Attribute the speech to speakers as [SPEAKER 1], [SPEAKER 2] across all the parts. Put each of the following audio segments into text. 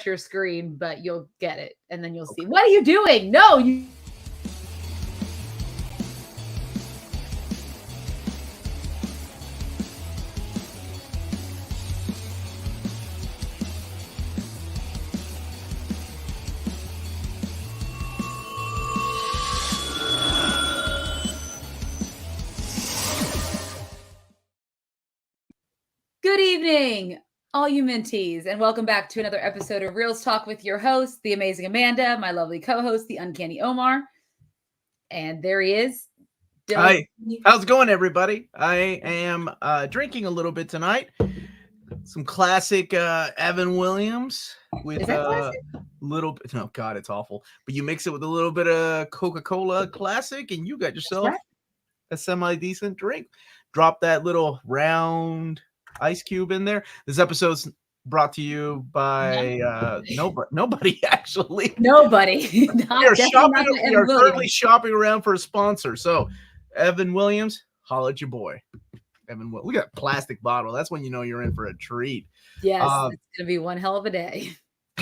[SPEAKER 1] your screen, but you'll get it. And then you'll see, what are you doing? No, you. Good evening, all you mentees, and welcome back to another episode of Reelz Talk with your host, the amazing Amanda, my lovely co-host, the uncanny Omar. And there he is.
[SPEAKER 2] Hi, how's it going, everybody? I am drinking a little bit tonight. Some classic Evan Williams with a little bit. Oh God, it's awful. But you mix it with a little bit of Coca-Cola Classic, and you got yourself a semi-decent drink. Drop that little round ice cube in there. This episode's brought to you by nobody actually.
[SPEAKER 1] Nobody.
[SPEAKER 2] We are currently shopping around for a sponsor. So Evan Williams, holla at your boy. Evan, look at that plastic bottle. That's when you know you're in for a treat.
[SPEAKER 1] Yes, it's gonna be one hell of a day.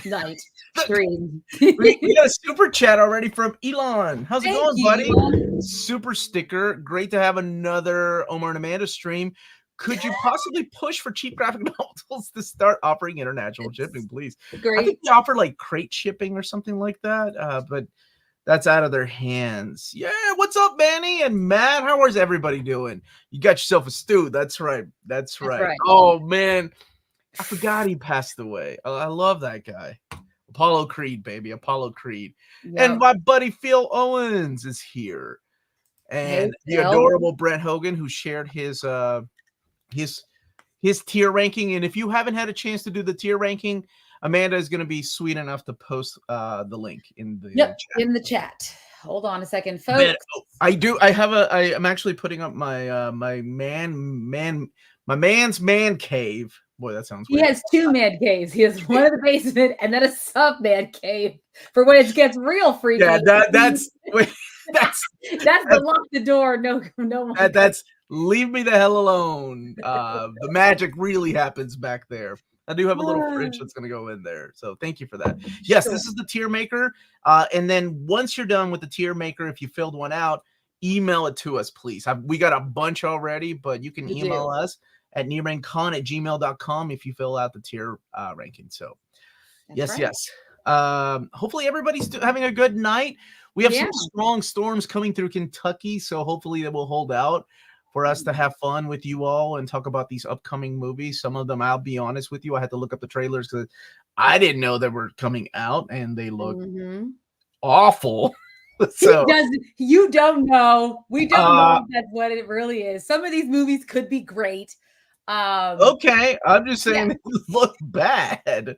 [SPEAKER 1] Night. Dream.
[SPEAKER 2] we got a super chat already from Elon. How's it going, buddy?
[SPEAKER 1] Elon.
[SPEAKER 2] Super sticker. Great to have another Omar and Amanda stream. Could you possibly push for cheap graphic novels to start offering international shipping, please?
[SPEAKER 1] Great.
[SPEAKER 2] I think they offer like crate shipping or something like that, but that's out of their hands. Yeah, what's up, Manny and Matt? How is everybody doing? You got yourself a stew. That's right. That's right. Oh, man. I forgot he passed away. I love that guy. Apollo Creed, baby. Apollo Creed. Yep. And my buddy Phil Owens is here. And the adorable Brent Hogan, who shared his tier ranking. And if you haven't had a chance to do the tier ranking, Amanda is going to be sweet enough to post the link in the chat.
[SPEAKER 1] In the chat. Hold on a second, folks.
[SPEAKER 2] I'm actually putting up my my man's man cave. Boy, that sounds weird.
[SPEAKER 1] He has two man caves. He has one in the basement and then a sub man cave for when it gets real freaky.
[SPEAKER 2] Yeah, that's
[SPEAKER 1] the lock the door. No one.
[SPEAKER 2] That's leave me the hell alone. The magic really happens back there. I do have a little fridge that's going to go in there. So thank you for that. Yes, This is the tier maker. And then once you're done with the tier maker, if you filled one out, email it to us, please. We got a bunch already, but you can email us at nearrankcon@gmail.com if you fill out the tier ranking. So yes. Hopefully everybody's having a good night. We have some strong storms coming through Kentucky, so hopefully they will hold out for us to have fun with you all and talk about these upcoming movies. Some of them, I'll be honest with you, I had to look up the trailers because I didn't know they were coming out, and they look awful. So
[SPEAKER 1] you don't know. We don't know if that's what it really is. Some of these movies could be great.
[SPEAKER 2] Okay, I'm just saying they look bad.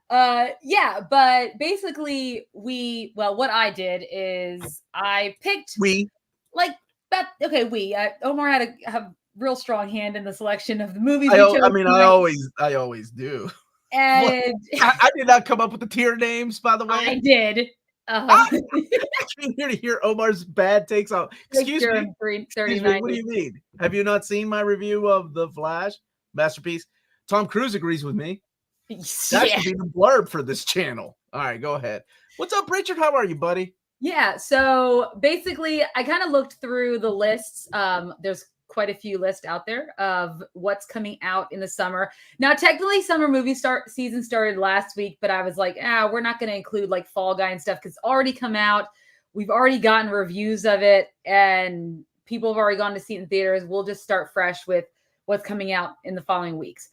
[SPEAKER 1] But basically what I did is I picked Omar had a real strong hand in the selection of the movies.
[SPEAKER 2] I always do.
[SPEAKER 1] And
[SPEAKER 2] I did not come up with the tier names, by the way.
[SPEAKER 1] I did.
[SPEAKER 2] I came here to hear Omar's bad takes on. Excuse me. What do you mean? Have you not seen my review of The Flash masterpiece? Tom Cruise agrees with me. That should be the blurb for this channel. All right, go ahead. What's up, Richard? How are you, buddy?
[SPEAKER 1] Yeah, so basically, I kind of looked through the lists. There's quite a few lists out there of what's coming out in the summer. Now, technically, summer movie season started last week, but I was like, we're not going to include like Fall Guy and stuff because it's already come out. We've already gotten reviews of it, and people have already gone to see it in theaters. We'll just start fresh with what's coming out in the following weeks.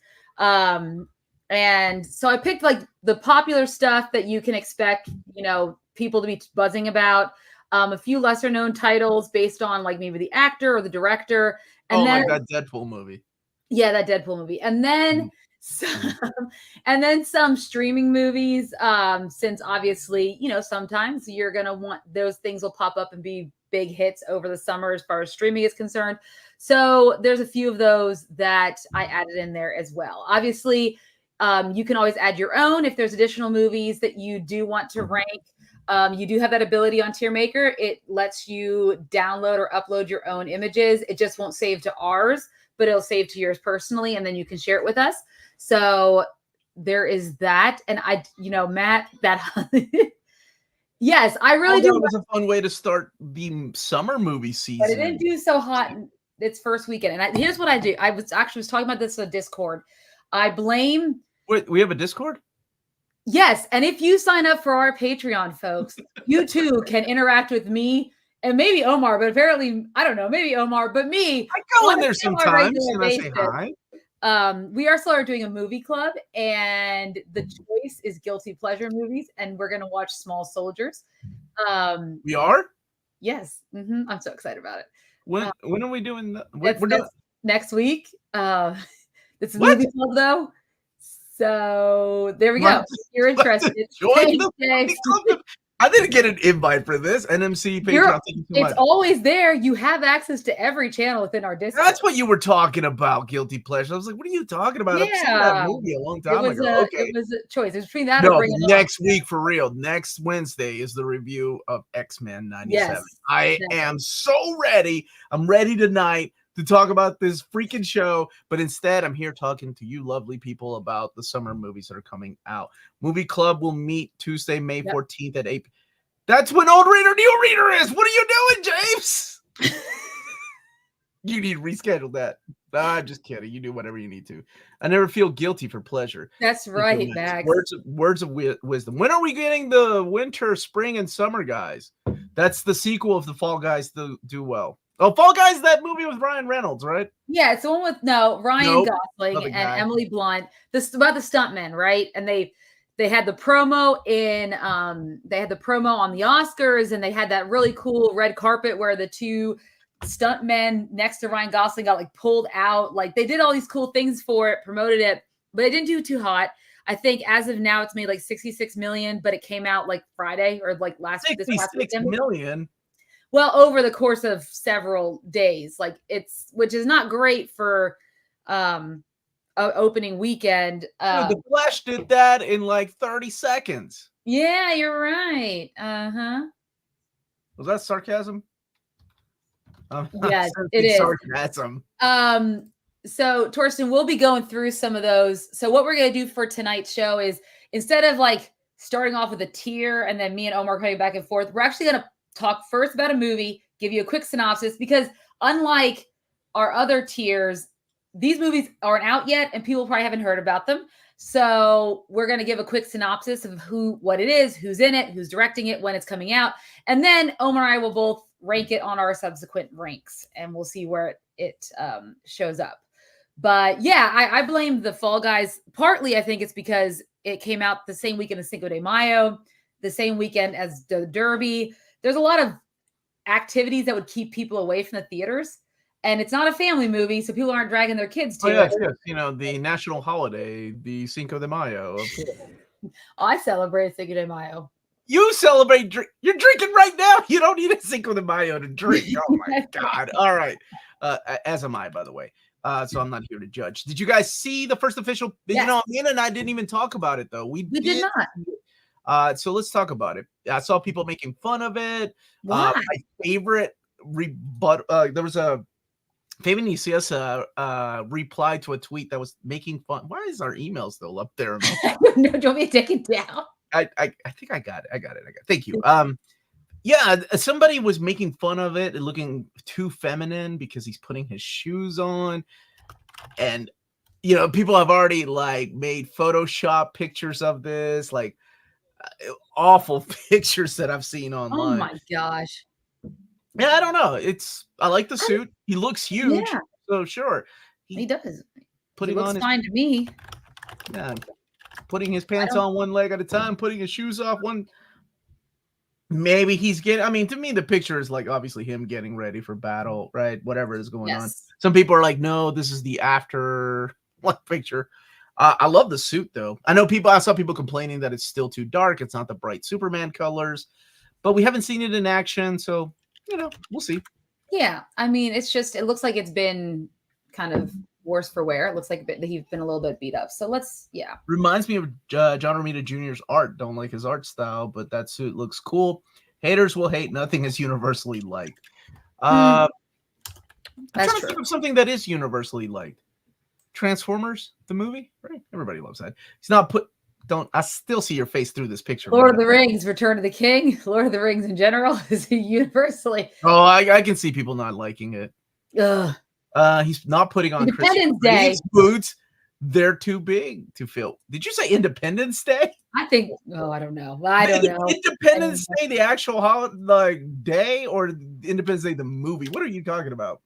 [SPEAKER 1] And so I picked like the popular stuff that you can expect, people to be buzzing about. A few lesser known titles based on like maybe the actor or the director. And then,
[SPEAKER 2] like that Deadpool movie.
[SPEAKER 1] Yeah, that Deadpool movie. And then some streaming movies. Since obviously, sometimes you're going to want those things will pop up and be big hits over the summer as far as streaming is concerned. So there's a few of those that I added in there as well. Obviously, you can always add your own if there's additional movies that you do want to rank. You do have that ability on Tier Maker. It lets you download or upload your own images. It just won't save to ours, but it'll save to yours personally, and then you can share it with us. So there is that. And Matt, that yes, I really do.
[SPEAKER 2] That was a fun way to start the summer movie season.
[SPEAKER 1] But it didn't do so hot in its first weekend. And here's what I do. I was talking about this on Discord. I blame.
[SPEAKER 2] Wait, we have a Discord?
[SPEAKER 1] Yes. And if you sign up for our Patreon, folks, you too can interact with me and maybe Omar, but apparently, I don't know, maybe Omar, but me.
[SPEAKER 2] I go in there sometimes and I say hi.
[SPEAKER 1] We are still doing a movie club, and the choice is guilty pleasure movies, and we're going to watch Small Soldiers.
[SPEAKER 2] We are?
[SPEAKER 1] Yes. I'm so excited about it.
[SPEAKER 2] When are we doing that?
[SPEAKER 1] We're doing next week. It's a movie club, though. So there we go. If you're interested.
[SPEAKER 2] I didn't get an invite for this. NMC Patreon.
[SPEAKER 1] It's always there. You have access to every channel within our Discord.
[SPEAKER 2] That's what you were talking about, guilty pleasure. I was like, what are you talking about?
[SPEAKER 1] Yeah.
[SPEAKER 2] I've seen that movie a long time ago. Okay.
[SPEAKER 1] It was a choice. It was between that
[SPEAKER 2] next week for real. Next Wednesday is the review of X-Men 97. Yes, I am so ready. I'm ready tonight to talk about this freaking show, but instead I'm here talking to you lovely people about the summer movies that are coming out. Movie Club will meet Tuesday, May 14th at 8. That's when Old Reader, New Reader is. What are you doing, James? You need to reschedule that. I'm just kidding. You do whatever you need to. I never feel guilty for pleasure.
[SPEAKER 1] That's right, Max.
[SPEAKER 2] Words of wisdom. When are we getting the winter, spring, and summer guys? That's the sequel of the Fall Guys do well. Oh, Fall Guys, that movie with Ryan Reynolds, right?
[SPEAKER 1] Yeah, it's the one with Ryan Gosling and Emily Blunt. This is about the stuntmen, right? And they had the promo on the Oscars, and they had that really cool red carpet where the two stuntmen next to Ryan Gosling got like pulled out. Like they did all these cool things for it, promoted it, but it didn't do too hot. I think as of now it's made like 66 million, but it came out like Friday or like this past weekend.
[SPEAKER 2] Million.
[SPEAKER 1] Well, over the course of several days, which is not great for opening weekend.
[SPEAKER 2] The Flash did that in like 30 seconds.
[SPEAKER 1] Yeah, you're right.
[SPEAKER 2] Was that sarcasm?
[SPEAKER 1] Yes, it is
[SPEAKER 2] sarcasm.
[SPEAKER 1] So Torsten, we'll be going through some of those. So what we're gonna do for tonight's show is, instead of like starting off with a tier and then me and Omar coming back and forth, we're actually gonna talk first about a movie, give you a quick synopsis, because unlike our other tiers, these movies aren't out yet and people probably haven't heard about them. So we're going to give a quick synopsis of what it is, who's in it, who's directing it, when it's coming out. And then Omar and I will both rank it on our subsequent ranks, and we'll see where it shows up. But yeah, I blame the Fall Guys. Partly, I think it's because it came out the same weekend as Cinco de Mayo, the same weekend as the Derby. There's a lot of activities that would keep people away from the theaters. And it's not a family movie, so people aren't dragging their kids to it.
[SPEAKER 2] Yes. The national holiday, the Cinco de Mayo.
[SPEAKER 1] I celebrate Cinco de Mayo.
[SPEAKER 2] You celebrate. You're drinking right now. You don't need a Cinco de Mayo to drink. Oh, my God. All right. As am I, by the way. So I'm not here to judge. Did you guys see the first official?
[SPEAKER 1] Yes.
[SPEAKER 2] Amanda and I didn't even talk about it, though. We
[SPEAKER 1] did not.
[SPEAKER 2] So let's talk about it. I saw people making fun of it.
[SPEAKER 1] Why?
[SPEAKER 2] My favorite there was a Fabian Nicias replied to a tweet that was making fun. Why is our email still up there?
[SPEAKER 1] No, do you want me to take it down?
[SPEAKER 2] I think I got it. Thank you. Somebody was making fun of it and looking too feminine because he's putting his shoes on. And people have already made Photoshop pictures of this, awful pictures that I've seen online.
[SPEAKER 1] Oh my gosh.
[SPEAKER 2] Yeah, I don't know. I like the suit. He looks huge. Yeah. So sure.
[SPEAKER 1] He does.
[SPEAKER 2] He
[SPEAKER 1] looks fine to me.
[SPEAKER 2] Yeah. Putting his pants on one leg at a time, putting his shoes off one. Maybe he's getting, to me, the picture is obviously him getting ready for battle, right? Whatever is going on. Some people are like, no, this is the after picture. I love the suit though. I saw people complaining that it's still too dark. It's not the bright Superman colors, but we haven't seen it in action. So, we'll see.
[SPEAKER 1] Yeah. it looks like it's been kind of worse for wear. It looks like he's been a little bit beat up. So reminds me of John Romita Jr.'s art. Don't like his art style, but that suit looks cool. Haters will hate. Nothing is universally liked. I'm trying to think of something that is universally liked.
[SPEAKER 2] Transformers, the movie, right? Everybody loves that. He's not put. Don't I still see your face through this picture?
[SPEAKER 1] Lord of the Rings, Return of the King, Lord of the Rings in general is universally.
[SPEAKER 2] Oh, I can see people not liking it. He's not putting on
[SPEAKER 1] Independence Day
[SPEAKER 2] boots. They're too big to fill. Did you say Independence Day?
[SPEAKER 1] I think. Oh, I don't know. I don't know.
[SPEAKER 2] Independence Day, the actual holiday day, or Independence Day, the movie? What are you talking about?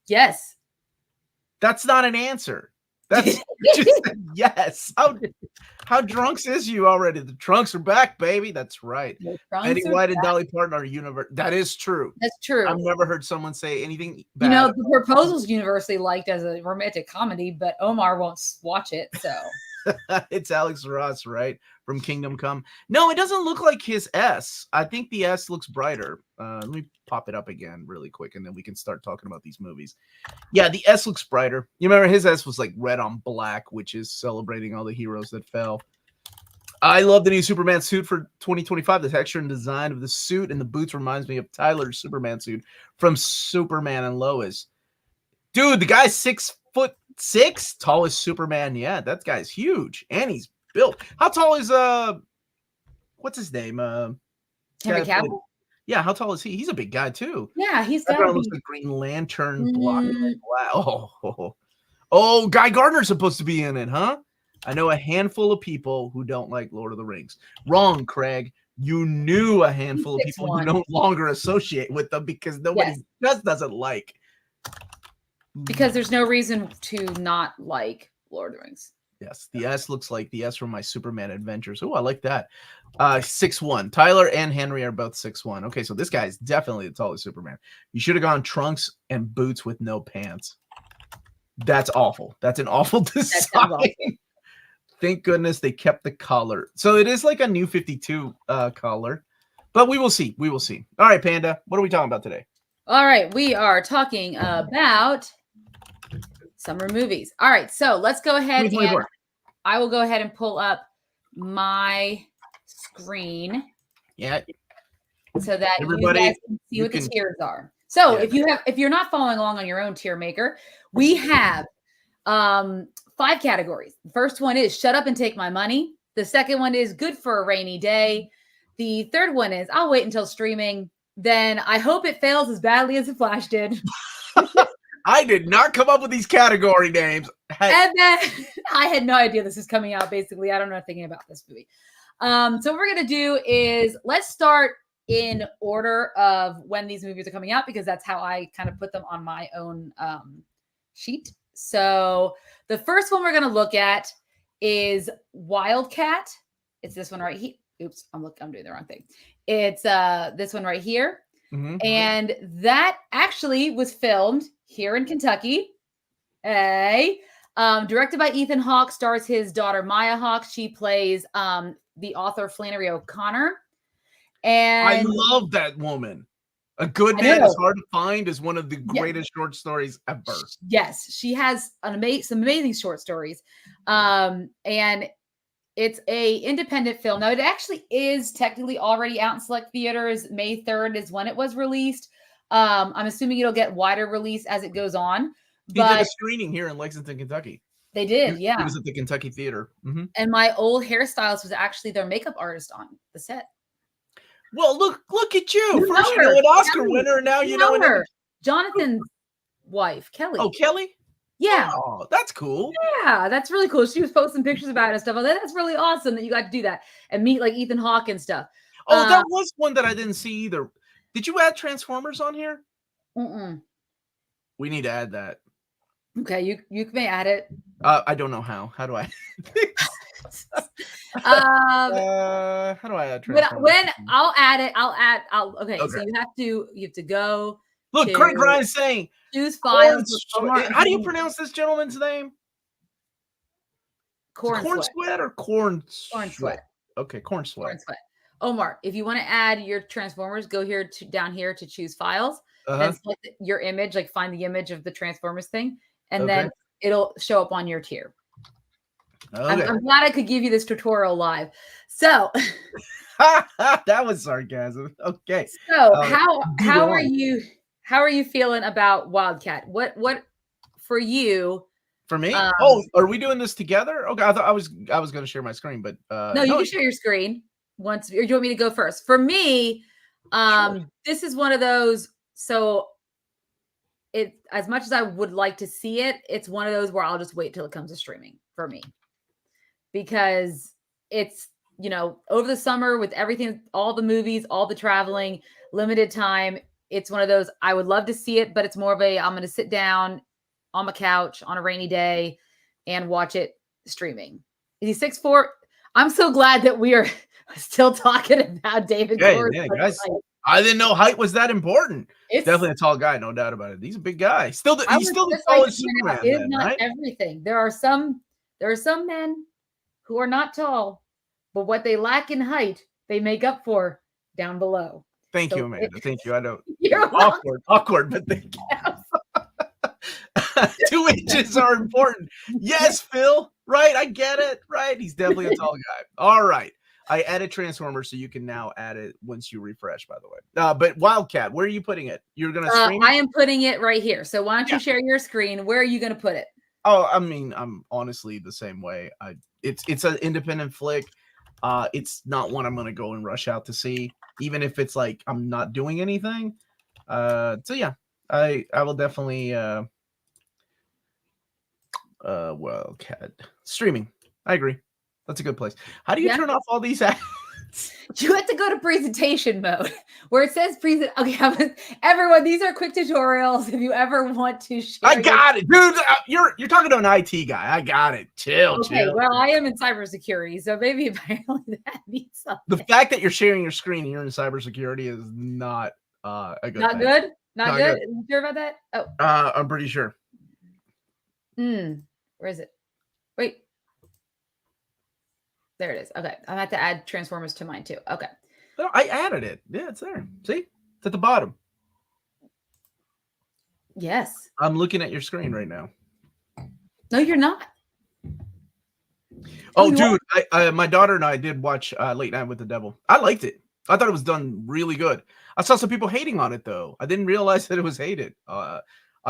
[SPEAKER 1] Yes.
[SPEAKER 2] That's not an answer. That's just yes. How drunks is you already? The trunks are back, baby. That's right. Eddie White and Dolly Parton are universe. That is true.
[SPEAKER 1] That's true.
[SPEAKER 2] I've never heard someone say anything bad.
[SPEAKER 1] You know, The Proposal's universally liked as a romantic comedy, but Omar won't watch it. So
[SPEAKER 2] it's Alex Ross, right? From Kingdom Come. No, it doesn't look like his S. I think the S looks brighter. Let me pop it up again really quick, and then we can start talking about these movies. Yeah, the S looks brighter. You remember his S was like red on black, which is celebrating all the heroes that fell. I love the new Superman suit for 2025. The texture and design of the suit and the boots reminds me of Tyler's Superman suit from Superman and Lois. Dude, the guy's 6'6", tallest Superman. Yeah, that guy's huge, and he's built. How tall is what's his name?
[SPEAKER 1] Henry Cavill.
[SPEAKER 2] Yeah, how tall is he? He's a big guy too.
[SPEAKER 1] Yeah, he's got to
[SPEAKER 2] looks like Green Lantern block. Oh, Guy Gardner's supposed to be in it, huh? I know a handful of people who don't like Lord of the Rings. Wrong, Craig. You knew a handful of people who no longer associate with them because nobody just doesn't like.
[SPEAKER 1] Because there's no reason to not like Lord of the Rings.
[SPEAKER 2] Yes, the S looks like the S from my Superman Adventures. Oh, I like that. 6'1". Tyler and Henry are both 6'1". Okay, so this guy is definitely the tallest Superman. You should have gone trunks and boots with no pants. That's awful. That's an awful design. Thank goodness they kept the collar. So it is like a new 52 collar. But we will see. We will see. All right, Panda. What are we talking about today?
[SPEAKER 1] All right. We are talking about summer movies. All right. So let's go ahead and I will go ahead and pull up my screen.
[SPEAKER 2] Yeah.
[SPEAKER 1] So that you guys can see what the tiers are. So if you're not following along on your own tier maker, we have 5 categories. The first one is shut up and take my money. The second one is good for a rainy day. The third one is I'll wait until streaming. Then I hope it fails as badly as the Flash did.
[SPEAKER 2] I did not come up with these category names.
[SPEAKER 1] And then I had no idea this is coming out, basically. I don't know anything about this movie. So what we're going to do is let's start in order of when these movies are coming out, because that's how I kind of put them on my own sheet. So the first one we're going to look at is Wildcat. It's this one right here. Oops, I'm doing the wrong thing. It's this one right here. Mm-hmm. And that actually was filmed here in Kentucky. Directed by Ethan Hawke, stars his daughter Maya Hawke. She plays the author Flannery O'Connor. And
[SPEAKER 2] I love that woman. A Good Man is Hard to Find is one of the greatest short stories ever.
[SPEAKER 1] Yes, she has some amazing short stories. And it's a independent film. Now, it actually is technically already out in select theaters. May 3rd is when it was released. I'm assuming it'll get wider release as it goes on.
[SPEAKER 2] They did a screening here in Lexington, Kentucky.
[SPEAKER 1] They did, yeah.
[SPEAKER 2] It was at the Kentucky Theater. Mm-hmm.
[SPEAKER 1] And my old hairstylist was actually their makeup artist on the set.
[SPEAKER 2] Well, look at you. First you know an Oscar winner, and now you know her.
[SPEAKER 1] Jonathan's wife, Kelly.
[SPEAKER 2] Oh, Kelly?
[SPEAKER 1] Yeah.
[SPEAKER 2] Oh, that's cool.
[SPEAKER 1] Yeah, that's really cool. She was posting pictures about it and stuff. I was like, that's really awesome that you got to do that and meet like Ethan Hawke and stuff.
[SPEAKER 2] Oh, that was one that I didn't see either. Did you add Transformers on here?
[SPEAKER 1] Mm-mm.
[SPEAKER 2] We need to add that.
[SPEAKER 1] Okay, you may add it.
[SPEAKER 2] I don't know how. How do I? How do I add Transformers?
[SPEAKER 1] When I'll add it, okay. So you have to go.
[SPEAKER 2] Look, Craig Ryan's saying
[SPEAKER 1] choose files.
[SPEAKER 2] How do you pronounce this gentleman's name?
[SPEAKER 1] Corn
[SPEAKER 2] Sweat or Corn
[SPEAKER 1] Sweat?
[SPEAKER 2] Okay, Corn Sweat.
[SPEAKER 1] Corn Sweat. Omar, if you want to add your Transformers, go here down here to choose files. And select your image, like find the image of the Transformers thing, and then it'll show up on your tier. Okay. I'm glad I could give you this tutorial live. So
[SPEAKER 2] that was sarcasm. Okay.
[SPEAKER 1] So how are you feeling about Wildcat? What for you
[SPEAKER 2] For me? Oh, are we doing this together? Okay, I thought I was going to share my screen, but
[SPEAKER 1] no, you can share your screen once. Or do you want me to go first? For me,
[SPEAKER 2] sure.
[SPEAKER 1] this is one of those. So it, as much as I would like to see it, it's one of those where I'll just wait till it comes to streaming for me, because it's, over the summer with everything, all the movies, all the traveling, limited time. It's one of those, I would love to see it, but it's more of I'm going to sit down on my couch on a rainy day and watch it streaming. Is he 6'4"? I'm so glad that we are still talking about David.
[SPEAKER 2] Yeah, guys. I didn't know height was that important. It's definitely a tall guy, no doubt about it. He's a big guy. He's still the tallest Superman.
[SPEAKER 1] It's not everything. There are some men who are not tall, but what they lack in height, they make up for down below.
[SPEAKER 2] Thank you, Amanda. Thank you. I know.
[SPEAKER 1] You're
[SPEAKER 2] awkward, but thank you. 2 inches are important. Yes, Phil. Right. I get it. Right. He's definitely a tall guy. All right. I added Transformers, so you can now add it once you refresh, by the way. But Wildcat, where are you putting it? You're going to stream it?
[SPEAKER 1] I am putting it right here. So why don't you share your screen? Where are you going to put it?
[SPEAKER 2] Oh, I mean, I'm honestly the same way. It's an independent flick. It's not one I'm going to go and rush out to see, even if it's like I'm not doing anything. So yeah, I will definitely Wildcat streaming. I agree. That's a good place. How do you turn off all these ads?
[SPEAKER 1] You have to go to presentation mode where it says present. Okay, everyone, these are quick tutorials. If you ever want to share,
[SPEAKER 2] I got it, dude. You're talking to an IT guy. I got it. Chill.
[SPEAKER 1] Well, I am in cybersecurity, so maybe apparently that means something.
[SPEAKER 2] The fact that you're sharing your screen and you're in cybersecurity is not a good.
[SPEAKER 1] Not
[SPEAKER 2] thing.
[SPEAKER 1] good. Not good. Are you sure about that? Oh,
[SPEAKER 2] I'm pretty sure.
[SPEAKER 1] Where is it? Wait. There it is. Okay. I'm going to have to add Transformers to mine too. Okay.
[SPEAKER 2] No, I added it. Yeah, it's there. See? It's at the bottom.
[SPEAKER 1] Yes.
[SPEAKER 2] I'm looking at your screen right now.
[SPEAKER 1] No, you're not.
[SPEAKER 2] Oh, dude. My daughter and I did watch Late Night with the Devil. I liked it. I thought it was done really good. I saw some people hating on it, though. I didn't realize that it was hated. I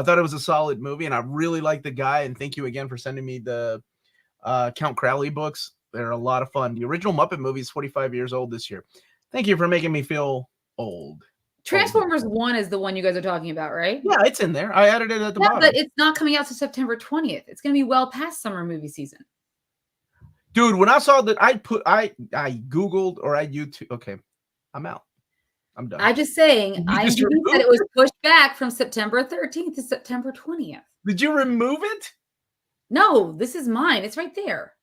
[SPEAKER 2] thought it was a solid movie, and I really liked the guy. And thank you again for sending me the Count Crowley books. They're a lot of fun. The original Muppet movie is 45 years old this year. Thank you for making me feel old.
[SPEAKER 1] Transformers 1 is the one you guys are talking about, right?
[SPEAKER 2] Yeah, it's in there. I added it at the bottom.
[SPEAKER 1] But it's not coming out to September 20th. It's going to be well past summer movie season.
[SPEAKER 2] Dude, when I saw that, I Googled or I YouTube. Okay, I'm out. I'm done.
[SPEAKER 1] I'm just saying, I said it was pushed back from September 13th to September 20th.
[SPEAKER 2] Did you remove it?
[SPEAKER 1] No, this is mine. It's right there.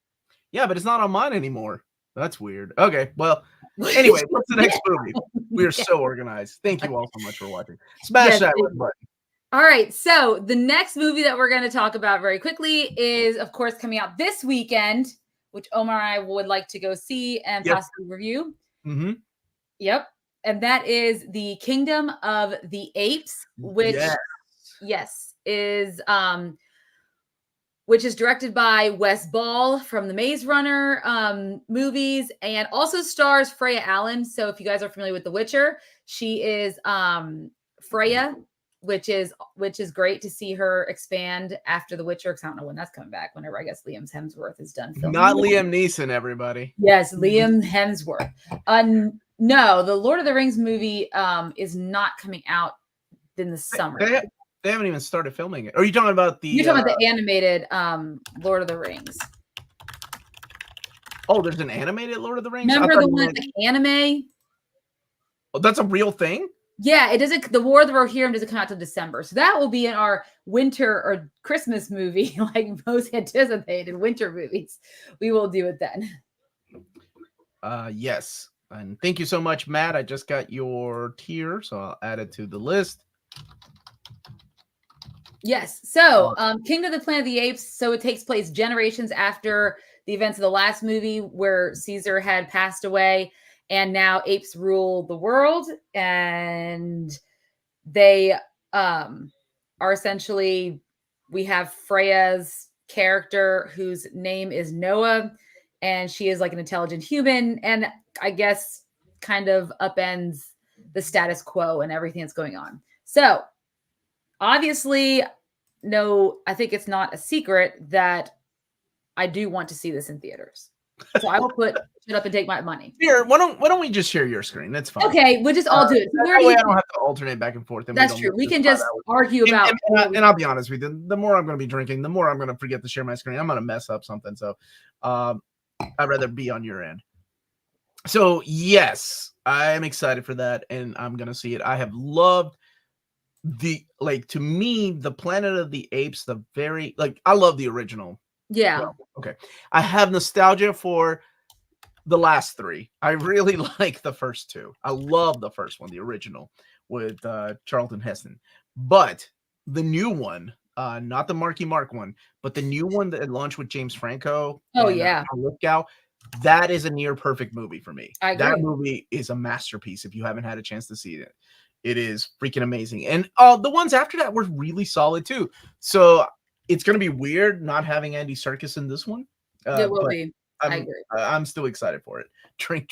[SPEAKER 2] Yeah, but it's not on mine anymore. That's weird. Okay, well, anyway, what's the next movie? We are so organized. Thank you all so much for watching. Smash that like button.
[SPEAKER 1] All right, so the next movie that we're going to talk about very quickly is, of course, coming out this weekend, which Omar and I would like to go see and possibly review.
[SPEAKER 2] Mm-hmm.
[SPEAKER 1] Yep. And that is The Kingdom of the Apes, which is directed by Wes Ball from the Maze Runner movies, and also stars Freya Allen. So if you guys are familiar with The Witcher, she is Freya, which is great to see her expand after The Witcher, because I don't know when that's coming back. Whenever I guess Liam Hemsworth is done filming.
[SPEAKER 2] Not Liam Neeson, everybody.
[SPEAKER 1] Yes, Liam Hemsworth. No, the Lord of the Rings movie is not coming out in the summer.
[SPEAKER 2] They haven't even started filming it. Or are you talking about the...
[SPEAKER 1] You're talking about the animated Lord of the Rings.
[SPEAKER 2] Oh, there's an animated Lord of the Rings?
[SPEAKER 1] Remember the one with the anime?
[SPEAKER 2] Oh, that's a real thing?
[SPEAKER 1] Yeah, it doesn't. The War of the Rohirrim doesn't come out till December. So that will be in our winter or Christmas movie, like most anticipated winter movies. We will do it then.
[SPEAKER 2] Yes. And thank you so much, Matt. I just got your tier, so I'll add it to the list.
[SPEAKER 1] Yes. So, Kingdom of the Planet of the Apes. So it takes place generations after the events of the last movie where Caesar had passed away, and now apes rule the world. And they are essentially, we have Freya's character whose name is Noah, and she is like an intelligent human, and I guess kind of upends the status quo and everything that's going on. So obviously, I think it's not a secret that I do want to see this in theaters. So I will put it up and take my money.
[SPEAKER 2] Here, why don't we just share your screen? That's fine.
[SPEAKER 1] Okay, we'll just all do it. So
[SPEAKER 2] that way I don't have to alternate back and forth. And
[SPEAKER 1] that's true. We can just argue about.
[SPEAKER 2] And I'll be honest with you. The more I'm going to be drinking, the more I'm going to forget to share my screen. I'm going to mess up something. So I'd rather be on your end. So yes, I'm excited for that, and I'm going to see it. I have loved to me, the Planet of the Apes, I love the original.
[SPEAKER 1] Yeah.
[SPEAKER 2] Well, okay. I have nostalgia for the last three. I really like the first two. I love the first one, the original with Charlton Heston. But the new one, not the Marky Mark one, but the new one that launched with James Franco.
[SPEAKER 1] Oh, yeah.
[SPEAKER 2] Lithgow, that is a near perfect movie for me.
[SPEAKER 1] I agree.
[SPEAKER 2] That movie is a masterpiece if you haven't had a chance to see it. It is freaking amazing. And the ones after that were really solid too. So it's going to be weird not having Andy Serkis in this one.
[SPEAKER 1] It will be. I agree.
[SPEAKER 2] I'm still excited for it. Drink.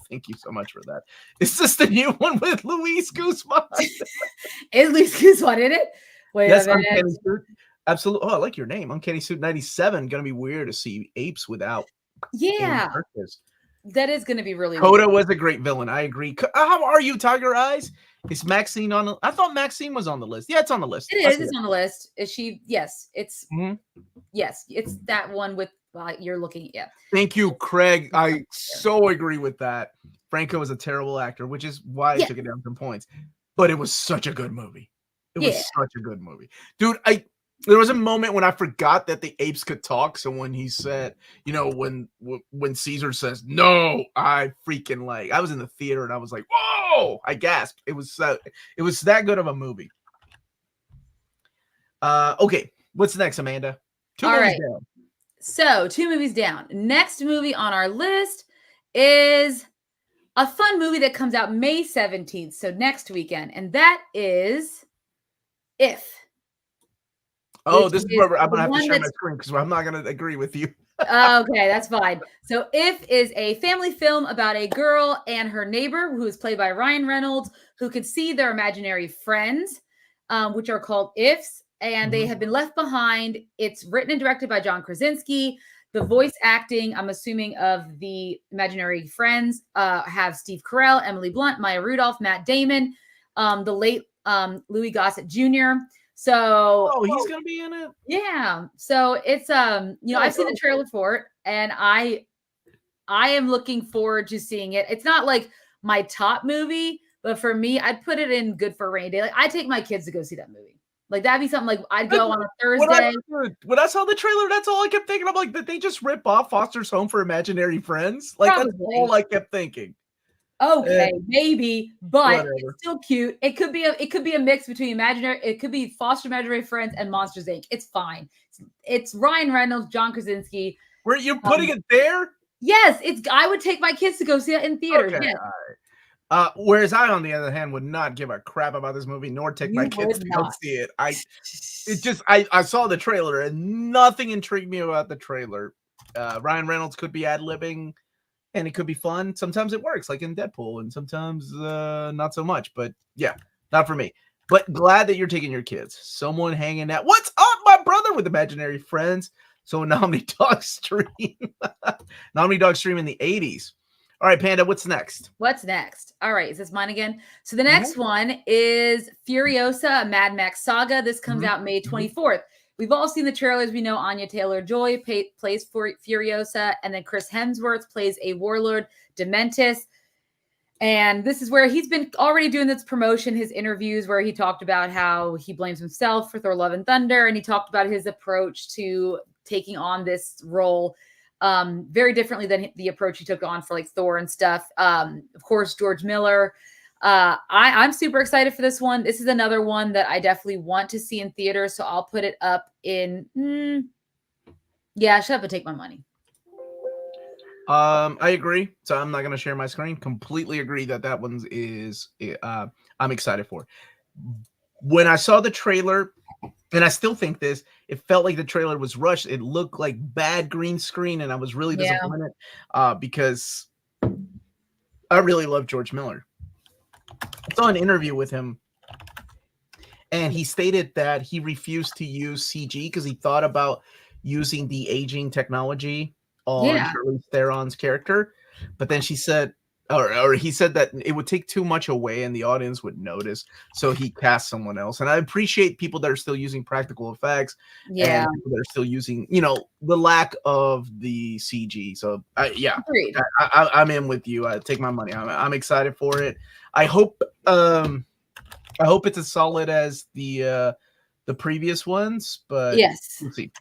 [SPEAKER 2] Thank you so much for that. Is this the new one with Luis Guzman?
[SPEAKER 1] Is Luis Guzman in it? Wait a minute.
[SPEAKER 2] Uncanny Suit. Absolutely. Oh, I like your name. Uncanny Suit 97. Going to be weird to see apes without.
[SPEAKER 1] Yeah. That is going to be really
[SPEAKER 2] Coda was a great villain. I agree. How are you, Tiger Eyes? Is Maxxxine on the? I thought Maxxxine was on the list. Yeah, it's on the list.
[SPEAKER 1] It is. It's on the list. Is she? Yes. It's. Mm-hmm. Yes, it's that one with you're looking at. Yeah.
[SPEAKER 2] Thank you, Craig. I so agree with that. Franco is a terrible actor, which is why I took it down some points. But it was such a good movie. It was such a good movie, dude. There was a moment when I forgot that the apes could talk. So when he said, when Caesar says no, I freaking I was in the theater and I was like, whoa! I gasped. It was that good of a movie. Okay, what's next, Amanda?
[SPEAKER 1] All right. Down. So 2 movies down. Next movie on our list is a fun movie that comes out May 17th. So next weekend, and that is If.
[SPEAKER 2] Oh, this is where I'm going to have to share my screen because I'm not going to agree with you.
[SPEAKER 1] Okay, that's fine. So If is a family film about a girl and her neighbor who is played by Ryan Reynolds, who could see their imaginary friends, which are called Ifs, and they have been left behind. It's written and directed by John Krasinski. The voice acting, I'm assuming, of the imaginary friends have Steve Carell, Emily Blunt, Maya Rudolph, Matt Damon, the late Louis Gossett Jr., So
[SPEAKER 2] he's gonna be in it.
[SPEAKER 1] Yeah. So it's I've seen the trailer for it, and I am looking forward to seeing it. It's not like my top movie, but for me, I'd put it in good for a rainy day. Like I take my kids to go see that movie. Like that'd be something like I'd go on a Thursday.
[SPEAKER 2] When I saw the trailer, that's all I kept thinking. I'm like, did they just rip off Foster's Home for Imaginary Friends? Like that's all I kept thinking.
[SPEAKER 1] Okay, maybe, but it's still cute. It could be a mix between it could be Foster Imaginary Friends and Monsters Inc. It's fine. It's Ryan Reynolds, John Krasinski.
[SPEAKER 2] Were you putting it there?
[SPEAKER 1] Yes, I would take my kids to go see it in theaters. Okay, yes.
[SPEAKER 2] All right. Whereas I, on the other hand, would not give a crap about this movie, nor take my kids to go see it. I saw the trailer and nothing intrigued me about the trailer. Ryan Reynolds could be ad-libbing. And it could be fun. Sometimes it works, like in Deadpool, and sometimes not so much. But yeah, not for me. But glad that you're taking your kids. Someone hanging out. What's up, my brother with imaginary friends? So Nominee Dog Stream. Nominee Dog Stream in the 80s. All right, Panda, what's next?
[SPEAKER 1] What's next? All right, is this mine again? So the next one is Furiosa, a Mad Max saga. This comes out May 24th. We've all seen the trailers. We know Anya Taylor-Joy plays Furiosa, and then Chris Hemsworth plays a warlord, Dementis. And this is where he's been already doing this promotion, his interviews, where he talked about how he blames himself for Thor: Love and Thunder, and he talked about his approach to taking on this role very differently than the approach he took on for like Thor and stuff. Of course, George Miller. I'm super excited for this one. This is another one that I definitely want to see in theaters, so I'll put it up in. Shut up and take my money.
[SPEAKER 2] I agree. So I'm not going to share my screen. Completely agree that one is. I'm excited for. When I saw the trailer, and I still think this, it felt like the trailer was rushed. It looked like bad green screen, and I was really disappointed because I really love George Miller. I saw an interview with him, and he stated that he refused to use CG because he thought about using the aging technology on Charlize Theron's character, but then she said, or he said that it would take too much away and the audience would notice, so he cast someone else. And I appreciate people that are still using practical effects, and people that are still using, you know, the lack of the CG. So I'm in with you. I take my money. I'm excited for it. I hope it's as solid as the previous ones, but we'll see.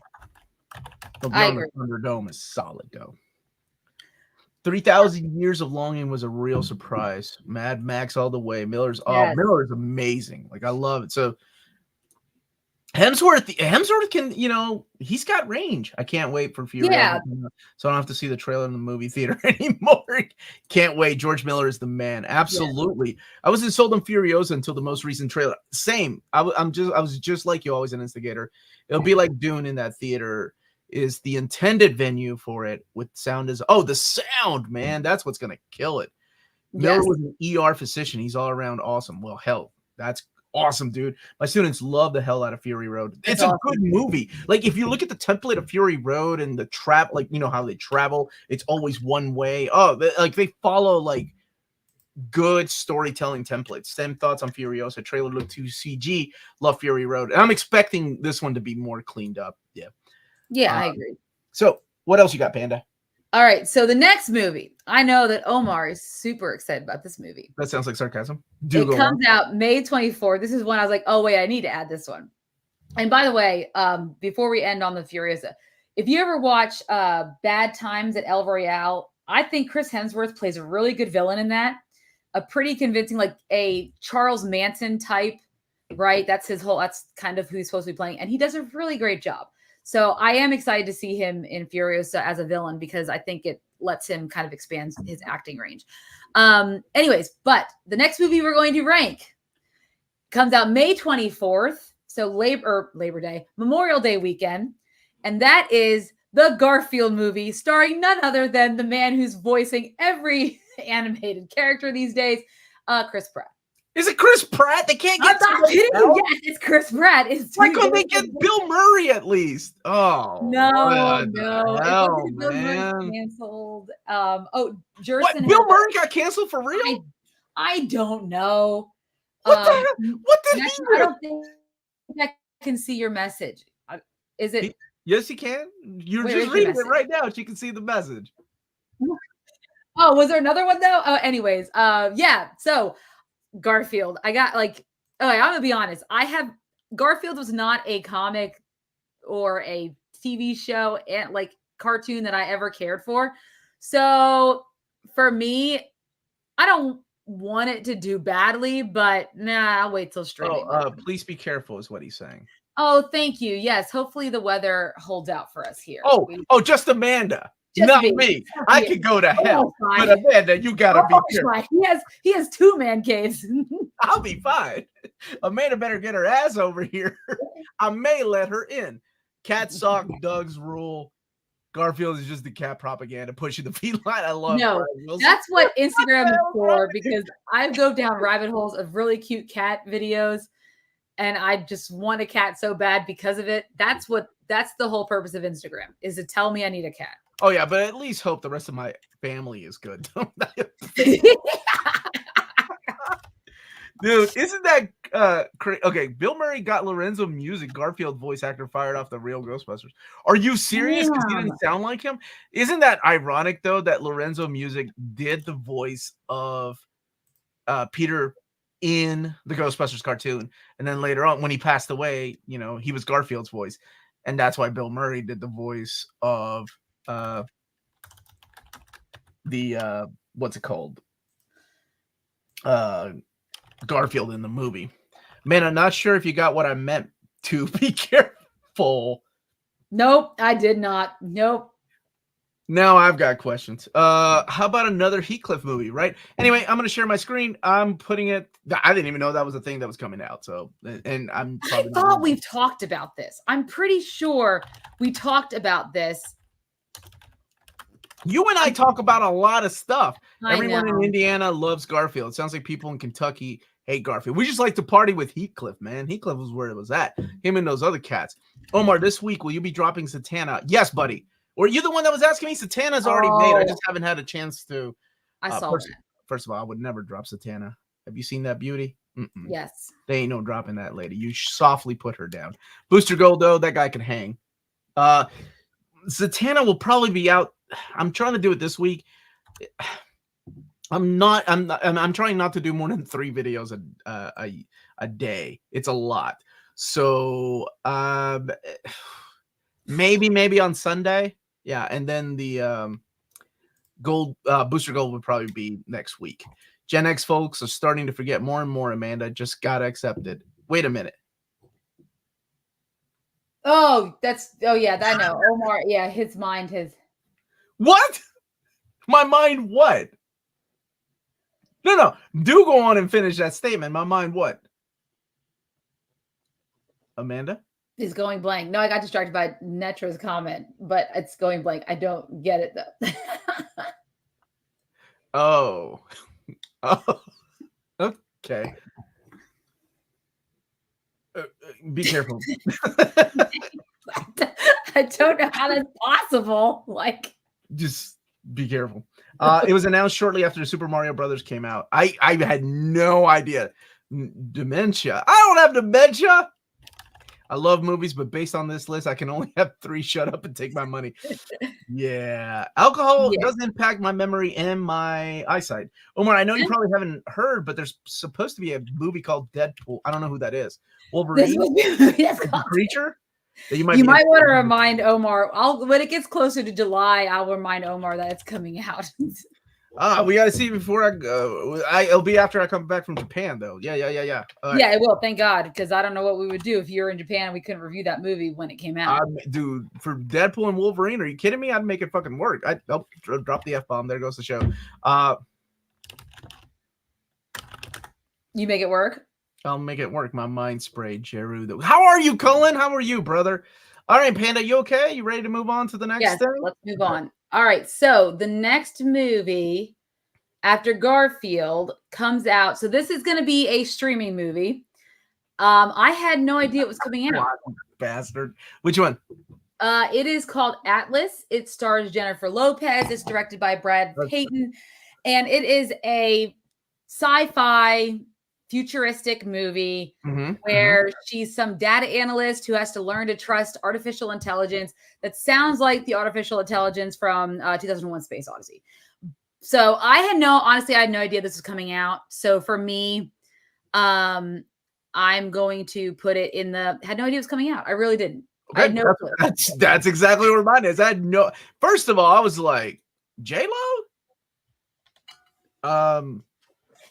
[SPEAKER 1] I agree.
[SPEAKER 2] Thunderdome is solid though. 3,000 Years of Longing was a real surprise. Mad Max all the way. Miller's amazing. Like, I love it. So Hemsworth can, you know, he's got range. I can't wait for Furiosa.
[SPEAKER 1] Yeah.
[SPEAKER 2] So I don't have to see the trailer in the movie theater anymore. Can't wait. George Miller is the man. Absolutely. Yeah. I wasn't sold on Furiosa until the most recent trailer. Same. I was just like you, always an instigator. It'll be like Dune in that theater is the intended venue for it with sound the sound, man. That's what's gonna kill it. Miller was an ER physician. He's all around awesome. Well, hell, that's awesome, dude. My students love the hell out of Fury Road. It's a good movie. Like, if you look at the template of Fury Road and the trap, like, you know how they travel, it's always one way. They follow like good storytelling templates. Same thoughts on Furiosa. Trailer looked too CG. Love Fury Road. And I'm expecting this one to be more cleaned up. Yeah,
[SPEAKER 1] I agree.
[SPEAKER 2] So what else you got, Panda?
[SPEAKER 1] All right. So the next movie, I know that Omar is super excited about this movie.
[SPEAKER 2] That sounds like sarcasm.
[SPEAKER 1] It comes out May 24th. This is when I was like, oh, wait, I need to add this one. And by the way, before we end on the Furiosa, if you ever watch Bad Times at El Royale, I think Chris Hemsworth plays a really good villain in that. A pretty convincing, like a Charles Manson type, right? That's kind of who he's supposed to be playing. And he does a really great job. So I am excited to see him in Furiosa as a villain because I think it lets him kind of expand his acting range. Anyways, but the next movie we're going to rank comes out May 24th. So Labor Day, Memorial Day weekend. And that is the Garfield movie starring none other than the man who's voicing every animated character these days, Chris Pratt.
[SPEAKER 2] Is it Chris Pratt? They can't get.
[SPEAKER 1] I'm not kidding you. Yes, it's Chris Pratt.
[SPEAKER 2] Why couldn't they get Bill Murray at least? Oh
[SPEAKER 1] no,
[SPEAKER 2] hell,
[SPEAKER 1] Bill Murray canceled. Jerson.
[SPEAKER 2] What? Bill Murray got canceled for real?
[SPEAKER 1] I don't know.
[SPEAKER 2] What did he do?
[SPEAKER 1] I don't think I can see your message. Is it?
[SPEAKER 2] Yes, he can. You're just reading it right now. She can see the message.
[SPEAKER 1] Oh, was there another one though? Anyways, yeah. So. Garfield. I got I'm gonna be honest. Garfield was not a comic or a TV show and like cartoon that I ever cared for. So for me, I don't want it to do badly, but I'll wait till streaming.
[SPEAKER 2] Please be careful is what he's saying.
[SPEAKER 1] Oh, thank you. Yes. Hopefully the weather holds out for us here.
[SPEAKER 2] Just Amanda. Not me. I could go to hell. But Amanda, you gotta be careful.
[SPEAKER 1] He has two man caves.
[SPEAKER 2] I'll be fine. Amanda better get her ass over here. I may let her in. Cat sock, Doug's rule. Garfield is just the cat propaganda pushing the feline. I love it.
[SPEAKER 1] That's what Instagram is for, because I go down rabbit holes of really cute cat videos and I just want a cat so bad because of it. That's the whole purpose of Instagram, is to tell me I need a cat.
[SPEAKER 2] Oh yeah, but at least hope the rest of my family is good. Dude, isn't that crazy? Okay, Bill Murray got Lorenzo Music, Garfield voice actor, fired off the real Ghostbusters. Are you serious? Because he didn't sound like him? Isn't that ironic though that Lorenzo Music did the voice of Peter in the Ghostbusters cartoon, and then later on when he passed away, you know, he was Garfield's voice, and that's why Bill Murray did the voice of what's it called? Garfield in the movie. Man, I'm not sure if you got what I meant to be careful.
[SPEAKER 1] Nope, I did not. Nope.
[SPEAKER 2] Now I've got questions. How about another Heathcliff movie, right? Anyway, I'm going to share my screen. I'm putting it. I didn't even know that was a thing that was coming out. So, and I
[SPEAKER 1] thought we've talked about this. I'm pretty sure we talked about this.
[SPEAKER 2] You and I talk about a lot of stuff.
[SPEAKER 1] I
[SPEAKER 2] Everyone
[SPEAKER 1] know.
[SPEAKER 2] in Indiana loves Garfield. It sounds like people in Kentucky hate Garfield. We just like to party with Heathcliff, man. Heathcliff was where it was at. Him and those other cats. Omar, this week, will you be dropping Satana? Yes, buddy. Or you the one that was asking me? Satana's already made. I just haven't had a chance to.
[SPEAKER 1] I saw that.
[SPEAKER 2] First of all, I would never drop Satana. Have you seen that beauty? Mm-mm.
[SPEAKER 1] Yes.
[SPEAKER 2] They ain't no dropping that lady. You softly put her down. Booster Gold, though, that guy can hang. Zatanna will probably be out. I'm trying to do it this week. I'm trying not to do more than 3 videos a day. It's a lot. So maybe on Sunday. Yeah, and then the gold booster gold would probably be next week. Gen X folks are starting to forget more and more, Amanda. Just gotta accept it. Wait a minute.
[SPEAKER 1] Oh, yeah, I know. Omar, yeah, his mind has.
[SPEAKER 2] What? My mind what? No. Do go on and finish that statement. My mind what? Amanda?
[SPEAKER 1] Is going blank. No, I got distracted by Netra's comment, but it's going blank. I don't get it though.
[SPEAKER 2] Oh, okay. Be careful.
[SPEAKER 1] I don't know how that's possible. Like,
[SPEAKER 2] just be careful. It was announced shortly after the Super Mario Brothers came out. I had no idea. Dementia. I don't have dementia. I love movies, but based on this list, I can only have 3. Shut up and take my money. Yeah. Alcohol does impact my memory and my eyesight. Omar, I know you probably haven't heard, but there's supposed to be a movie called Deadpool. I don't know who that is. Wolverine? The creature? You might
[SPEAKER 1] want to remind Omar. When it gets closer to July, I'll remind Omar that it's coming out.
[SPEAKER 2] We got to see before I go. It'll be after I come back from Japan, though. Yeah.
[SPEAKER 1] Right. Yeah, it will. Thank God, because I don't know what we would do if you were in Japan and we couldn't review that movie when it came out.
[SPEAKER 2] Dude, for Deadpool and Wolverine, are you kidding me? I'd make it fucking work. I'll drop the F-bomb. There goes the show.
[SPEAKER 1] You make it work?
[SPEAKER 2] I'll make it work. My mind sprayed, Jeru. How are you, Cullen? How are you, brother? All right, Panda, you okay? You ready to move on to the next thing?
[SPEAKER 1] Let's move on. All right, so the next movie after Garfield comes out. So this is going to be a streaming movie. I had no idea it was coming out.
[SPEAKER 2] Bastard. Which one?
[SPEAKER 1] It is called Atlas. It stars Jennifer Lopez. It's directed by Brad Payton. And it is a sci-fi futuristic movie where she's some data analyst who has to learn to trust artificial intelligence that sounds like the artificial intelligence from 2001 Space Odyssey. So I had no idea this was coming out. So for me, I'm going to put it in had no idea it was coming out. I really didn't.
[SPEAKER 2] Okay, I had no clue. That's exactly what mine is. I had no. First of all, I was like, J-Lo?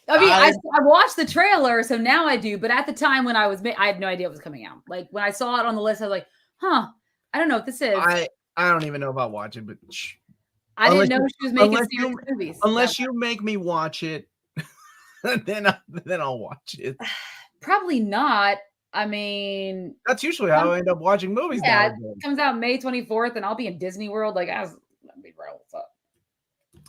[SPEAKER 1] I mean, I watched the trailer, so now I do. But at the time when I had no idea it was coming out. Like when I saw it on the list, I was like, "Huh, I don't know what this is."
[SPEAKER 2] I don't even know about watching, but
[SPEAKER 1] I didn't know she was making serious movies.
[SPEAKER 2] Unless you make me watch it, then I'll watch it.
[SPEAKER 1] Probably not. I mean,
[SPEAKER 2] that's usually how I end up watching movies.
[SPEAKER 1] Yeah, it comes out May 24th, and I'll be in Disney World. Like, that'd be real.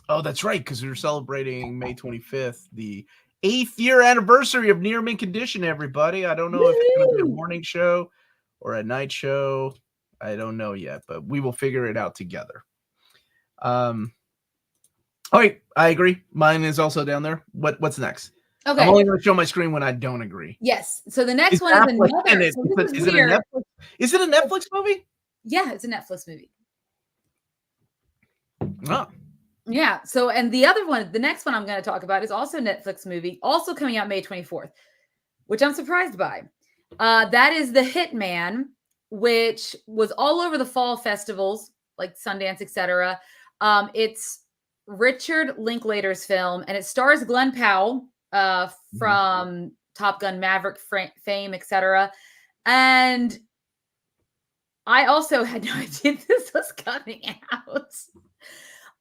[SPEAKER 2] Oh, that's right, because we're celebrating May 25th, the 8th year anniversary of Near Mint Condition, everybody. I don't know if it's going to be a morning show or a night show. I don't know yet, but we will figure it out together. All right, I agree. Mine is also down there. What's next?
[SPEAKER 1] Okay.
[SPEAKER 2] I'm only going to show my screen when I don't agree.
[SPEAKER 1] Yes. So the next one is another.
[SPEAKER 2] Is it a Netflix? Is it a Netflix movie?
[SPEAKER 1] Yeah, it's a Netflix movie.
[SPEAKER 2] Oh.
[SPEAKER 1] Yeah. So, and the other one, the next one I'm going to talk about is also a Netflix movie, also coming out May 24th, which I'm surprised by. That is The Hitman, which was all over the fall festivals like Sundance, etc. It's Richard Linklater's film, and it stars Glenn Powell from Top Gun Maverick fame, etc. And I also had no idea this was coming out.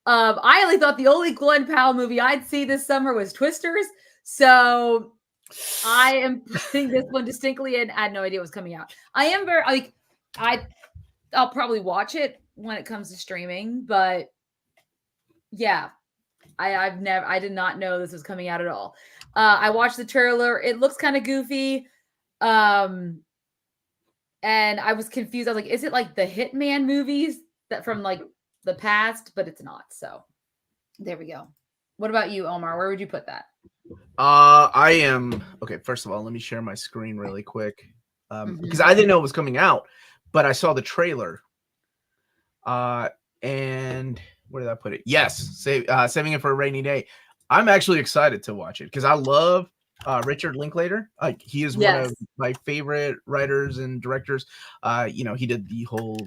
[SPEAKER 1] I only thought the only Glenn Powell movie I'd see this summer was Twisters. So I am putting this one distinctly in. I had no idea it was coming out. I am very I'll probably watch it when it comes to streaming, but Yeah. I did not know this was coming out at all. I watched the trailer. It looks kind of goofy. And I was confused. I was like, is it like the Hitman movies that from like the past? But it's not. So there we go. What about you, Omar? Where would you put that?
[SPEAKER 2] I am okay. First of all, let me share my screen really quick. Because I didn't know it was coming out, but I saw the trailer. And where did I put it? Yes, saving it for a rainy day. I'm actually excited to watch it because I love Richard Linklater. Like he is one of my favorite writers and directors. He did the whole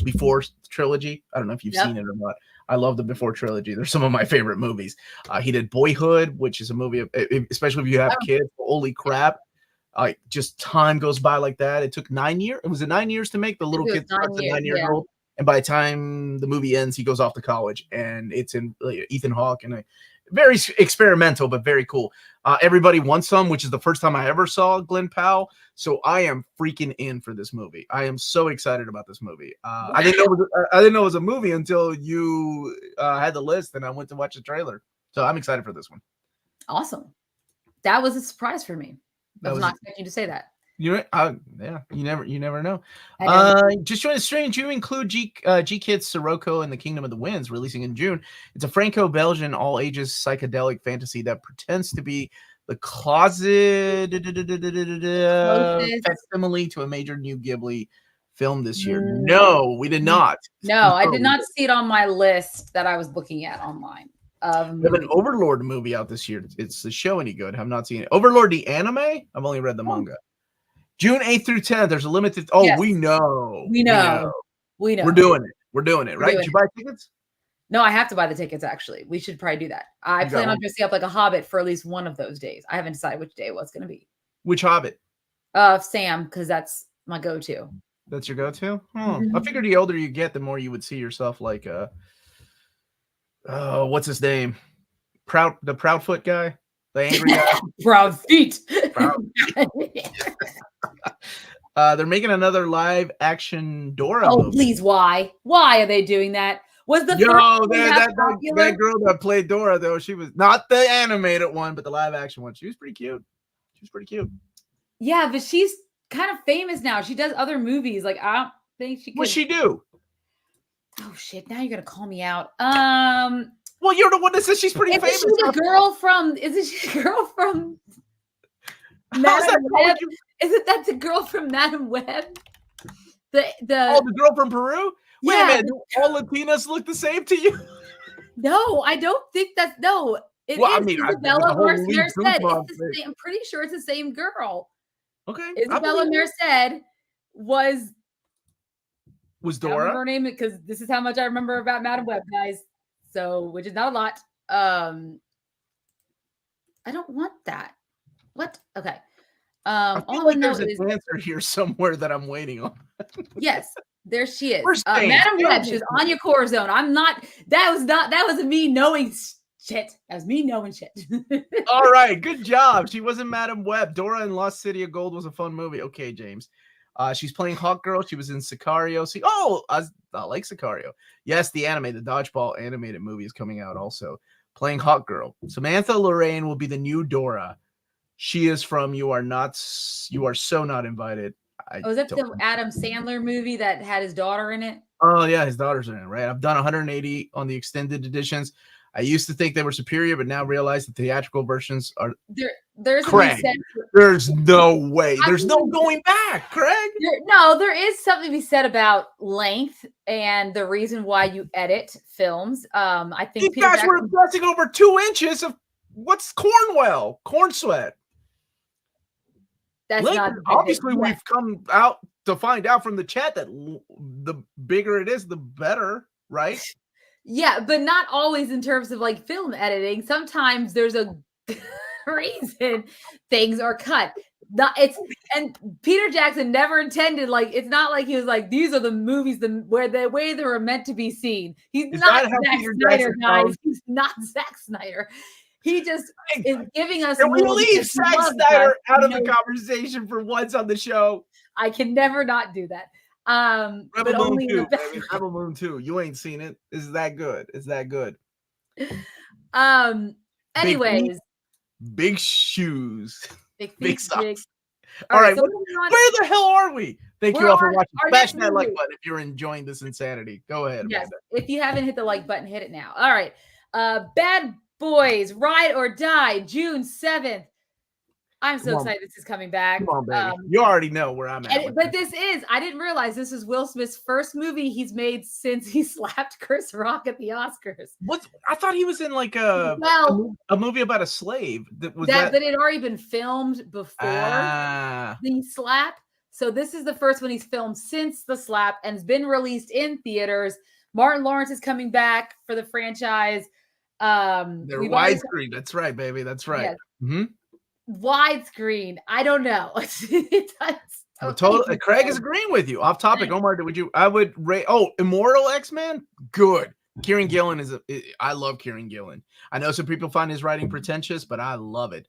[SPEAKER 2] Before trilogy. I don't know if you've seen it or not. I love the Before trilogy. They're some of my favorite movies. He did Boyhood, which is a movie, especially if you have kids. Holy crap. Just time goes by like that. It took 9 years. It was 9 years to make. The little kid starts at 9 years old. And by the time the movie ends, he goes off to college. And it's in Ethan Hawke. And very experimental, but very cool. Everybody Wants Some, which is the first time I ever saw Glenn Powell. So I am freaking in for this movie. I am so excited about this movie. I didn't know it was a movie until you had the list and I went to watch the trailer. So I'm excited for this one.
[SPEAKER 1] Awesome. That was a surprise for me. I was not expecting you to say that.
[SPEAKER 2] You never know. Just join the stream. Do you include G Kid's Sirocco and the Kingdom of the Winds, releasing in June? It's a Franco-Belgian all-ages psychedelic fantasy that pretends to be the closet facsimile to a major new Ghibli film this year. No, we did not.
[SPEAKER 1] No, I did not see it on my list that I was looking at online.
[SPEAKER 2] We have an Overlord movie out this year. It's the show any good? Have not seen it. Overlord the anime? I've only read the manga. June 8th through 10th. There's a limited. Oh, yes. We know.
[SPEAKER 1] We know.
[SPEAKER 2] We're doing it. Right? Did you buy tickets?
[SPEAKER 1] No, I have to buy the tickets. Actually, we should probably do that. I plan on dressing up like a Hobbit for at least one of those days. I haven't decided which day it was going to be.
[SPEAKER 2] Which Hobbit?
[SPEAKER 1] Sam, because that's my go-to.
[SPEAKER 2] That's your go-to. I figured the older you get, the more you would see yourself like what's his name? The Proudfoot guy, the angry guy.
[SPEAKER 1] Proud feet.
[SPEAKER 2] They're making another live action Dora movie.
[SPEAKER 1] Please, why? Why are they doing that? Was the
[SPEAKER 2] that girl that played Dora though? She was not the animated one, but the live action one. She was pretty cute.
[SPEAKER 1] Yeah, but she's kind of famous now. She does other movies. Like I don't think she could.
[SPEAKER 2] What'd she do?
[SPEAKER 1] Oh shit! Now you're gonna call me out.
[SPEAKER 2] Well, you're the one that says she's pretty famous.
[SPEAKER 1] Isn't she the girl from Madam Web? Isn't that the girl from Madam Web? The
[SPEAKER 2] girl from Peru? Wait a minute, do all Latinas look the same to you?
[SPEAKER 1] No, I don't think that's no. Isabella Merced. I'm pretty sure it's the same girl.
[SPEAKER 2] Okay.
[SPEAKER 1] Isabella Merced was
[SPEAKER 2] Dora
[SPEAKER 1] her name, because this is how much I remember about Madam Web, guys. So, which is not a lot. I don't want that. What? Okay.
[SPEAKER 2] I feel like there's an answer here somewhere that I'm waiting on.
[SPEAKER 1] Yes, there she is. Madam Web. She was Anya Corazon. That was me knowing shit. That was me knowing shit.
[SPEAKER 2] All right, good job. She wasn't Madam Web. Dora and Lost City of Gold was a fun movie. Okay, James. She's playing Hawk Girl. She was in Sicario. I like Sicario. Yes, the Dodgeball animated movie is coming out also. Playing Hawk Girl. Samantha Lorraine will be the new Dora. She is from You Are So Not Invited.
[SPEAKER 1] Was that the Adam Sandler movie that had his daughter in it?
[SPEAKER 2] Oh, yeah, his daughter's in it, right? I've done 180 on the extended editions. I used to think they were superior, but now realize the theatrical versions are Craig. There's no way. There's no going back, Craig.
[SPEAKER 1] There is something to be said about length and the reason why you edit films. I think
[SPEAKER 2] these guys were obsessing over 2 inches of what's corn sweat.
[SPEAKER 1] That's not
[SPEAKER 2] obviously we've come out to find out from the chat that the bigger it is, the better, right?
[SPEAKER 1] Yeah, but not always in terms of like film editing. Sometimes there's a reason things are cut. And Peter Jackson never intended, like, it's not like he was like, these are the movies where the way they were meant to be seen. He's not Zack Snyder, guys. He's not Zack Snyder. He just is giving us.
[SPEAKER 2] Can we leave Zack Snyder out of the conversation for once on the show?
[SPEAKER 1] I can never not do that.
[SPEAKER 2] Rebel Moon 2. You ain't seen it. Is that good?
[SPEAKER 1] Anyways,
[SPEAKER 2] big shoes, big socks.
[SPEAKER 1] All right, so
[SPEAKER 2] where the hell are we? Thank you all for watching. Smash that like button if you're enjoying this insanity. Go ahead,
[SPEAKER 1] yes,
[SPEAKER 2] Amanda.
[SPEAKER 1] if you haven't hit the like button, hit it now. All right, Bad Boys, Ride or Die, June 7th. I'm so excited this is coming back.
[SPEAKER 2] Come on, baby. You already know where I'm at.
[SPEAKER 1] But I didn't realize this is Will Smith's first movie he's made since he slapped Chris Rock at the Oscars.
[SPEAKER 2] I thought he was in like a movie about a slave. That had already been filmed before
[SPEAKER 1] the slap. So this is the first one he's filmed since the slap and has been released in theaters. Martin Lawrence is coming back for the franchise.
[SPEAKER 2] They're widescreen. That's right, baby. That's right. Yes. Mm-hmm.
[SPEAKER 1] Widescreen. I don't know.
[SPEAKER 2] Craig is agreeing with you. Off topic, Omar. I would rate. Oh, Immortal X-Men. Good. Kieran Gillen I love Kieran Gillen. I know some people find his writing pretentious, but I love it.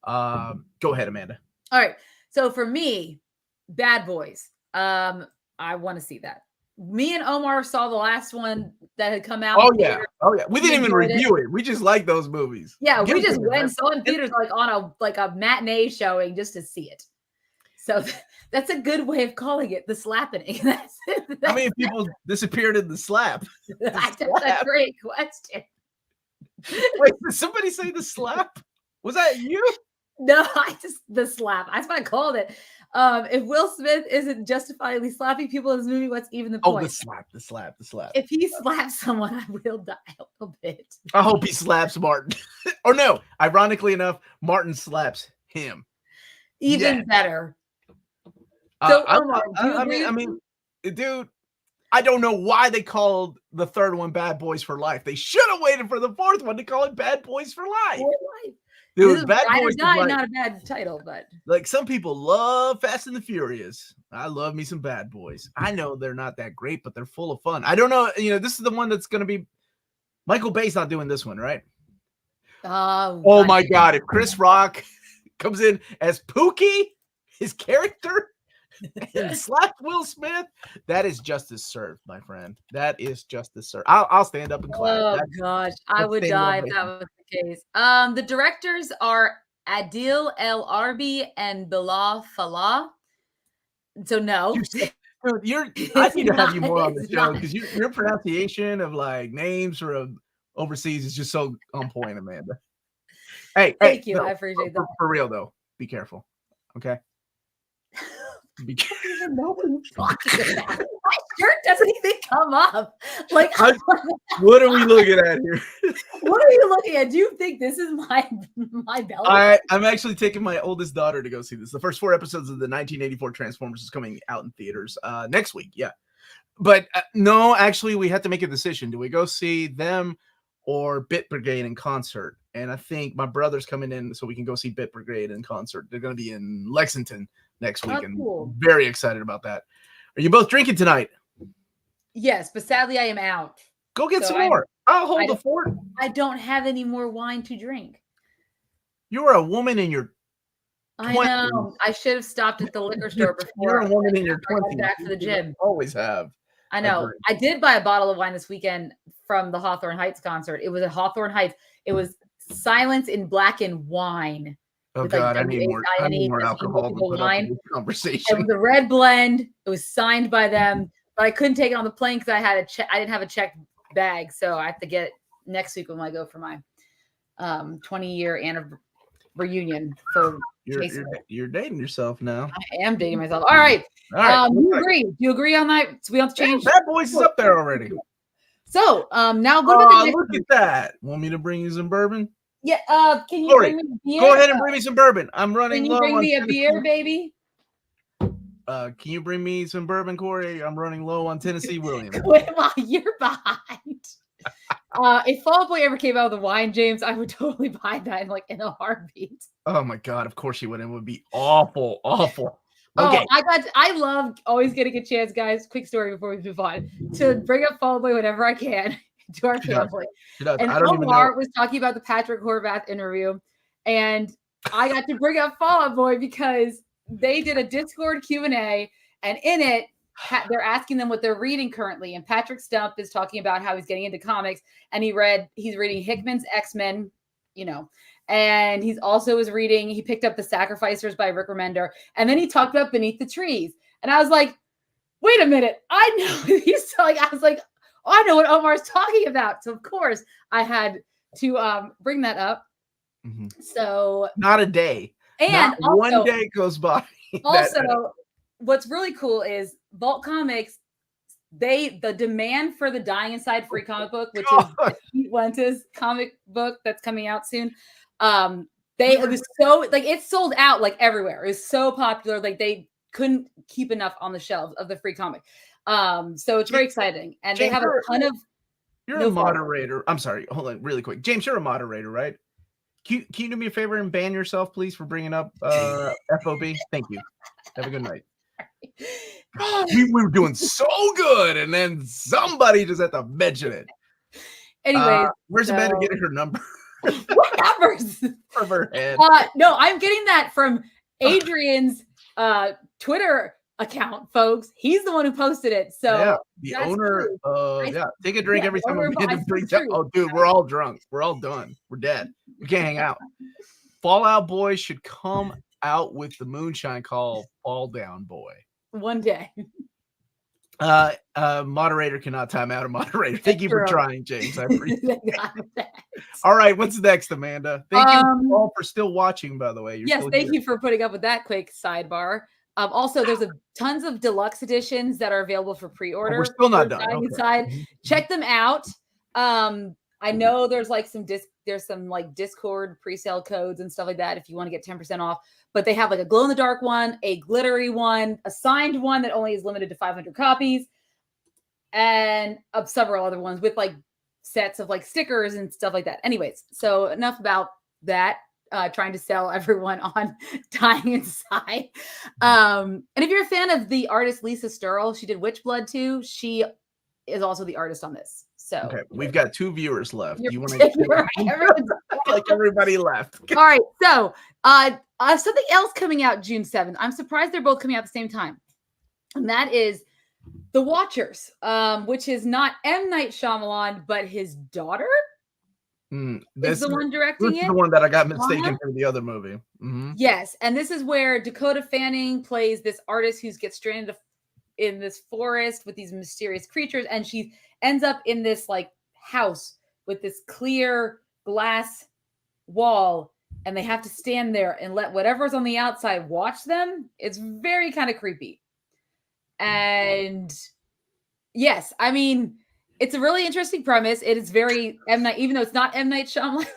[SPEAKER 2] Go ahead, Amanda.
[SPEAKER 1] All right. So for me, Bad Boys. I want to see that. Me and Omar saw the last one that had come out.
[SPEAKER 2] Oh yeah. We didn't even review it. We just like those movies.
[SPEAKER 1] Yeah, we just went and saw it in theaters like on a matinee showing just to see it. So that's a good way of calling it the slapping.
[SPEAKER 2] How many people disappeared in the slap?
[SPEAKER 1] That's a great question.
[SPEAKER 2] Wait, did somebody say the slap? Was that you?
[SPEAKER 1] No, the slap. That's what I called it. If Will Smith isn't justifiably slapping people in this movie, what's even the point?
[SPEAKER 2] Oh, the slap.
[SPEAKER 1] If he slaps someone, I will die a little bit.
[SPEAKER 2] I hope he slaps Martin. Or no, ironically enough, Martin slaps him.
[SPEAKER 1] Even better. So, Omar,
[SPEAKER 2] I mean, dude, I don't know why they called the third one Bad Boys for Life. They should have waited for the fourth one to call it Bad Boys for Life. Dude, Bad Boys
[SPEAKER 1] Die, not a bad title, but
[SPEAKER 2] like some people love Fast and the Furious. I love me some Bad Boys. I know they're not that great, but they're full of fun. I don't know. This is the one that's going to be Michael Bay's not doing this one, right? Oh my God. If Chris Rock comes in as Pookie, his character, and slap Will Smith, that is justice served, my friend. That is justice served. I'll stand up and clap.
[SPEAKER 1] Oh gosh, I would die if that was the case. The directors are Adil El Arbi and Bilal Fallah. So no.
[SPEAKER 2] I need to have you more on the show because your pronunciation of like names from overseas is just so on point, Amanda.
[SPEAKER 1] Thank you. I appreciate that.
[SPEAKER 2] For real though, be careful. Okay.
[SPEAKER 1] I don't even know what you're talking about. My shirt doesn't even come up. Like,
[SPEAKER 2] what are we looking at here?
[SPEAKER 1] What are you looking at? Do you think this is my belly?
[SPEAKER 2] I'm actually taking my oldest daughter to go see this. The first 4 episodes of the 1984 Transformers is coming out in theaters next week. Yeah, but no, actually, we have to make a decision. Do we go see them or Bit Brigade in concert? And I think my brother's coming in so we can go see Bit Brigade in concert. They're going to be in Lexington next week, and cool. Very excited about that. Are you both drinking tonight?
[SPEAKER 1] Yes, but sadly I am out.
[SPEAKER 2] Go get some more. I'll hold the fort.
[SPEAKER 1] I don't have any more wine to drink.
[SPEAKER 2] You're a woman in your 20s.
[SPEAKER 1] I know. I should have stopped at the liquor store before.
[SPEAKER 2] You're a woman in your 20s.
[SPEAKER 1] Back to the gym.
[SPEAKER 2] You always have.
[SPEAKER 1] I know. I did buy a bottle of wine this weekend from the Hawthorne Heights concert. It was at Hawthorne Heights. It was Silence in Blackened Wine.
[SPEAKER 2] Oh God, I need more alcohol to put up in this conversation.
[SPEAKER 1] It was a red blend. It was signed by them, but I couldn't take it on the plane because I didn't have a checked bag, so I have to get it next week when I go for my 20-year reunion. For
[SPEAKER 2] you're dating yourself now.
[SPEAKER 1] I am dating myself. All right. You agree? Do you agree on that? So we don't have to change.
[SPEAKER 2] Bad Boys is up there already.
[SPEAKER 1] So now what about the next
[SPEAKER 2] look at that. Want me to bring you some bourbon?
[SPEAKER 1] Yeah, can you bring me a beer?
[SPEAKER 2] Go ahead and bring me some bourbon. I'm running low.
[SPEAKER 1] Can you bring me a beer, baby?
[SPEAKER 2] Can you bring me some bourbon, Corey? I'm running low on Tennessee Williams.
[SPEAKER 1] You're behind. If Fall Out Boy ever came out with a wine, James, I would totally buy that in a heartbeat.
[SPEAKER 2] Oh my God, of course you would. It would be awful. Okay.
[SPEAKER 1] I love always getting a chance, guys. Quick story before we move on to bring up Fall Out Boy whenever I can. To our family. And Omar was talking about the Patrick Horvath interview, and I got to bring up Fall Out Boy because they did a Discord Q&A, and in it, they're asking them what they're reading currently. And Patrick Stump is talking about how he's getting into comics, and he's reading Hickman's X-Men, and he's also he picked up The Sacrificers by Rick Remender. And then he talked about Beneath the Trees. And I was like, wait a minute. I know he's like, I was like, oh, I know what Omar's talking about. So of course I had to bring that up.
[SPEAKER 2] Mm-hmm.
[SPEAKER 1] So
[SPEAKER 2] not a day.
[SPEAKER 1] And
[SPEAKER 2] not
[SPEAKER 1] also,
[SPEAKER 2] one day goes by.
[SPEAKER 1] Also, what's really cool is Vault Comics, the demand for the Dying Inside free comic book, which is Pete Wentz's comic book that's coming out soon. It was so like it sold out like everywhere. It was so popular, like they couldn't keep enough on the shelves of the free comic. So it's very exciting, and James, they have a ton of.
[SPEAKER 2] You're a moderator. I'm sorry. Hold on, really quick, James. You're a moderator, right? Can you do me a favor and ban yourself, please, for bringing up FOB? Thank you. Have a good night. We were doing so good, and then somebody just had to mention it.
[SPEAKER 1] Anyway,
[SPEAKER 2] where's Amanda getting her number?
[SPEAKER 1] What numbers?
[SPEAKER 2] From her head.
[SPEAKER 1] No, I'm getting that from Adrian's Twitter account, folks. He's the one who posted it. So
[SPEAKER 2] the owner, take a drink every time Amanda brings up. Oh, dude, we're all drunk. We're all done. We're dead. We can't hang out. Fallout Boy should come out with the moonshine called Fall Down Boy.
[SPEAKER 1] One day.
[SPEAKER 2] Moderator cannot time out a moderator. Thank you for trying, James. I appreciate it. All right, what's next, Amanda? Thank you all for still watching, by the way.
[SPEAKER 1] Thank you for putting up with that quick sidebar. Also, there's tons of deluxe editions that are available for pre-order.
[SPEAKER 2] We're still not done.
[SPEAKER 1] Okay. Check them out. I know there's like some Discord pre-sale codes and stuff like that if you want to get 10% off. But they have like a glow-in-the-dark one, a glittery one, a signed one that only is limited to 500 copies, and several other ones with like sets of like stickers and stuff like that. Anyways, so enough about that. Trying to sell everyone on Dying Inside. And if you're a fan of the artist Lisa Sturl, she did Witchblood too. She is also the artist on this. So
[SPEAKER 2] okay, we've got 2 viewers left. You want to like everybody left.
[SPEAKER 1] All right. So something else coming out June 7th. I'm surprised they're both coming out at the same time. And that is The Watchers, which is not M. Night Shyamalan, but his daughter.
[SPEAKER 2] This
[SPEAKER 1] is the one directing it.
[SPEAKER 2] The one that I got mistaken for the other movie. Mm-hmm.
[SPEAKER 1] Yes, and this is where Dakota Fanning plays this artist who gets stranded in this forest with these mysterious creatures, and she ends up in this like house with this clear glass wall, and they have to stand there and let whatever's on the outside watch them. It's very kind of creepy. And yes, I mean, it's a really interesting premise. It is very M. Night, even though it's not M. Night Shyamalan.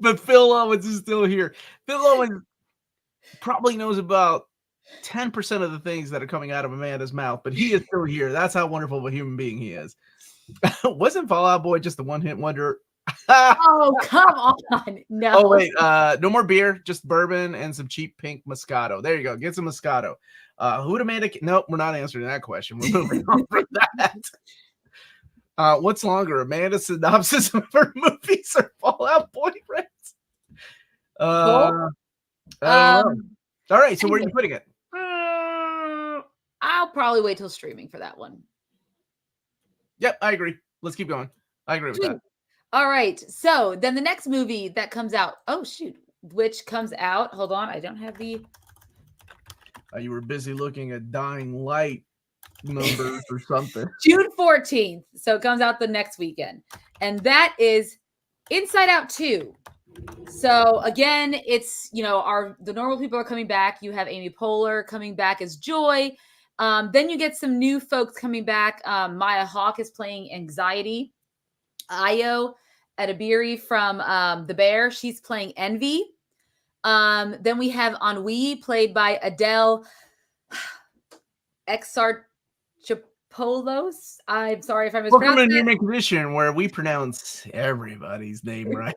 [SPEAKER 2] But Phil Owens is still here. Phil Owens probably knows about 10% of the things that are coming out of Amanda's mouth, but he is still here. That's how wonderful of a human being he is. Wasn't Fallout Boy just a one-hit wonder?
[SPEAKER 1] Oh, come on. No.
[SPEAKER 2] Oh, wait. No more beer, just bourbon and some cheap pink Moscato. There you go. Get some Moscato. Who would Amanda? Nope, we're not answering that question. We're moving on from that. What's longer, Amanda's synopsis of her movies or Fallout Boyfriends? All right, so where are you putting it?
[SPEAKER 1] I'll probably wait till streaming for that one.
[SPEAKER 2] Yep, I agree. Let's keep going. I agree with that.
[SPEAKER 1] All right, so then the next movie that comes out, which comes out, hold on, I don't have the...
[SPEAKER 2] you were busy looking at Dying Light numbers or something.
[SPEAKER 1] June 14th, so it comes out the next weekend, and that is Inside Out 2. So again, it's, the normal people are coming back. You have Amy Poehler coming back as Joy. Then you get some new folks coming back. Maya Hawke is playing Anxiety. Ayo Edebiri from The Bear, she's playing Envy. Then we have Ennui, played by Adele Exarchopoulos. I'm sorry if I mispronounced it.
[SPEAKER 2] Welcome to New Inquisition, where we pronounce everybody's name right.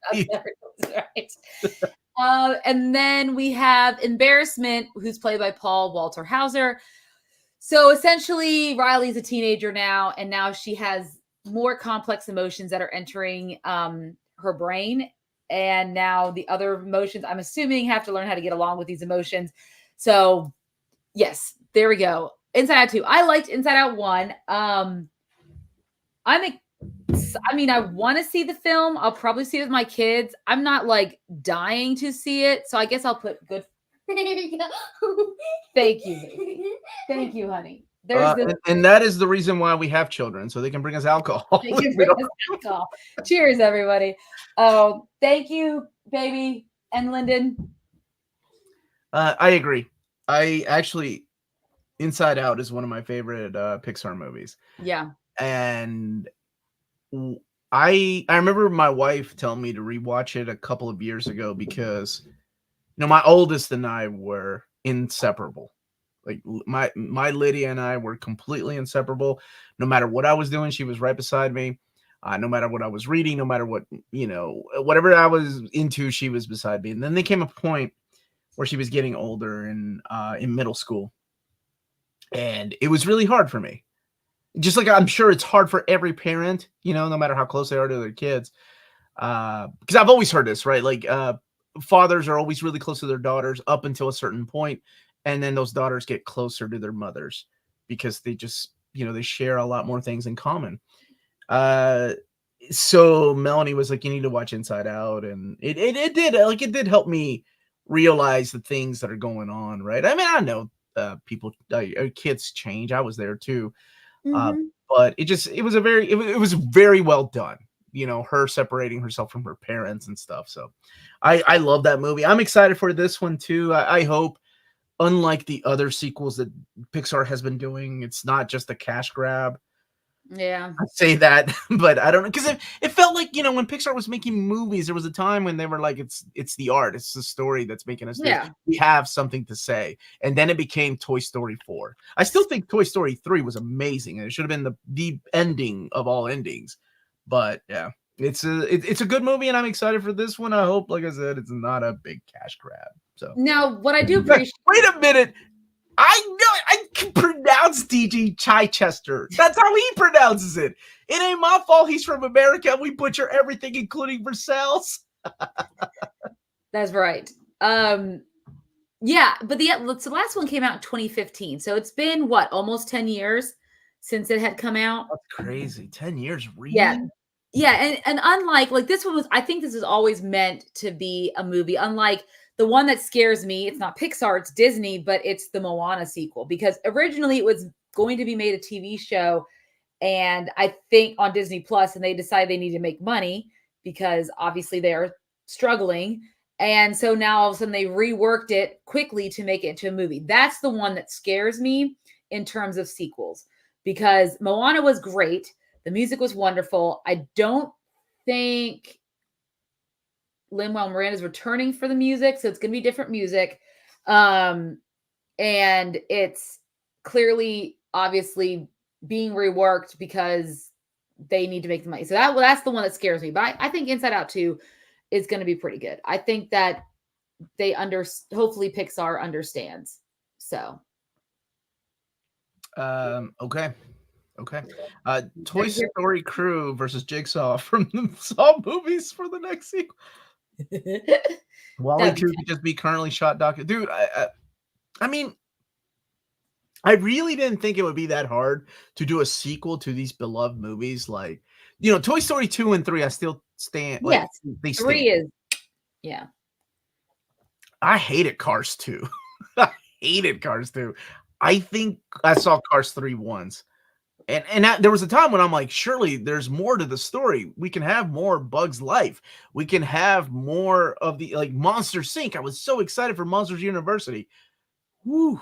[SPEAKER 1] And then we have Embarrassment, who's played by Paul Walter Hauser. So essentially, Riley's a teenager now, and now she has more complex emotions that are entering her brain. And now the other emotions, I'm assuming, have to learn how to get along with these emotions. So yes, there we go. Inside Out 2. I liked Inside Out 1. I want to see the film. I'll probably see it with my kids. I'm not like dying to see it. So I guess I'll put good. Thank you. Thank you, honey.
[SPEAKER 2] And that is the reason why we have children, so they can bring us alcohol.
[SPEAKER 1] Alcohol. Cheers, everybody. Oh, thank you, baby and Lyndon.
[SPEAKER 2] I agree. I actually, Inside Out is one of my favorite Pixar movies.
[SPEAKER 1] Yeah.
[SPEAKER 2] And I remember my wife telling me to rewatch it a couple of years ago because, my oldest and I were inseparable. Like my Lydia and I were completely inseparable. No matter what I was doing, she was right beside me. No matter what I was reading, no matter what, whatever I was into, she was beside me. And then there came a point where she was getting older and in middle school. And it was really hard for me. Just like I'm sure it's hard for every parent, no matter how close they are to their kids. Because I've always heard this, right? Like fathers are always really close to their daughters up until a certain point. And then those daughters get closer to their mothers because they just, they share a lot more things in common. So Melanie was like, you need to watch Inside Out. And it did help me realize the things that are going on, right? I mean, I know kids change. I was there too. But it was very well done. Her separating herself from her parents and stuff. So I love that movie. I'm excited for this one too. I hope, unlike the other sequels that Pixar has been doing, it's not just a cash grab.
[SPEAKER 1] Yeah.
[SPEAKER 2] I say that, but I don't know. Because it felt like, when Pixar was making movies, there was a time when they were like, it's the art, it's the story that's making us we have something to say. And then it became Toy Story 4. I still think Toy Story 3 was amazing, and it should have been the ending of all endings. But yeah, it's a good movie, and I'm excited for this one. I hope, like I said, it's not a big cash grab. So
[SPEAKER 1] now, what I do appreciate.
[SPEAKER 2] Wait a minute. I know I can pronounce DG Chichester. That's how he pronounces it. It ain't my fault he's from America and we butcher everything, including Versailles.
[SPEAKER 1] That's right. Yeah, but the last one came out in 2015. So it's been almost 10 years since it had come out.
[SPEAKER 2] That's crazy. 10 years, really?
[SPEAKER 1] Yeah. Yeah, and unlike this one I think this is always meant to be a movie. Unlike the one that scares me, it's not Pixar, it's Disney, but it's the Moana sequel, because originally it was going to be made a TV show, and I think on Disney Plus, and they decided they need to make money because obviously they are struggling. And so now all of a sudden they reworked it quickly to make it into a movie. That's the one that scares me in terms of sequels, because Moana was great. The music was wonderful. I don't think Lin-Manuel Miranda is returning for the music, so it's going to be different music. And it's clearly, obviously, being reworked because they need to make the money. So that's the one that scares me. But I think Inside Out 2 is going to be pretty good. I think that hopefully Pixar understands. So.
[SPEAKER 2] Okay. Toy Story crew versus Jigsaw from the Saw movies for the next sequel. Wally 2 could just be currently shot document. Dude, I mean, I really didn't think it would be that hard to do a sequel to these beloved movies. Like, Toy Story 2 and 3, I still stand.
[SPEAKER 1] Yes,
[SPEAKER 2] they
[SPEAKER 1] 3 is, yeah.
[SPEAKER 2] I hated Cars 2. I hated Cars 2. I think I saw Cars 3 once. And there was a time when I'm like, surely there's more to the story. We can have more Bug's Life. We can have more of the Monsters Inc. I was so excited for Monsters University. Woo.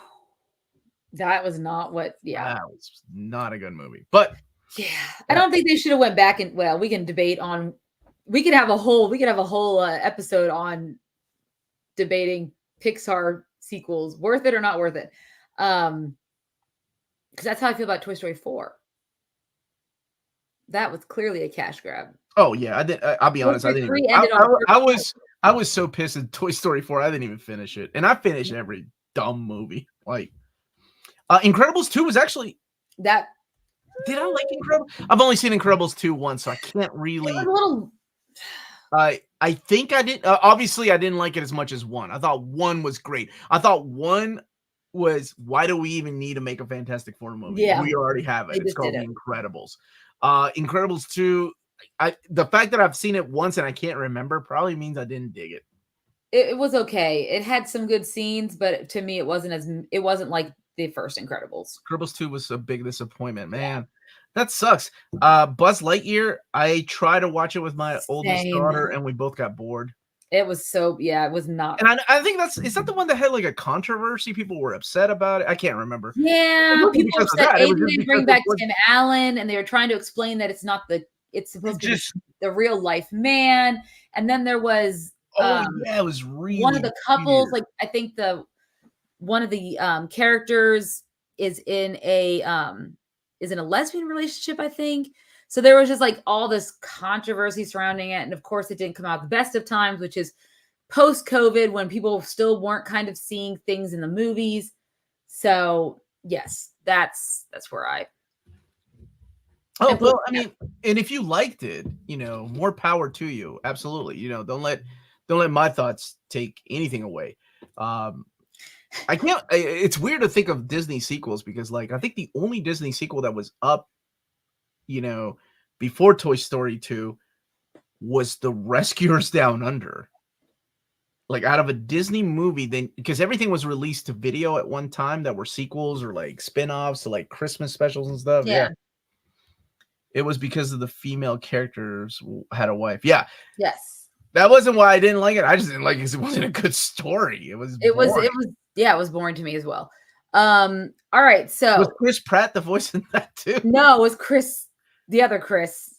[SPEAKER 1] That was not what. Yeah,
[SPEAKER 2] that was not a good movie. But
[SPEAKER 1] yeah, I don't think they should have went back and. Well, we can debate on. We could have a whole episode on debating Pixar sequels, worth it or not worth it. Because that's how I feel about Toy Story 4. That was clearly a cash grab.
[SPEAKER 2] Oh yeah, I did. I'll be honest. I didn't. I was so pissed at Toy Story 4. I didn't even finish it, and I finished every dumb movie. Incredibles 2 was actually
[SPEAKER 1] that.
[SPEAKER 2] Did I like Incredibles? I've only seen Incredibles 2 once, so I can't really.
[SPEAKER 1] It was a little.
[SPEAKER 2] I think I did. Obviously, I didn't like it as much as 1. I thought 1 was great. I thought 1 was, why do we even need to make a Fantastic Four movie?
[SPEAKER 1] Yeah.
[SPEAKER 2] We already have it.
[SPEAKER 1] They
[SPEAKER 2] It's
[SPEAKER 1] just
[SPEAKER 2] called
[SPEAKER 1] did
[SPEAKER 2] The
[SPEAKER 1] it.
[SPEAKER 2] Incredibles. Incredibles 2, the fact that I've seen it once and I can't remember probably means I didn't dig it.
[SPEAKER 1] It was okay. It had some good scenes, but to me, it wasn't like the first Incredibles.
[SPEAKER 2] Incredibles 2 was a big disappointment, man. That sucks. Buzz Lightyear, I tried to watch it with my oldest
[SPEAKER 1] Same.
[SPEAKER 2] daughter, and we both got bored.
[SPEAKER 1] It was it was not.
[SPEAKER 2] And I think is that the one that had like a controversy? People were upset about it. I can't remember.
[SPEAKER 1] Yeah, people
[SPEAKER 2] because of
[SPEAKER 1] said
[SPEAKER 2] that. It was
[SPEAKER 1] they
[SPEAKER 2] just
[SPEAKER 1] didn't bring
[SPEAKER 2] because
[SPEAKER 1] back Tim Allen, and they were trying to explain that it's supposed to be the real life man. And then there was
[SPEAKER 2] it was really
[SPEAKER 1] one of the couples,
[SPEAKER 2] weird.
[SPEAKER 1] like I think one of the characters is in a lesbian relationship, I think. So there was just like all this controversy surrounding it. And of course it didn't come out the best of times, which is post-COVID when people still weren't kind of seeing things in the movies. So yes, that's where I.
[SPEAKER 2] Oh, well, I mean, and if you liked it, more power to you. Absolutely. Don't let my thoughts take anything away. I can't, it's weird to think of Disney sequels because like, I think the only Disney sequel that was up, before Toy Story 2 was The Rescuers Down Under. Like out of a Disney movie, then because everything was released to video at one time that were sequels or like spin-offs to like Christmas specials and stuff. Yeah. It was because of the female characters had a wife. Yeah.
[SPEAKER 1] Yes.
[SPEAKER 2] That wasn't why I didn't like it. I just didn't like it because it wasn't a good story. It was
[SPEAKER 1] boring to me as well. All right. So
[SPEAKER 2] was Chris Pratt the voice in that too?
[SPEAKER 1] No, it was Chris, the other Chris.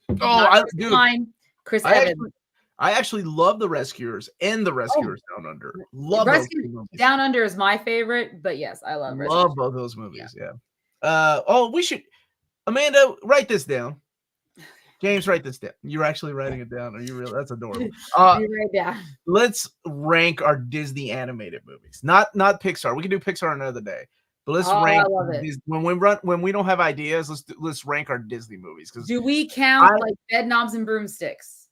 [SPEAKER 1] Chris Evans.
[SPEAKER 2] I actually love The Rescuers and The Rescuers Down Under. Love
[SPEAKER 1] Rescuers Down Under is my favorite, but yes, I love Rescuers.
[SPEAKER 2] Love both those movies. Yeah. We should, Amanda, write this down. James, write this down. You're actually writing it down. Are you real? That's adorable. Let's rank our Disney animated movies. Not Pixar. We can do Pixar another day. But let's rank when we don't have ideas. Let's rank our Disney movies.
[SPEAKER 1] Do we count like Bed Knobs and Broomsticks?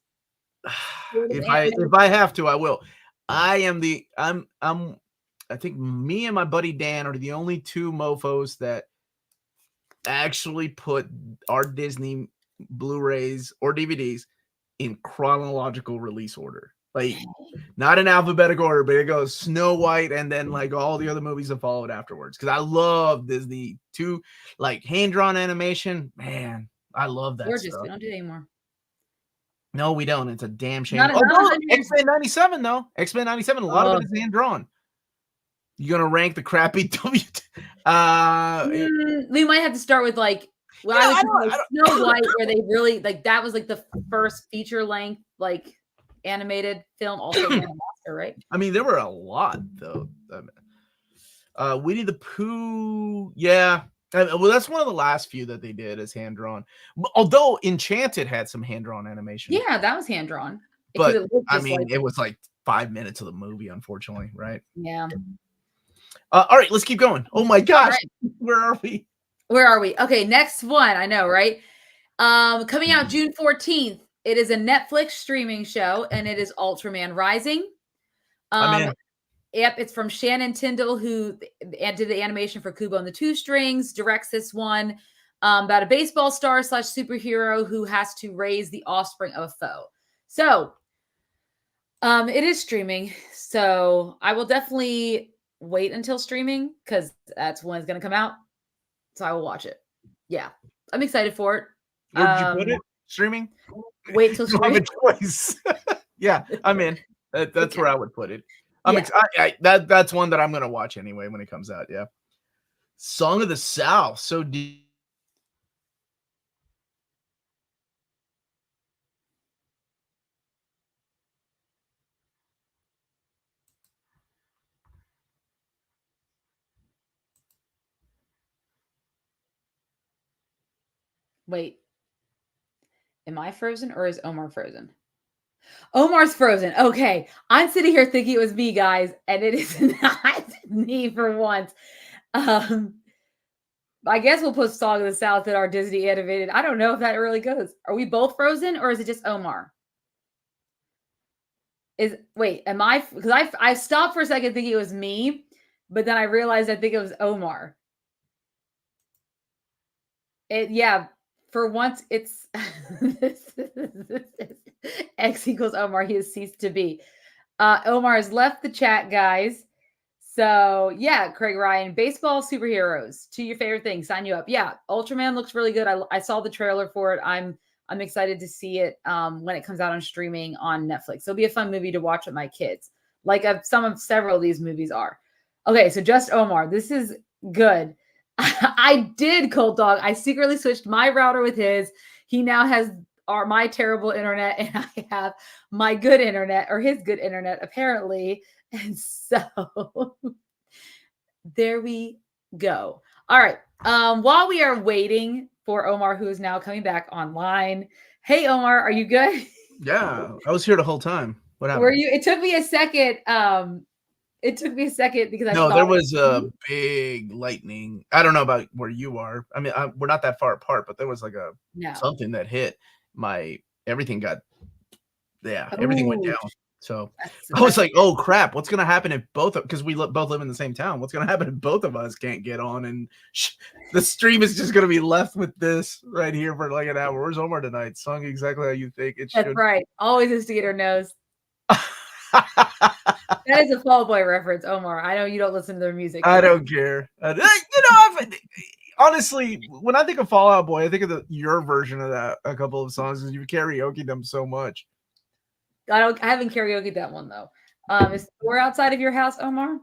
[SPEAKER 2] If I have to, I will. I think me and my buddy Dan are the only two mofos that actually put our Disney Blu-rays or DVDs in chronological release order. Like not in alphabetical order, but it goes Snow White and then like all the other movies that followed afterwards. Because I love Disney too, like hand-drawn animation. Man, I love that.
[SPEAKER 1] Gorgeous.
[SPEAKER 2] Stuff.
[SPEAKER 1] We don't do it anymore.
[SPEAKER 2] No, we don't. It's a damn shame. X-Men 97 though. X-Men 97. A lot of it is hand drawn. You gonna rank the crappy W?
[SPEAKER 1] We might have to start with like Snow White, where they really like that was like the first feature length like animated film. Also won an Oscar, right?
[SPEAKER 2] I mean, there were a lot though. Winnie the Pooh, yeah. Well, that's one of the last few that they did as hand drawn. Although Enchanted had some hand drawn animation.
[SPEAKER 1] Yeah, that was hand drawn.
[SPEAKER 2] But I mean, it was like 5 minutes of the movie, unfortunately, right?
[SPEAKER 1] Yeah.
[SPEAKER 2] All right, let's keep going. Oh my gosh, where are we?
[SPEAKER 1] Okay, next one. I know, right? Coming out June 14th. It is a Netflix streaming show, and it is Ultraman Rising.
[SPEAKER 2] I'm in.
[SPEAKER 1] Yep, it's from Shannon Tyndall, who did the animation for Kubo and the Two Strings, directs this one about a baseball star / superhero who has to raise the offspring of a foe. So it is streaming. So I will definitely wait until streaming because that's when it's going to come out. So I will watch it. Yeah, I'm excited for it.
[SPEAKER 2] Where did you put it? Streaming?
[SPEAKER 1] Wait till streaming.
[SPEAKER 2] You have a choice. Yeah, I'm in. That's where I would put it. That's one that I'm gonna watch anyway when it comes out. Yeah, Song of the South. So
[SPEAKER 1] wait, am I frozen or is Omar frozen? Omar's frozen. Okay. I'm sitting here thinking it was me, guys, and it is not me for once. I guess we'll put Song of the South in our Disney animated. I don't know if that really goes. Are we both frozen or is it just Omar? Am I? Because I stopped for a second thinking it was me. but then I realized I think it was Omar. For once it's X equals Omar. He has ceased to be. Omar has left the chat, guys. So yeah, Craig Ryan, baseball superheroes. To your favorite thing, sign you up. Yeah, Ultraman looks really good. I saw the trailer for it. I'm excited to see it when it comes out on streaming on Netflix. It'll be a fun movie to watch with my kids. Like several of these movies are. Okay, so just Omar. This is good. I did, Cold Dog. I secretly switched my router with his. He now has my terrible internet, and I have my good internet, or his good internet, apparently. And so there we go. All right. While we are waiting for Omar, who is now coming back online. Hey, Omar, are you good?
[SPEAKER 2] Yeah, I was here the whole time. What happened?
[SPEAKER 1] Were you? It took me a second. Because I thought
[SPEAKER 2] there was a big lightning. I don't know about where you are. I mean, we're not that far apart, but there was like something that hit everything got, everything went down. So I was like, oh crap, what's going to happen if because we both live in the same town. What's going to happen if both of us can't get on? And the stream is just going to be left with this right here for like an hour. Where's Omar tonight? Sung exactly how you think it should.
[SPEAKER 1] That's right. Always instigator knows. That is a Fall Boy reference, Omar. I know you don't listen to their music.
[SPEAKER 2] I don't care. Honestly, when I think of Fall Out Boy, I think of your version of that. A couple of songs, and you karaoke them so much.
[SPEAKER 1] I haven't karaoke that one though. Is the door outside of your house, Omar?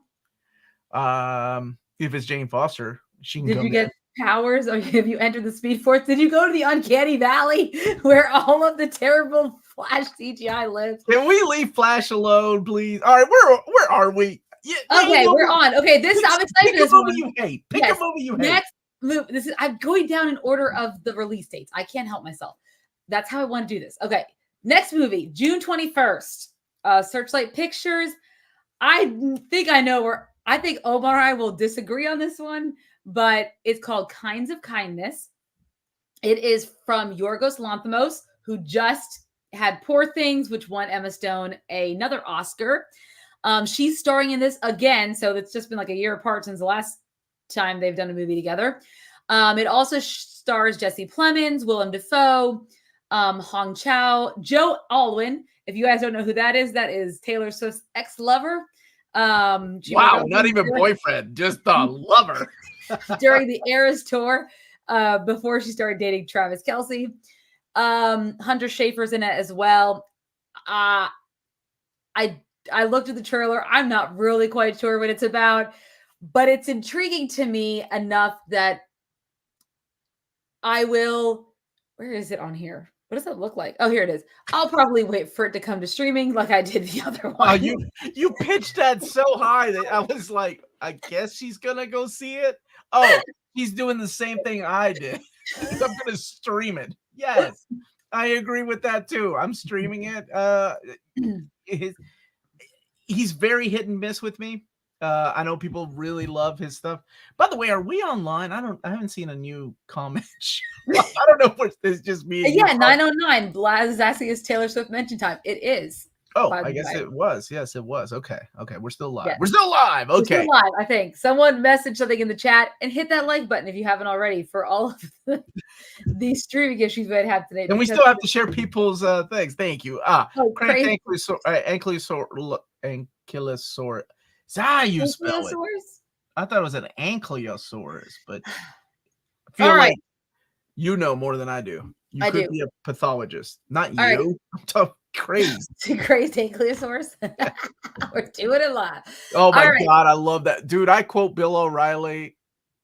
[SPEAKER 2] If it's Jane Foster, she can.
[SPEAKER 1] Did you get powers, or have you entered the Speed Force? Did you go to the Uncanny Valley where all of the terrible Flash CGI lives?
[SPEAKER 2] Can we leave Flash alone, please? All right, where are we?
[SPEAKER 1] Yeah, okay, we're on. Okay, I'm excited for this
[SPEAKER 2] movie you hate. Pick a movie you hate.
[SPEAKER 1] Next move. I'm going down in order of the release dates. I can't help myself. That's how I want to do this. Okay. Next movie, June 21st, Searchlight Pictures. I think I know I think Omar and I will disagree on this one, but it's called Kinds of Kindness. It is from Yorgos Lanthimos, who just had Poor Things, which won Emma Stone another Oscar. She's starring in this again, so it's just been like a year apart since the last time they've done a movie together. It also stars Jesse Plemons, Willem Dafoe, Hong Chow, Joe Alwyn. If you guys don't know who that is Taylor Swift's ex-lover.
[SPEAKER 2] Wow, not even boyfriend, just a lover.
[SPEAKER 1] During the Eras tour, before she started dating Travis Kelce. Hunter Schafer's in it as well. I looked at the trailer. I'm not really quite sure what it's about, but it's intriguing to me enough that I will. Where is it on here? What does that look like? Oh, here it is. I'll probably wait for it to come to streaming like I did the other one.
[SPEAKER 2] Oh, you pitched that so high that I was like, I guess she's gonna go see it. Oh, he's doing the same thing I did. I'm gonna stream it. Yes, I agree with that too. I'm streaming it. He's very hit and miss with me. I know people really love his stuff. By the way, are we online? I haven't seen a new comment. I don't know if it's just me.
[SPEAKER 1] Yeah, 909. Blaz is asking us Taylor Swift mention time. It is.
[SPEAKER 2] Oh, I guess it was. Yes, it was. Okay. We're still live. Yes. We're still live. Okay. We're still live,
[SPEAKER 1] I think. Someone messaged something in the chat and hit that like button if you haven't already for all of the streaming issues we have today.
[SPEAKER 2] And we still have to share people's things. Thank you. Ankylosaurus. Is that how you spell it? I thought it was an ankylosaurus, but I feel like you know more than I do. You could be a pathologist. Not you. Right. I'm talking crazy.
[SPEAKER 1] Crazy ankylosaurus. We're doing it live.
[SPEAKER 2] Oh my God, I love that. Dude, I quote Bill O'Reilly,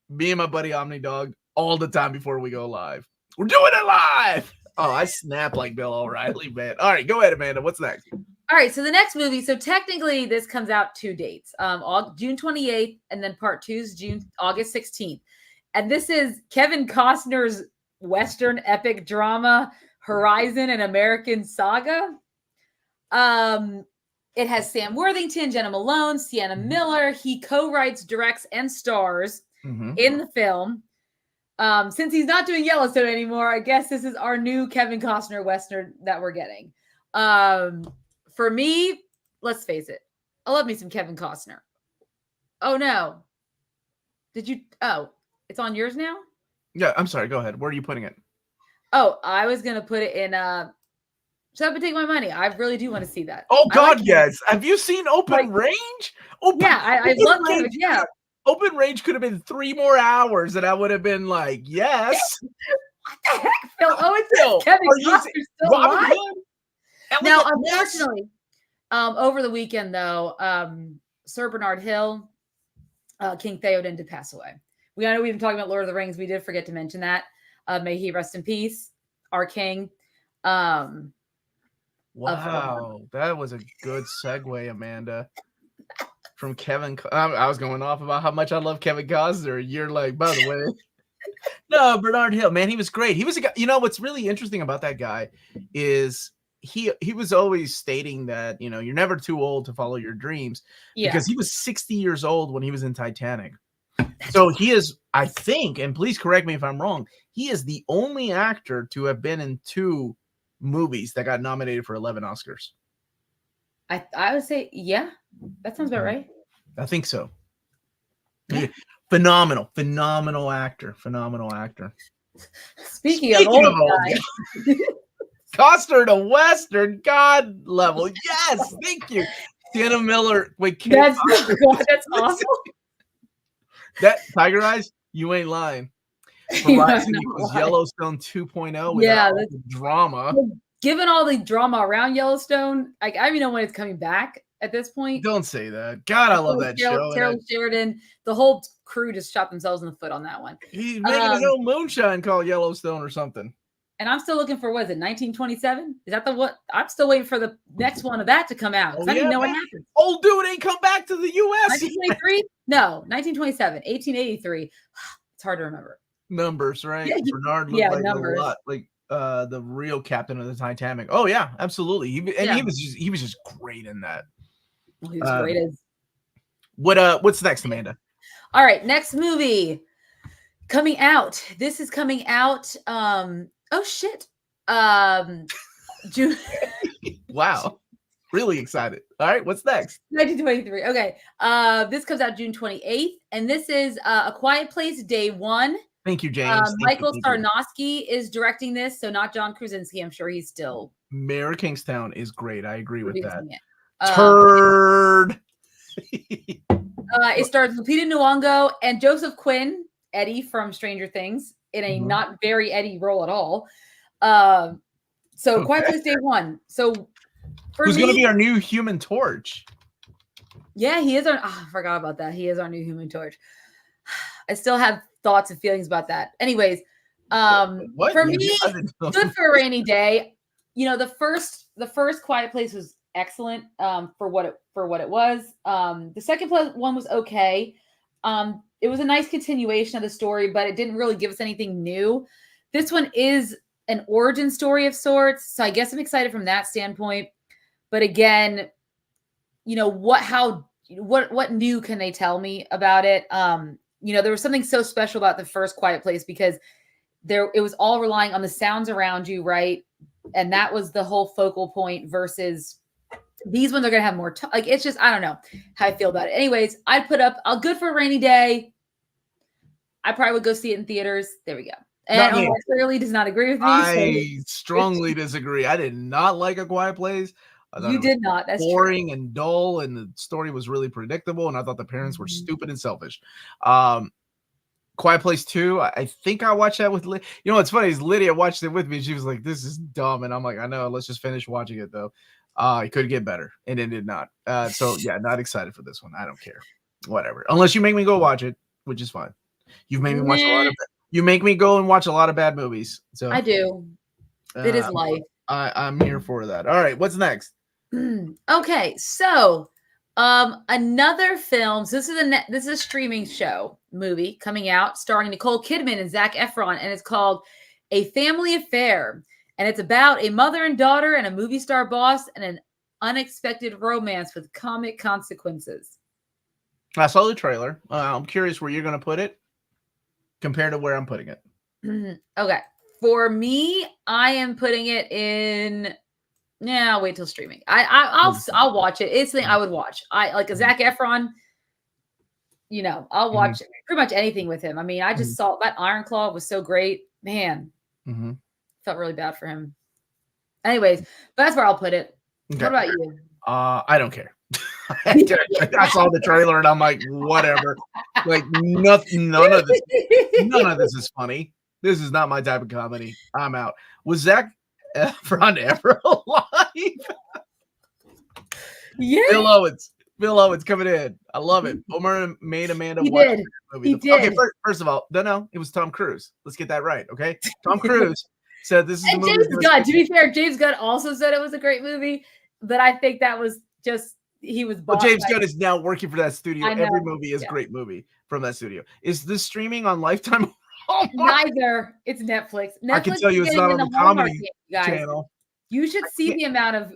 [SPEAKER 2] me and my buddy Omnidog, all the time before we go live. We're doing it live. Oh, I snap like Bill O'Reilly, man. All right, go ahead, Amanda. What's next?
[SPEAKER 1] All right, so the next movie, so technically this comes out 2 dates, June 28th, and then part 2 is August 16th. And this is Kevin Costner's Western epic drama, Horizon: An American Saga. It has Sam Worthington, Jenna Malone, Sienna Miller. He co-writes, directs, and stars in the film. Since he's not doing Yellowstone anymore, I guess this is our new Kevin Costner Western that we're getting. For me, let's face it, I love me some Kevin Costner. Oh no. Did you? Oh, it's on yours now.
[SPEAKER 2] Yeah, I'm sorry. Go ahead. Where are you putting it?
[SPEAKER 1] Oh, I was gonna put it in. Shut up and take my money. I really do want to see that.
[SPEAKER 2] Oh
[SPEAKER 1] I like
[SPEAKER 2] God, yes. Have you seen Open Range?
[SPEAKER 1] Yeah, I love Kevin. Yeah,
[SPEAKER 2] Open Range could have been 3 more hours, and I would have been like, yes.
[SPEAKER 1] What the heck, Phil? Oh, it's
[SPEAKER 2] Phil,
[SPEAKER 1] Kevin Costner's still
[SPEAKER 2] Robin
[SPEAKER 1] alive.
[SPEAKER 2] Hood?
[SPEAKER 1] Now,
[SPEAKER 2] Elliot Ness?
[SPEAKER 1] unfortunately, over the weekend though, Sir Bernard Hill, King Theoden did pass away. I know we've been talking about Lord of the Rings. We did forget to mention that. May he rest in peace, our king.
[SPEAKER 2] Wow, that was a good segue, Amanda. From Kevin, I was going off about how much I love Kevin Costner. You're like, by the way, no, Bernard Hill, man, he was great. He was a guy. You know what's really interesting about that guy is he was always stating that you're never too old to follow your dreams, because he was 60 years old when he was in Titanic. So he is, I think, and please correct me if I'm wrong, he is the only actor to have been in 2 movies that got nominated for 11 Oscars.
[SPEAKER 1] I would say, yeah, that sounds about right.
[SPEAKER 2] I think so. Yeah. Phenomenal actor.
[SPEAKER 1] Speaking of old guy.
[SPEAKER 2] Costner to Western God level. Yes, thank you. Sienna Miller. Wait,
[SPEAKER 1] that's awesome.
[SPEAKER 2] That Tiger Eyes, you ain't lying. Rising equals Yellowstone 2.0.
[SPEAKER 1] Yeah, that's
[SPEAKER 2] drama.
[SPEAKER 1] Given all the drama around Yellowstone, I don't even know when it's coming back at this point.
[SPEAKER 2] Don't say that. God, I love that show.
[SPEAKER 1] Taylor Sheridan, the whole crew just shot themselves in the foot on that one.
[SPEAKER 2] He's making his own moonshine called Yellowstone or something.
[SPEAKER 1] And I'm still looking for, what is it, 1927? Is that what? I'm still waiting for the next one of that to come out. I didn't know what happened.
[SPEAKER 2] Old dude ain't come back to the U.S.
[SPEAKER 1] 1923? No, 1927, 1883. It's hard to remember.
[SPEAKER 2] Numbers, right? Yeah, Bernard looked like numbers. A lot like the real captain of the Titanic. Oh yeah, absolutely. He was just great in that.
[SPEAKER 1] Well, he was great as.
[SPEAKER 2] What's next, Amanda?
[SPEAKER 1] All right, next movie coming out. This is coming out. Oh shit. June.
[SPEAKER 2] Wow. Really excited. All right, what's next?
[SPEAKER 1] 1923. Okay. This comes out June 28th, and this is A Quiet Place Day 1.
[SPEAKER 2] Thank you, James.
[SPEAKER 1] Michael Sarnowski is directing this, so not John Krasinski. I'm sure he's still.
[SPEAKER 2] Mayor of Kingstown is great. I agree with that.
[SPEAKER 1] Turd. It stars Lupita Nyong'o and Joseph Quinn, Eddie from Stranger Things, in a not very Eddie role at all. So Quiet Place Day 1. So
[SPEAKER 2] who's going to be our new Human Torch?
[SPEAKER 1] Yeah, he is. I forgot about that. He is our new Human Torch. I still have thoughts and feelings about that. Anyways, for me, good for a rainy day. The first Quiet Place was excellent for what it was. The second one was okay. It was a nice continuation of the story, but it didn't really give us anything new. This one is an origin story of sorts, so I guess I'm excited from that standpoint. But again, what new can they tell me about it? There was something so special about the first Quiet Place because it was all relying on the sounds around you, right? And that was the whole focal point versus these ones are going to have more it's just, I don't know how I feel about it. Anyways, I'd put up a good for a rainy day. I probably would go see it in theaters. There we go. And Omar clearly does not agree with me.
[SPEAKER 2] I strongly disagree. I did not like A Quiet Place.
[SPEAKER 1] You did not. That's
[SPEAKER 2] boring
[SPEAKER 1] true.
[SPEAKER 2] And dull, and the story was really predictable, and I thought the parents were stupid and selfish. Quiet Place 2, I think I watched that with Lydia. What's funny is Lydia watched it with me. She was like, this is dumb. And I'm like, I know, let's just finish watching it though. It could get better, and it did not. So yeah, not excited for this one. I don't care. Whatever. Unless you make me go watch it, which is fine. You've made me watch you make me go and watch a lot of bad movies. So
[SPEAKER 1] I do. It is life.
[SPEAKER 2] I'm here for that. All right, what's next?
[SPEAKER 1] Okay, so another film. So this is a streaming movie coming out starring Nicole Kidman and Zac Efron, and it's called A Family Affair. And it's about a mother and daughter and a movie star boss and an unexpected romance with comic consequences.
[SPEAKER 2] I saw the trailer. I'm curious where you're going to put it compared to where I'm putting it.
[SPEAKER 1] Okay. For me, I am putting it in. Yeah, I'll wait till streaming. I'll watch it. It's the thing I would watch. I like a Zac Efron. I'll watch pretty much anything with him. I mean, I just saw that Iron Claw was so great. Man, felt really bad for him. Anyways, but that's where I'll put it. Okay. What about you?
[SPEAKER 2] I don't care. I saw the trailer and I'm like, whatever. Like nothing, none of this is funny. This is not my type of comedy. I'm out. Was Zac Efron ever alive?
[SPEAKER 1] Yeah.
[SPEAKER 2] Bill Owens coming in. I love it. Homer made Amanda
[SPEAKER 1] watch the movie. He did.
[SPEAKER 2] Okay, first of all, no, it was Tom Cruise. Let's get that right, okay? Tom Cruise said this is the movie.
[SPEAKER 1] James Gunn, to be fair, James Gunn also said it was a great movie, but I think that was just he was.
[SPEAKER 2] Well, James Gunn is now working for that studio. Every movie is a great movie from that studio. Is this streaming on Lifetime?
[SPEAKER 1] Neither. It's Netflix.
[SPEAKER 2] I can tell you, it's not on the comedy channel.
[SPEAKER 1] You should see the amount of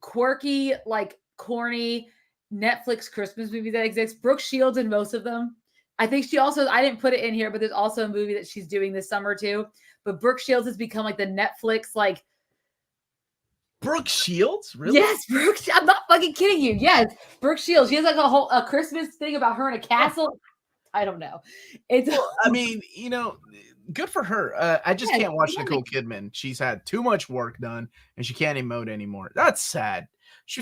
[SPEAKER 1] quirky, like corny Netflix Christmas movies that exist. Brooke Shields in most of them. I think she also. I didn't put it in here, but there's also a movie that she's doing this summer too. But Brooke Shields has become like the Netflix like.
[SPEAKER 2] Brooke Shields? Really?
[SPEAKER 1] Yes, Brooke. I'm not fucking kidding you. Yes, Brooke Shields. She has like a Christmas thing about her in a castle. I don't know. It's.
[SPEAKER 2] I mean, good for her. I just can't watch Nicole Kidman. She's had too much work done, and she can't emote anymore. That's sad. She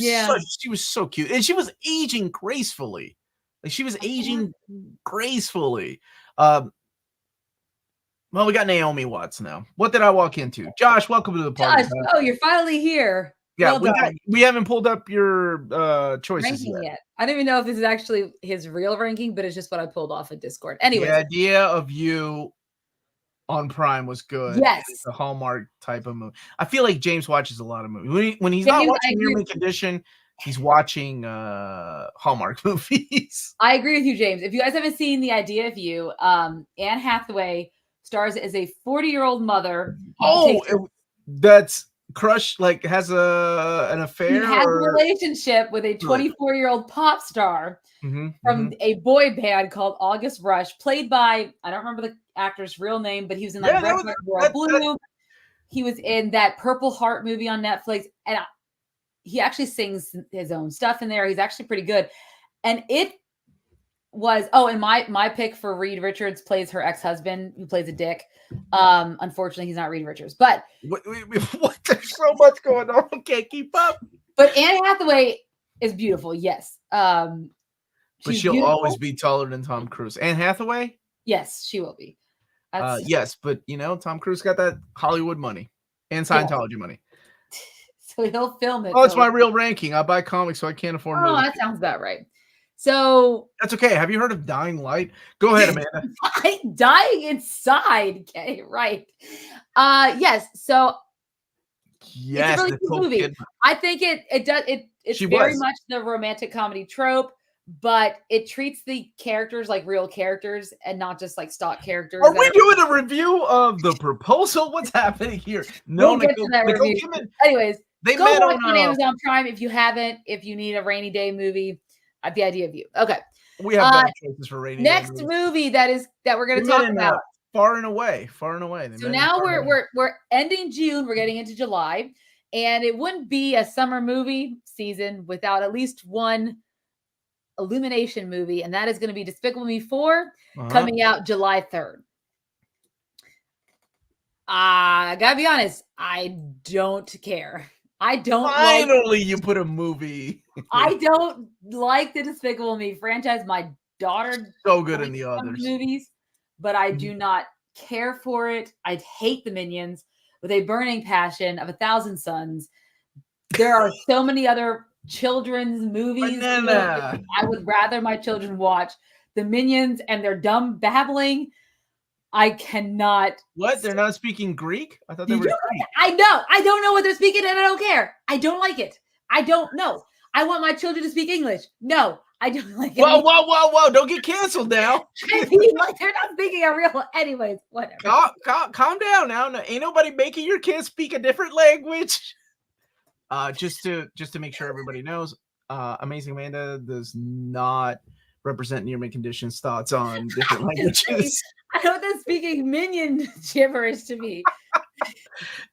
[SPEAKER 2] was so cute, and she was aging gracefully. Like she was aging gracefully. Well, we got Naomi Watts now. What did I walk into? Josh, welcome to the party.
[SPEAKER 1] Josh, you're finally here.
[SPEAKER 2] Yeah, we haven't pulled up your choices
[SPEAKER 1] yet. I don't even know if this is actually his real ranking, but it's just what I pulled off of Discord. Anyway,
[SPEAKER 2] the idea of you on Prime was good.
[SPEAKER 1] Yes,
[SPEAKER 2] it's a Hallmark type of movie. I feel like James watches a lot of movies. When he's not watching Human Condition, he's watching Hallmark movies.
[SPEAKER 1] I agree with you, James. If you guys haven't seen The Idea of You, Anne Hathaway stars as a 40-year-old mother.
[SPEAKER 2] That's crush, like has an affair.
[SPEAKER 1] He has a relationship with a 24-year-old pop star from a boy band called August Rush, played by, I don't remember the actor's real name, but he was in like Red Royal Blue. He was in that Purple Heart movie on Netflix, and he actually sings his own stuff in there. He's actually pretty good. And it was and my pick for Reed Richards plays her ex-husband who plays a dick. Unfortunately, he's not Reed Richards, but
[SPEAKER 2] what? There's so much going on. I can't keep up.
[SPEAKER 1] But Anne Hathaway is beautiful. Yes.
[SPEAKER 2] But she'll always be taller than Tom Cruise. Anne Hathaway?
[SPEAKER 1] Yes, she will be.
[SPEAKER 2] Yes, but Tom Cruise got that Hollywood money and Scientology money.
[SPEAKER 1] So he'll film it.
[SPEAKER 2] Oh, it's my real ranking. I buy comics, so I can't afford movies.
[SPEAKER 1] Oh, that sounds about right. So
[SPEAKER 2] that's okay. Have you heard of Dying Light? Go ahead, Amanda.
[SPEAKER 1] Dying inside. Okay, right. Yes. So
[SPEAKER 2] yes,
[SPEAKER 1] it's a really cool movie. I think it's very much the romantic comedy trope, but it treats the characters like real characters and not just like stock characters.
[SPEAKER 2] Are we doing a review of The Proposal? What's happening here?
[SPEAKER 1] No, we'll get to that review. Anyways, go watch on Amazon Prime if you haven't. If you need a rainy day movie. The Idea of You. Okay.
[SPEAKER 2] We have better choices for rating.
[SPEAKER 1] Next movie that we're going to talk about.
[SPEAKER 2] Far and Away.
[SPEAKER 1] So now we're ending June. We're getting into July, and it wouldn't be a summer movie season without at least one Illumination movie, and that is going to be Despicable Me 4 coming out July 3rd. I gotta be honest, I don't care. I don't.
[SPEAKER 2] Finally, you put a movie.
[SPEAKER 1] I don't like the Despicable Me franchise. My daughter
[SPEAKER 2] so good in the others
[SPEAKER 1] movies, but I do not care for it. I hate the Minions with a burning passion of 1,000 suns. There are so many other children's movies I would rather my children watch. The Minions and their dumb babbling. I cannot.
[SPEAKER 2] What? They're not speaking Greek? I thought they were Greek.
[SPEAKER 1] I know. I don't know what they're speaking, and I don't care. I don't like it. I don't know. I want my children to speak English. No, I don't like it.
[SPEAKER 2] Whoa. Don't get canceled now.
[SPEAKER 1] I mean, like, they're not speaking a real. Anyways, whatever.
[SPEAKER 2] Calm down now. No, ain't nobody making your kids speak a different language. Just to make sure everybody knows, Amazing Amanda does not represent Human Condition's thoughts on different languages.
[SPEAKER 1] I know they're speaking Minion gibberish to me.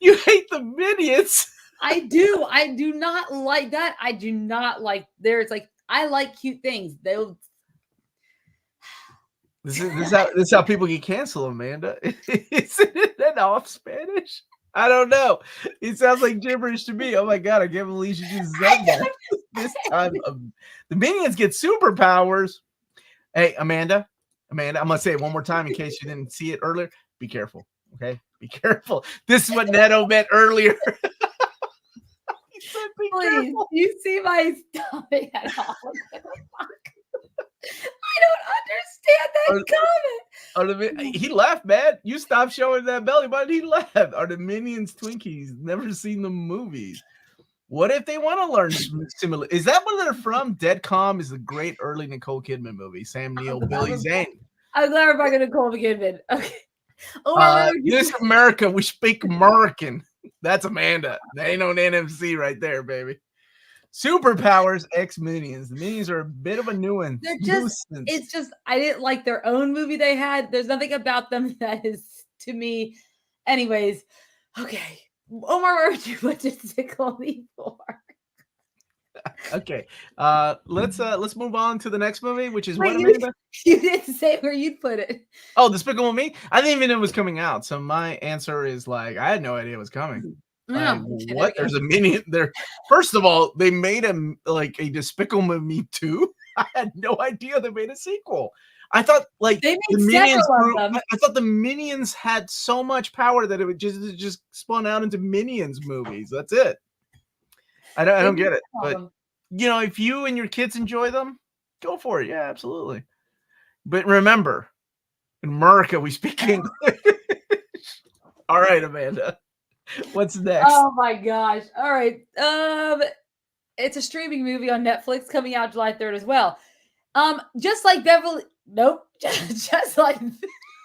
[SPEAKER 2] You hate the Minions.
[SPEAKER 1] I do. I do not like that. I do not like. There's like I like cute things.
[SPEAKER 2] This is how people get canceled, Amanda. Isn't it off Spanish? I don't know. It sounds like gibberish to me. Oh my god, I can't believe she just said that. This time, the minions get superpowers. Hey, Amanda, I'm gonna say it one more time in case you didn't see it earlier. Be careful, okay? Be careful. This is what Neto meant earlier. He said, "Be
[SPEAKER 1] Please,
[SPEAKER 2] careful."
[SPEAKER 1] you see my stomach at all? I don't understand that comment.
[SPEAKER 2] He left, man. You stopped showing that belly button. He left. Are the minions Twinkies? Never seen the movies. What if they want to learn similar? Is that where they're from? Dead Calm is a great early Nicole Kidman movie. Sam Neill, Billy Zane.
[SPEAKER 1] I'm glad we're back to Nicole Kidman. Okay.
[SPEAKER 2] This America, we speak American. That's Amanda. That ain't no NMC right there, baby. Superpowers X Minions. The Minions are a bit of a nuisance.
[SPEAKER 1] It's just I didn't like their own movie they had. There's nothing about them that is to me. Anyways, okay. Omar, where would you put Despicable Me for?
[SPEAKER 2] Okay. Let's move on to the next movie, which is what,
[SPEAKER 1] Amanda? You didn't say where you'd put it.
[SPEAKER 2] Oh, Despicable Me? I didn't even know it was coming out. So my answer is I had no idea it was coming. What? There's a minion there. First of all, they made a Despicable Me 2. I had no idea they made a sequel. I thought the Minions I thought the Minions had so much power that it would just spun out into Minions movies. That's it. I don't get it. But if you and your kids enjoy them, go for it. Yeah, absolutely. But remember, in America we speak English. All right, Amanda. What's next?
[SPEAKER 1] Oh my gosh. All right. It's a streaming movie on Netflix coming out July 3rd as well. Just like Beverly. Nope. Just like.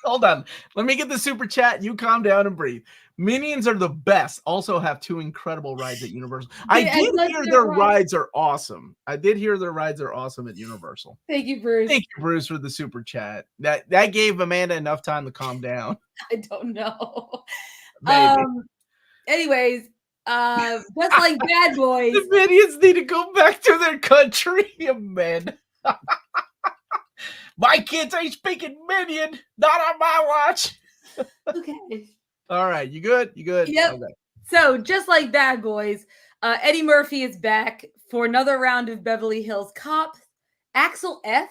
[SPEAKER 2] Hold on. Let me get the super chat. You calm down and breathe. Minions are the best. Also have 2 incredible rides at Universal. I did hear their rides are awesome. At Universal.
[SPEAKER 1] Thank you, Bruce.
[SPEAKER 2] Thank you, Bruce, for the super chat. That gave Amanda enough time to calm down.
[SPEAKER 1] I don't know. Anyways, just like Bad Boys.
[SPEAKER 2] The Minions need to go back to their country, Amanda. My kids ain't speaking Minion. Not on my watch.
[SPEAKER 1] Okay.
[SPEAKER 2] All right. You good?
[SPEAKER 1] Yep.
[SPEAKER 2] Okay.
[SPEAKER 1] So just like Bad Boys, Eddie Murphy is back for another round of Beverly Hills Cop. Axel F.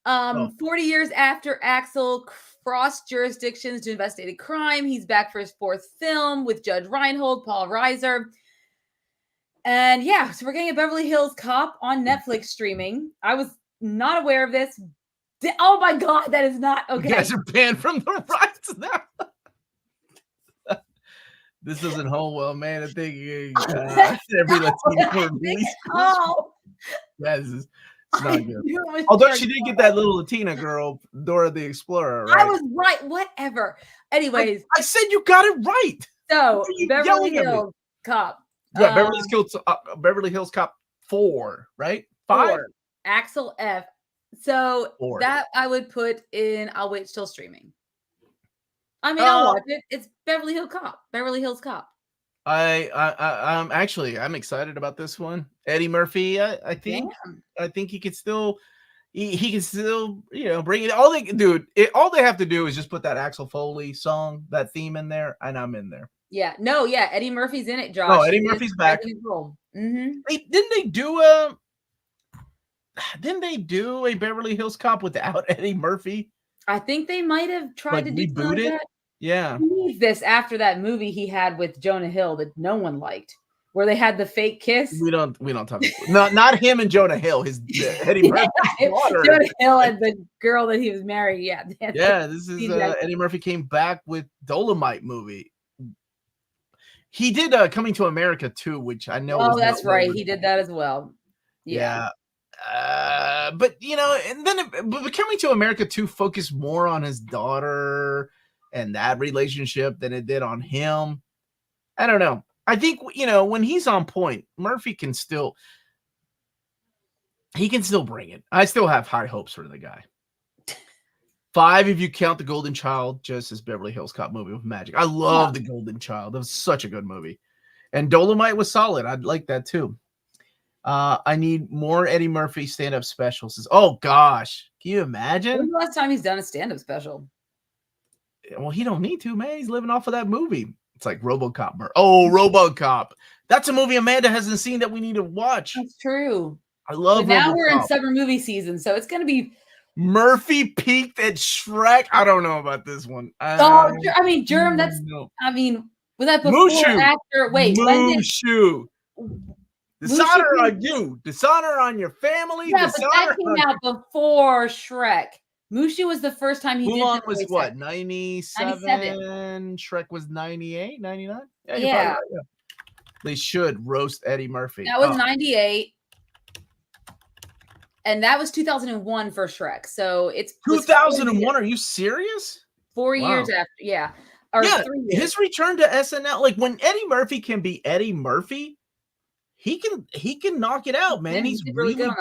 [SPEAKER 1] 40 years after Axel crossed jurisdictions to investigate a crime, he's back for his 4th film with Judge Reinhold, Paul Reiser. And yeah, so we're getting a Beverly Hills Cop on Netflix streaming. I was not aware of this. Oh my God, that is not okay.
[SPEAKER 2] You guys are banned from the rights now. This doesn't hold well, man. I think every Latino release. Yeah, it's not good. Although she did get that little Latina girl, Dora the Explorer. Right?
[SPEAKER 1] I was right. Whatever. Anyways,
[SPEAKER 2] I said you got it right.
[SPEAKER 1] So Beverly Hills Cop.
[SPEAKER 2] Yeah, Beverly Hills Cop 4, right? 5.
[SPEAKER 1] 4. Axel F. So 4. That I would put in. I'll wait till streaming. I mean, I'll watch it. It's Beverly Hills Cop. Beverly Hills Cop.
[SPEAKER 2] I'm excited about this one. Eddie Murphy. I think he could still. He can still, bring it. All they have to do is just put that Axel Foley song, that theme in there, and I'm in there.
[SPEAKER 1] Yeah. No. Yeah. Eddie Murphy's in it, Josh.
[SPEAKER 2] Oh, Eddie Murphy's back.
[SPEAKER 1] Mm-hmm.
[SPEAKER 2] Didn't they do a Beverly Hills Cop without Eddie Murphy?
[SPEAKER 1] I think they might have tried to reboot it.
[SPEAKER 2] Yeah.
[SPEAKER 1] This after that movie he had with Jonah Hill that no one liked, where they had the fake kiss.
[SPEAKER 2] We don't talk about not him and Jonah Hill. His Eddie Murphy.
[SPEAKER 1] Jonah Hill and the girl that he was married. Yeah.
[SPEAKER 2] Yeah. This is Eddie Murphy came back with Dolomite movie. He did Coming to America too, which I know.
[SPEAKER 1] Oh, that's right. He did that as well.
[SPEAKER 2] Yeah. But but Coming to America 2 focused more on his daughter and that relationship than it did on him. I don't know. I think when he's on point, Murphy can still bring it. I still have high hopes for the guy. 5 if you count The Golden Child just as Beverly Hills Cop movie with magic. I love The Golden Child. That was such a good movie. And Dolomite was solid. I'd like that too. I need more Eddie Murphy stand-up specials. Oh gosh, can you imagine?
[SPEAKER 1] When's the last time he's done a stand-up special?
[SPEAKER 2] Well, he don't need to, man. He's living off of that movie. It's like RoboCop. Oh, RoboCop. That's a movie Amanda hasn't seen that we need to watch.
[SPEAKER 1] That's true.
[SPEAKER 2] I love.
[SPEAKER 1] But now
[SPEAKER 2] RoboCop.
[SPEAKER 1] we're in summer movie season, so it's gonna be.
[SPEAKER 2] Murphy peaked at Shrek. I don't know about this one.
[SPEAKER 1] I mean, Germ. That's. No. I mean, was that before
[SPEAKER 2] Mushu.
[SPEAKER 1] After? Wait,
[SPEAKER 2] Mushu. Dishonor on you. Dishonor on your family.
[SPEAKER 1] Yeah, but that came out before Shrek. Mushu was the first time he did.
[SPEAKER 2] Mulan was what, 97? Shrek was 98, 99? Yeah. Right, yeah. They should roast Eddie Murphy.
[SPEAKER 1] That was 98. And that was 2001 for Shrek. So it's
[SPEAKER 2] 2001. Are you serious?
[SPEAKER 1] 4 years after. Yeah. Or 3 years.
[SPEAKER 2] His return to SNL. Like when Eddie Murphy can be Eddie Murphy, he can knock it out, man. He's really good.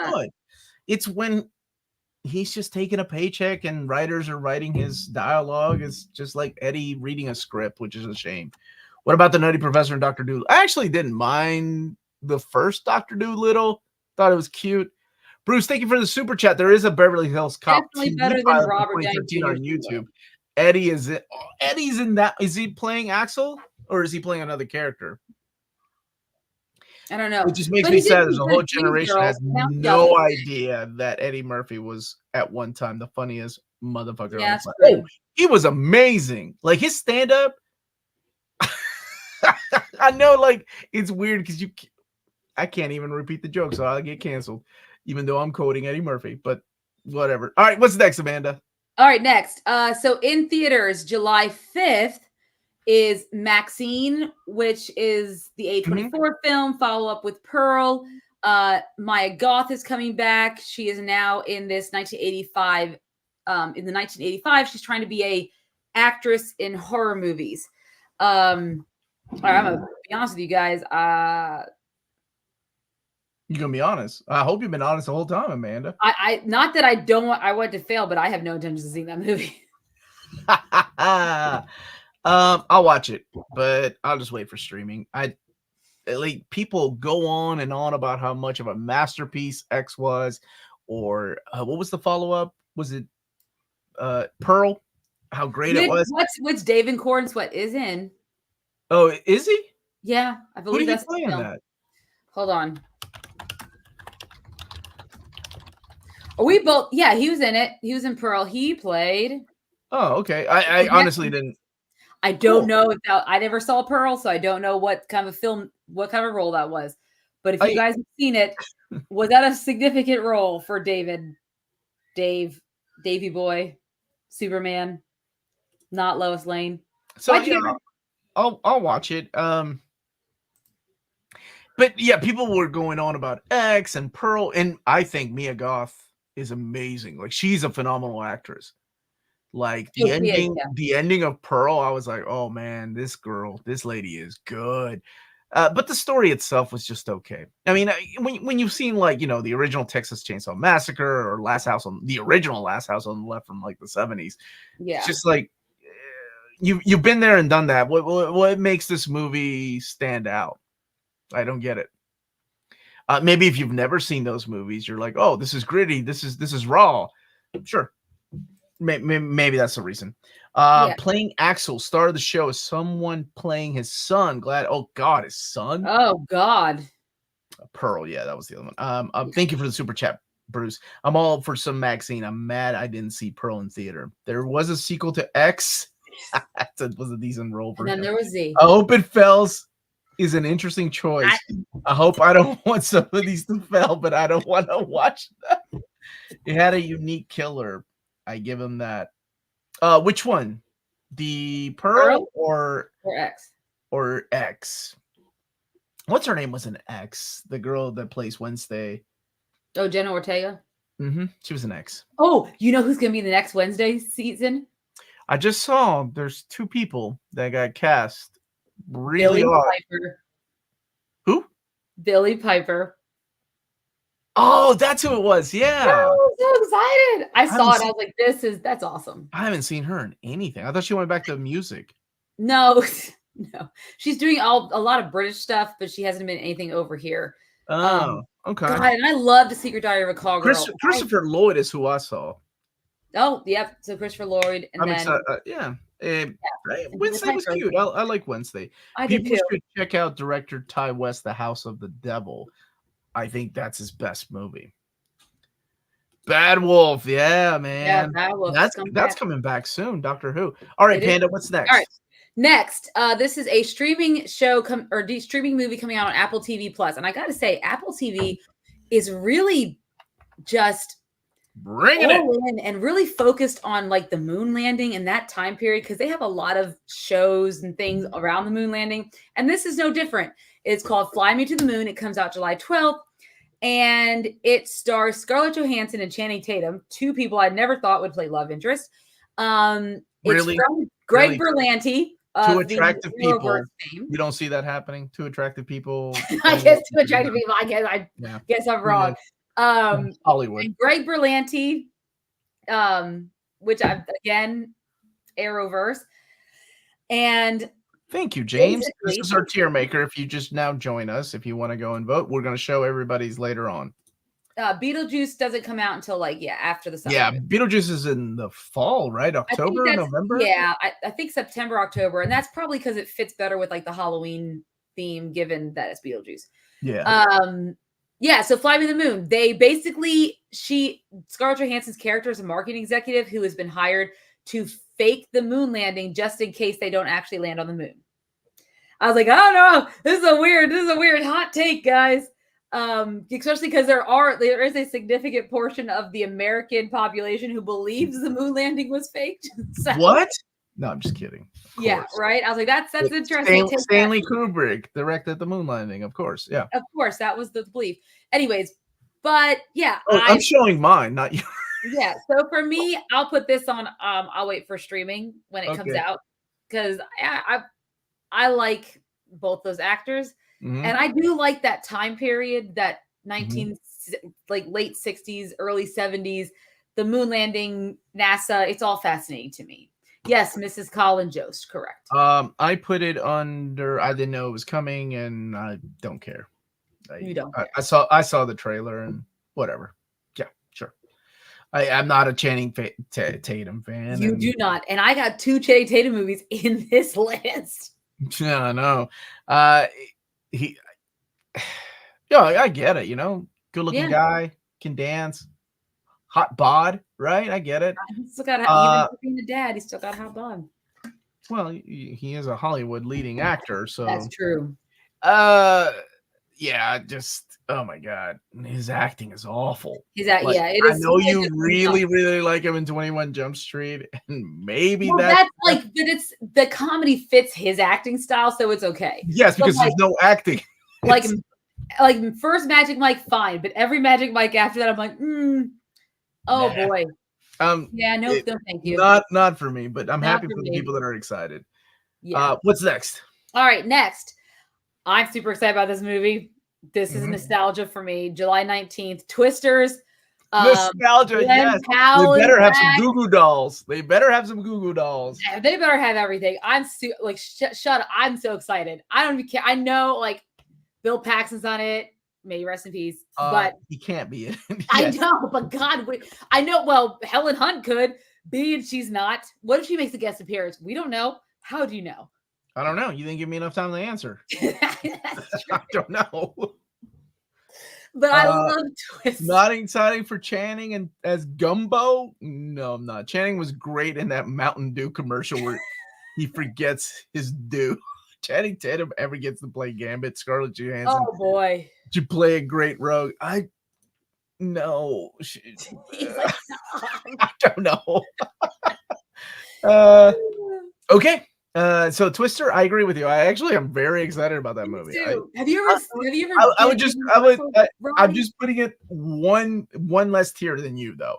[SPEAKER 2] It's when he's just taking a paycheck and writers are writing his dialogue. It's just like Eddie reading a script, which is a shame. What about the Nutty Professor and Dr. Dolittle? I actually didn't mind the first Dr. Dolittle. Thought it was cute. Bruce, thank you for the super chat. There is a Beverly Hills Cop
[SPEAKER 1] definitely better than Robert Downey Jr.
[SPEAKER 2] on YouTube. Eddie's in that. Is he playing Axel or is he playing another character?
[SPEAKER 1] I don't know.
[SPEAKER 2] It just makes me sad. There's a whole generation that has no idea that Eddie Murphy was at one time the funniest motherfucker on the planet. Oh, he was amazing. Like his stand-up. I know, like it's weird because I can't even repeat the joke, so I'll get canceled, even though I'm quoting Eddie Murphy. But whatever. All right, what's next, Amanda?
[SPEAKER 1] All right, next. So in theaters, July 5th. Is Maxxxine, which is the A24 film, follow up with Pearl. Maya Goth is coming back. She is now in this 1985. In the 1985, she's trying to be a actress in horror movies. All right, I'm gonna be honest with you guys.
[SPEAKER 2] You're gonna be honest. I hope you've been honest the whole time, Amanda.
[SPEAKER 1] I not that I want to fail, but I have no intention of seeing that movie.
[SPEAKER 2] I'll watch it, but I'll just wait for streaming. Like people go on and on about how much of a masterpiece X was, or what was the follow-up? Was it Pearl? How great it was.
[SPEAKER 1] What's David Corns? What is in?
[SPEAKER 2] Oh, is he?
[SPEAKER 1] Yeah, I believe that's
[SPEAKER 2] playing that.
[SPEAKER 1] Hold on. Are we both? Yeah, he was in it. He was in Pearl. He played.
[SPEAKER 2] Oh, okay. I honestly didn't.
[SPEAKER 1] I don't know if I never saw Pearl, so I don't know what kind of what kind of role that was. But if you guys have seen it, was that a significant role for Davey Boy, Superman, not Lois Lane?
[SPEAKER 2] So I'll watch it. But yeah, people were going on about X and Pearl, and I think Mia Goth is amazing. Like she's a phenomenal actress. Like the ending of Pearl, I was like, oh man, this lady is good. But the story itself was just okay. I mean, when you've seen like, the original Texas Chainsaw Massacre or the original Last House on the Left from like the 70s. Yeah. It's just like you've been there and done that. What makes this movie stand out? I don't get it. Maybe if you've never seen those movies, you're like, oh, this is gritty. This is raw. Sure. Maybe that's the reason. Playing Axel, star of the show, is someone playing his son. Oh God, his son.
[SPEAKER 1] Oh God.
[SPEAKER 2] Pearl. Yeah, that was the other one. Thank you for the super chat, Bruce. I'm all for some Maxxxine. I'm mad I didn't see Pearl in theater. There was a sequel to X. That was a decent role for him.
[SPEAKER 1] And then there was Z.
[SPEAKER 2] I hope it fails. Is an interesting choice. I hope I don't want some of these to fail, but I don't want to watch them. It had a unique killer. I give him that. Which one? The Pearl or
[SPEAKER 1] X?
[SPEAKER 2] Or X. What's her name was an X? The girl that plays Wednesday.
[SPEAKER 1] Oh, Jenna Ortega?
[SPEAKER 2] Mm-hmm. She was an X.
[SPEAKER 1] Oh, you know who's going to be in the next Wednesday season?
[SPEAKER 2] I just saw there's 2 people that got cast. Really odd.
[SPEAKER 1] Piper.
[SPEAKER 2] Who?
[SPEAKER 1] Billy Piper.
[SPEAKER 2] Oh, that's who it was. Yeah.
[SPEAKER 1] I was so excited. I saw it. I was like, that's awesome.
[SPEAKER 2] I haven't seen her in anything. I thought she went back to music.
[SPEAKER 1] No. She's doing a lot of British stuff, but she hasn't been anything over here.
[SPEAKER 2] Oh, okay.
[SPEAKER 1] God, and I love The Secret Diary of a Call Girl.
[SPEAKER 2] Christopher Lloyd is who I saw.
[SPEAKER 1] Oh, yep. So Christopher Lloyd, and then
[SPEAKER 2] yeah.
[SPEAKER 1] and
[SPEAKER 2] Wednesday was cute. I like Wednesday.
[SPEAKER 1] I did
[SPEAKER 2] People
[SPEAKER 1] too.
[SPEAKER 2] should check out director Ty West, The House of the Devil. I think that's his best movie. Bad Wolf, yeah, man.
[SPEAKER 1] Yeah, Bad Wolf.
[SPEAKER 2] That's coming back soon. Doctor Who. All right, Panda, what's next?
[SPEAKER 1] All right. Next, this is a streaming show streaming movie coming out on Apple TV Plus, and I got to say, Apple TV is really just
[SPEAKER 2] bringing it
[SPEAKER 1] in and really focused on like the moon landing in that time period, because they have a lot of shows and things around the moon landing, and this is no different. It's called Fly Me to the Moon. It comes out July 12th, and it stars Scarlett Johansson and Channing Tatum, two people I never thought would play love interest. It's from Greg Berlanti.
[SPEAKER 2] Two attractive people. You don't see that happening. Two attractive people.
[SPEAKER 1] I guess two attractive people. I guess I'm wrong.
[SPEAKER 2] Hollywood.
[SPEAKER 1] And Greg Berlanti, which I've again Arrowverse, and
[SPEAKER 2] thank you, James. This is our tier maker. If you just now join us, if you want to go and vote, we're going to show everybody's later on.
[SPEAKER 1] Beetlejuice doesn't come out until after the summer.
[SPEAKER 2] Yeah, Beetlejuice is in the fall, right? October, November.
[SPEAKER 1] Yeah, I think September, October, and that's probably because it fits better with like the Halloween theme, given that it's Beetlejuice.
[SPEAKER 2] Yeah.
[SPEAKER 1] Yeah. So Fly Me to the Moon. They basically Scarlett Johansson's character is a marketing executive who has been hired to fake the moon landing just in case they don't actually land on the moon. I was like, oh no, this is a weird hot take, guys. Especially because there is a significant portion of the American population who believes the moon landing was faked. So,
[SPEAKER 2] what? No, I'm just kidding.
[SPEAKER 1] Yeah, right. I was like, that's interesting.
[SPEAKER 2] Stanley Kubrick directed the moon landing, of course. Yeah,
[SPEAKER 1] of course, that was the belief. Anyways, but yeah,
[SPEAKER 2] I'm showing mine, not you.
[SPEAKER 1] Yeah, so for me, I'll put this on. I'll wait for streaming when it comes out, because I like both those actors. Mm-hmm. And I do like that time period, that late 60s, early 70s, the moon landing, NASA. It's all fascinating to me. Yes, Mrs. Colin Jost, correct.
[SPEAKER 2] I put it under. I didn't know it was coming, and I don't care.
[SPEAKER 1] You don't care.
[SPEAKER 2] I saw the trailer and whatever. Yeah, sure. I'm not a Channing Tatum fan.
[SPEAKER 1] You do not, and I got 2 Channing Tatum movies in this list.
[SPEAKER 2] Yeah, no. I get it, good looking guy, can dance, hot bod, right? I get it.
[SPEAKER 1] He's still got even being a dad, he's still got a hot bod.
[SPEAKER 2] Well, he is a Hollywood leading actor, so
[SPEAKER 1] that's true.
[SPEAKER 2] Yeah, just oh my god, his acting is awful.
[SPEAKER 1] It is.
[SPEAKER 2] I know you really, really like him in 21 Jump Street, and maybe
[SPEAKER 1] but it's the comedy fits his acting style, so it's okay.
[SPEAKER 2] Yes, because there's no acting.
[SPEAKER 1] Like first Magic Mike, fine, but every Magic Mike after that, I'm like, boy. No, thank you.
[SPEAKER 2] Not for me, but I'm happy for the people that are excited.
[SPEAKER 1] Yeah.
[SPEAKER 2] What's next?
[SPEAKER 1] All right, next. I'm super excited about this movie. This is nostalgia for me. July 19th, Twisters.
[SPEAKER 2] Nostalgia, yes. They better have some Goo Goo Dolls. They better have
[SPEAKER 1] everything. I'm shut up. I'm so excited. I don't even care. I know, Bill Paxton's on it. May he rest in peace. But
[SPEAKER 2] he can't be in it.
[SPEAKER 1] I know, but God, I know. Well, Helen Hunt could be, and she's not. What if she makes a guest appearance? We don't know. How do you know?
[SPEAKER 2] I don't know. You didn't give me enough time to answer. I don't know.
[SPEAKER 1] But I love Twists.
[SPEAKER 2] Not exciting for Channing and as Gumbo. No, I'm not. Channing was great in that Mountain Dew commercial where he forgets his dew. Channing Tatum ever gets to play Gambit. Scarlett Johansson.
[SPEAKER 1] Oh boy,
[SPEAKER 2] to play a great rogue. I don't know. Okay. So Twister, I agree with you. I'm very excited about that movie.
[SPEAKER 1] Have you ever?
[SPEAKER 2] I'm just putting it one less tier than you though.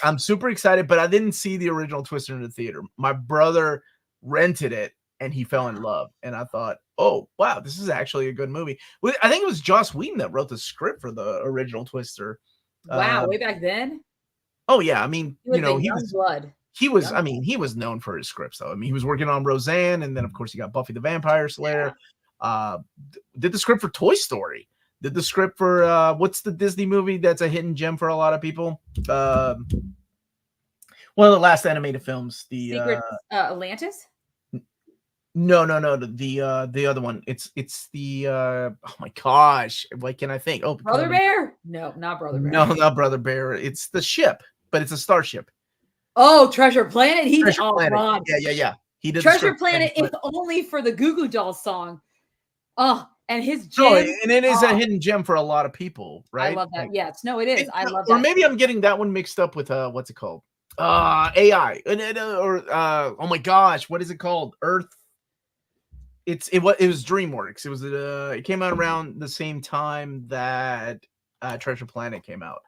[SPEAKER 2] I'm super excited, but I didn't see the original Twister in the theater. My brother rented it and he fell in love. And I thought, oh wow, this is actually a good movie. I think it was Joss Whedon that wrote the script for the original Twister.
[SPEAKER 1] Wow, way back then.
[SPEAKER 2] Oh yeah, I mean, he was
[SPEAKER 1] blood.
[SPEAKER 2] He was, he was known for his scripts, though. I mean, he was working on Roseanne, and then, of course, he got Buffy the Vampire Slayer. Did the script for Toy Story. Did the script for what's the Disney movie that's a hidden gem for a lot of people? One of the last animated films. The
[SPEAKER 1] Secret Atlantis.
[SPEAKER 2] No, the other one. It's the oh my gosh, what can I think? Oh,
[SPEAKER 1] Brother Bear? No, not Brother Bear.
[SPEAKER 2] No, not Brother Bear. It's the ship, but it's a starship.
[SPEAKER 1] Oh, Treasure Planet.
[SPEAKER 2] Treasure Planet.
[SPEAKER 1] God.
[SPEAKER 2] Yeah. He did
[SPEAKER 1] Treasure Planet, if only for the Goo Goo Dolls song. Oh, and his gem.
[SPEAKER 2] And it is a hidden gem for a lot of people, right?
[SPEAKER 1] I love that. Yes, no, it is. I love
[SPEAKER 2] that. Or
[SPEAKER 1] that.
[SPEAKER 2] maybe I'm getting that one mixed up with what's it called? AI. Oh my gosh, what is it called? Earth. It was DreamWorks. It came out around the same time that Treasure Planet came out.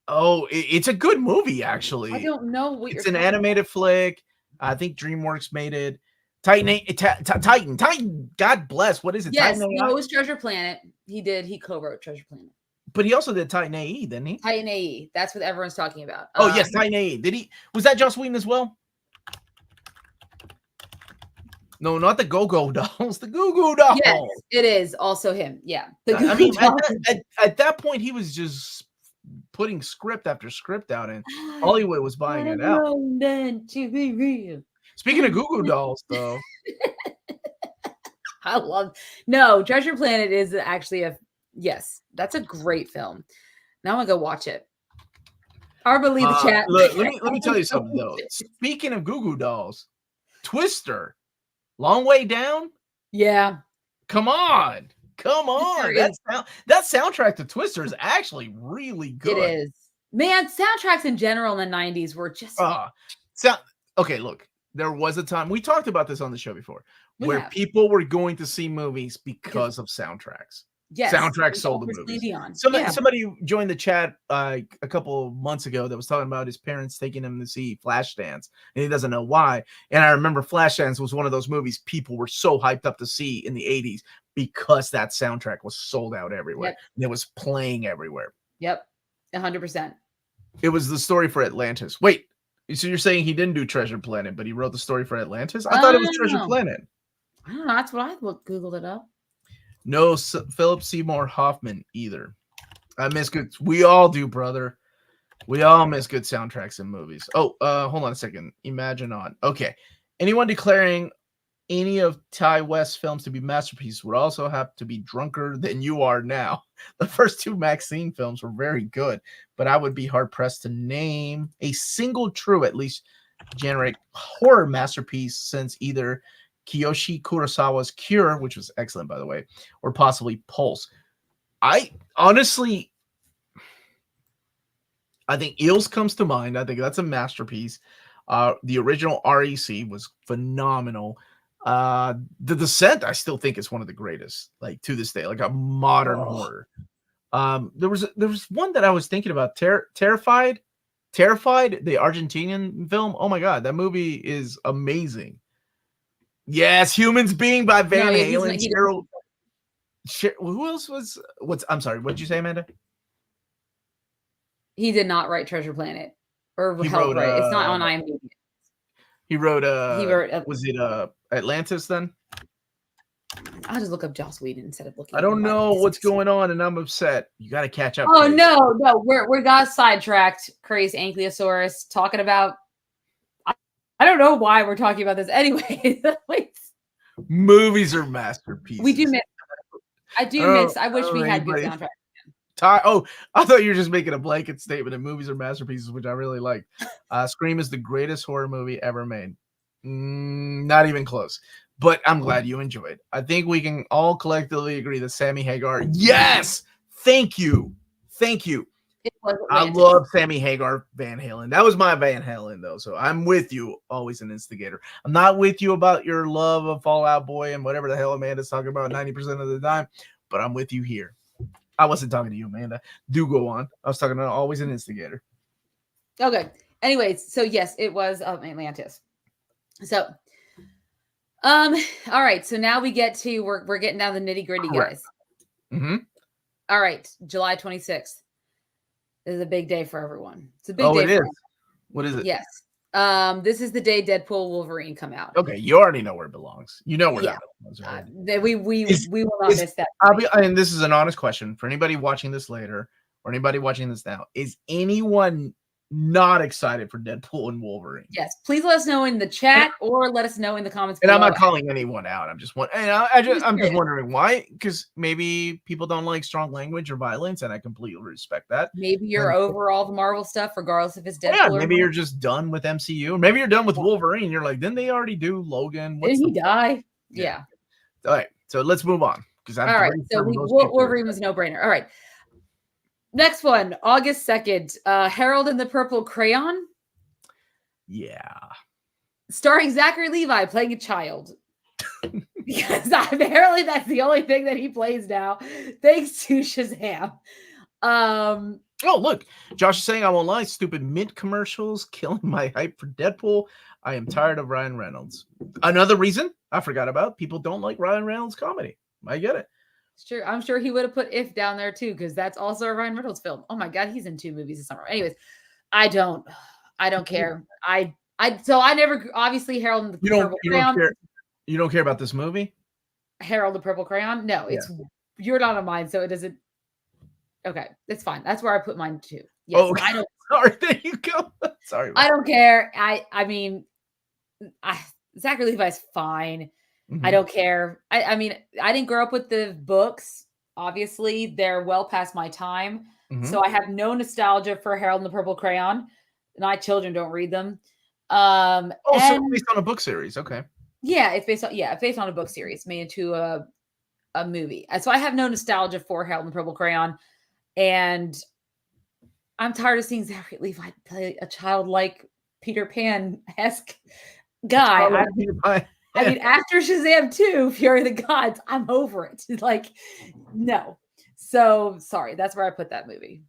[SPEAKER 2] Oh, it's a good movie, actually.
[SPEAKER 1] I don't know what
[SPEAKER 2] it's an animated flick. I think DreamWorks made it. Titan. God bless. What is it?
[SPEAKER 1] Yes, no, it was Treasure Planet. He co-wrote Treasure Planet.
[SPEAKER 2] But he also did Titan AE, didn't he?
[SPEAKER 1] Titan AE. That's what everyone's talking about.
[SPEAKER 2] Oh yes, Titan AE. Did he? Was that Joss Whedon as well? No, not the Go-Go Dolls. The Goo Goo Dolls.
[SPEAKER 1] Yes, it is also him. Yeah.
[SPEAKER 2] I mean, at that point, he was just putting script after script out, and Hollywood was buying it out.
[SPEAKER 1] To be real.
[SPEAKER 2] Speaking of Goo Goo Dolls, though,
[SPEAKER 1] Treasure Planet is actually that's a great film. Now I'm gonna go watch it. Or believe the chat.
[SPEAKER 2] Look, let me tell you something though. Speaking of Goo Goo Dolls, Twister, Long Way Down.
[SPEAKER 1] Yeah.
[SPEAKER 2] Come on. That soundtrack to Twister is actually really good.
[SPEAKER 1] It is. Man, soundtracks in general in the 90s were just
[SPEAKER 2] okay, look. There was a time, we talked about this on the show before, where people were going to see movies because of soundtracks.
[SPEAKER 1] Yes.
[SPEAKER 2] Soundtracks sold the movies. Somebody joined the chat a couple of months ago that was talking about his parents taking him to see Flashdance, and he doesn't know why. And I remember Flashdance was one of those movies people were so hyped up to see in the 80s because that soundtrack was sold out everywhere. Yep. And it was playing everywhere.
[SPEAKER 1] Yep, 100%.
[SPEAKER 2] It was the story for Atlantis. Wait, so you're saying he didn't do Treasure Planet, but he wrote the story for Atlantis? I thought it was Treasure Planet.
[SPEAKER 1] I don't know. That's what I Googled it up.
[SPEAKER 2] No Philip Seymour Hoffman either. I miss good. We all do, brother. We all miss good soundtracks in movies. Oh, hold on a second. Imagine on. Okay. Anyone declaring any of Ty West's films to be masterpieces would also have to be drunker than you are now. The first two Maxxxine films were very good, but I would be hard-pressed to name a single true, at least generic horror masterpiece since either Kiyoshi Kurosawa's Cure, which was excellent, by the way, or possibly Pulse. I honestly, I think Eels comes to mind. I think that's a masterpiece. The original REC was phenomenal. The Descent, I still think is one of the greatest, like to this day, like a modern horror. There was one that I was thinking about, Terrified, the Argentinian film. Oh my god, that movie is amazing. Yes, Humans Being by Van Halen. Who else was? I'm sorry. What did you say, Amanda?
[SPEAKER 1] He did not write Treasure Planet or help write. It's not on IMDb.
[SPEAKER 2] He wrote. Was it Atlantis then?
[SPEAKER 1] I'll just look up Joss Whedon instead of looking.
[SPEAKER 2] I don't know what's going on, and I'm upset. You got to catch up.
[SPEAKER 1] Oh no, we got sidetracked. Crazy Ankylosaurus talking about. I don't know why we're talking about this anyway.
[SPEAKER 2] Movies are masterpieces.
[SPEAKER 1] We do miss. I miss. I wish we had good soundtracks.
[SPEAKER 2] Oh, I thought you were just making a blanket statement that movies are masterpieces, which I really like. Scream is the greatest horror movie ever made. Not even close. But I'm glad you enjoyed. I think we can all collectively agree that Sammy Hagar. Yes, thank you. I love Sammy Hagar Van Halen. That was my Van Halen though, so I'm with you. Always an instigator. I'm not with you about your love of Fall Out Boy and whatever the hell Amanda's talking about 90% of the time, but I'm with you here. I wasn't talking to you, Amanda. Do go on. I was talking to Always an Instigator.
[SPEAKER 1] Okay. Anyways, so yes, it was Atlantis. So, all right. So now we get to we're getting down the nitty gritty, guys.
[SPEAKER 2] Mm-hmm.
[SPEAKER 1] All right, July 26th. This is a big day for everyone. It's a big day.
[SPEAKER 2] It is. What is it?
[SPEAKER 1] Yes. This is the day Deadpool Wolverine come out.
[SPEAKER 2] Okay, you already know where it belongs. You know where that belongs. Right?
[SPEAKER 1] We will not miss that.
[SPEAKER 2] And this is an honest question for anybody watching this later or anybody watching this now. Is anyone not excited for Deadpool and Wolverine?
[SPEAKER 1] Yes, please let us know in the chat or let us know in the comments.
[SPEAKER 2] And
[SPEAKER 1] below.
[SPEAKER 2] I'm not calling anyone out. I'm just wondering why, because maybe people don't like strong language or violence, and I completely respect that.
[SPEAKER 1] Maybe you're over all the Marvel stuff, regardless if it's Deadpool.
[SPEAKER 2] Yeah, maybe you're just done with MCU. Maybe you're done with Wolverine. You're like, didn't they already do Logan?
[SPEAKER 1] Didn't he die? Yeah.
[SPEAKER 2] All right, so let's move on
[SPEAKER 1] all right. So Wolverine was a no-brainer. All right. Next one, August 2nd, Harold and the Purple Crayon.
[SPEAKER 2] Yeah.
[SPEAKER 1] Starring Zachary Levi playing a child. Because apparently that's the only thing that he plays now, thanks to Shazam.
[SPEAKER 2] Oh, look, Josh is saying I won't lie, stupid mint commercials killing my hype for Deadpool. I am tired of Ryan Reynolds. Another reason I forgot about, people don't like Ryan Reynolds comedy. I get it.
[SPEAKER 1] Sure, I'm sure he would have put If down there too, because that's also a Ryan Reynolds film. Oh my god, he's in 2 movies this summer. Anyways, I don't care. So I never, obviously Harold and the Purple Crayon.
[SPEAKER 2] You don't care about this movie?
[SPEAKER 1] Harold the Purple Crayon? No, it's you're not on mine, so it doesn't. Okay, it's fine. That's where I put mine too. Yes,
[SPEAKER 2] okay. I don't. Sorry, there you go. Sorry.
[SPEAKER 1] I don't care. I mean, Zachary Levi's fine. Mm-hmm. I don't care. I mean, I didn't grow up with the books. Obviously, they're well past my time. Mm-hmm. So I have no nostalgia for Harold and the Purple Crayon. My children don't read them.
[SPEAKER 2] So it's based on a book series. Okay.
[SPEAKER 1] Yeah, it's based on a book series made into a movie. So I have no nostalgia for Harold and the Purple Crayon. And I'm tired of seeing Zachary Levi play a childlike Peter Pan-esque guy. I mean, after Shazam 2, Fury of the Gods, I'm over it. Like, no. So, sorry. That's where I put that movie.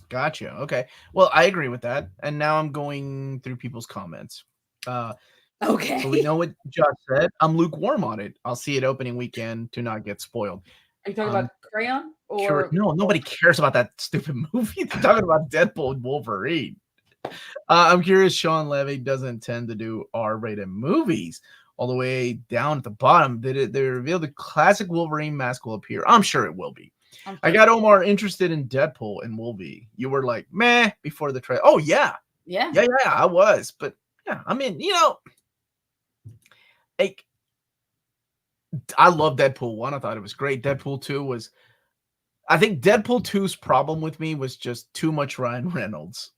[SPEAKER 2] Gotcha. Okay. Well, I agree with that. And now I'm going through people's comments.
[SPEAKER 1] Okay.
[SPEAKER 2] So we know what Josh said. I'm lukewarm on it. I'll see it opening weekend to not get spoiled.
[SPEAKER 1] Are you talking about Crayon? Or
[SPEAKER 2] sure. No, nobody cares about that stupid movie. They're talking about Deadpool and Wolverine. I'm curious, Sean Levy doesn't tend to do R-rated movies. All the way down at the bottom, they revealed the classic Wolverine mask will appear. I'm sure it will be. I got Omar interested in Deadpool and Wolverine. You were like, meh, before the trailer. Oh, yeah.
[SPEAKER 1] Yeah,
[SPEAKER 2] I was. But, yeah, I mean, like, I love Deadpool 1. I thought it was great. Deadpool 2 was, I think Deadpool 2's problem with me was just too much Ryan Reynolds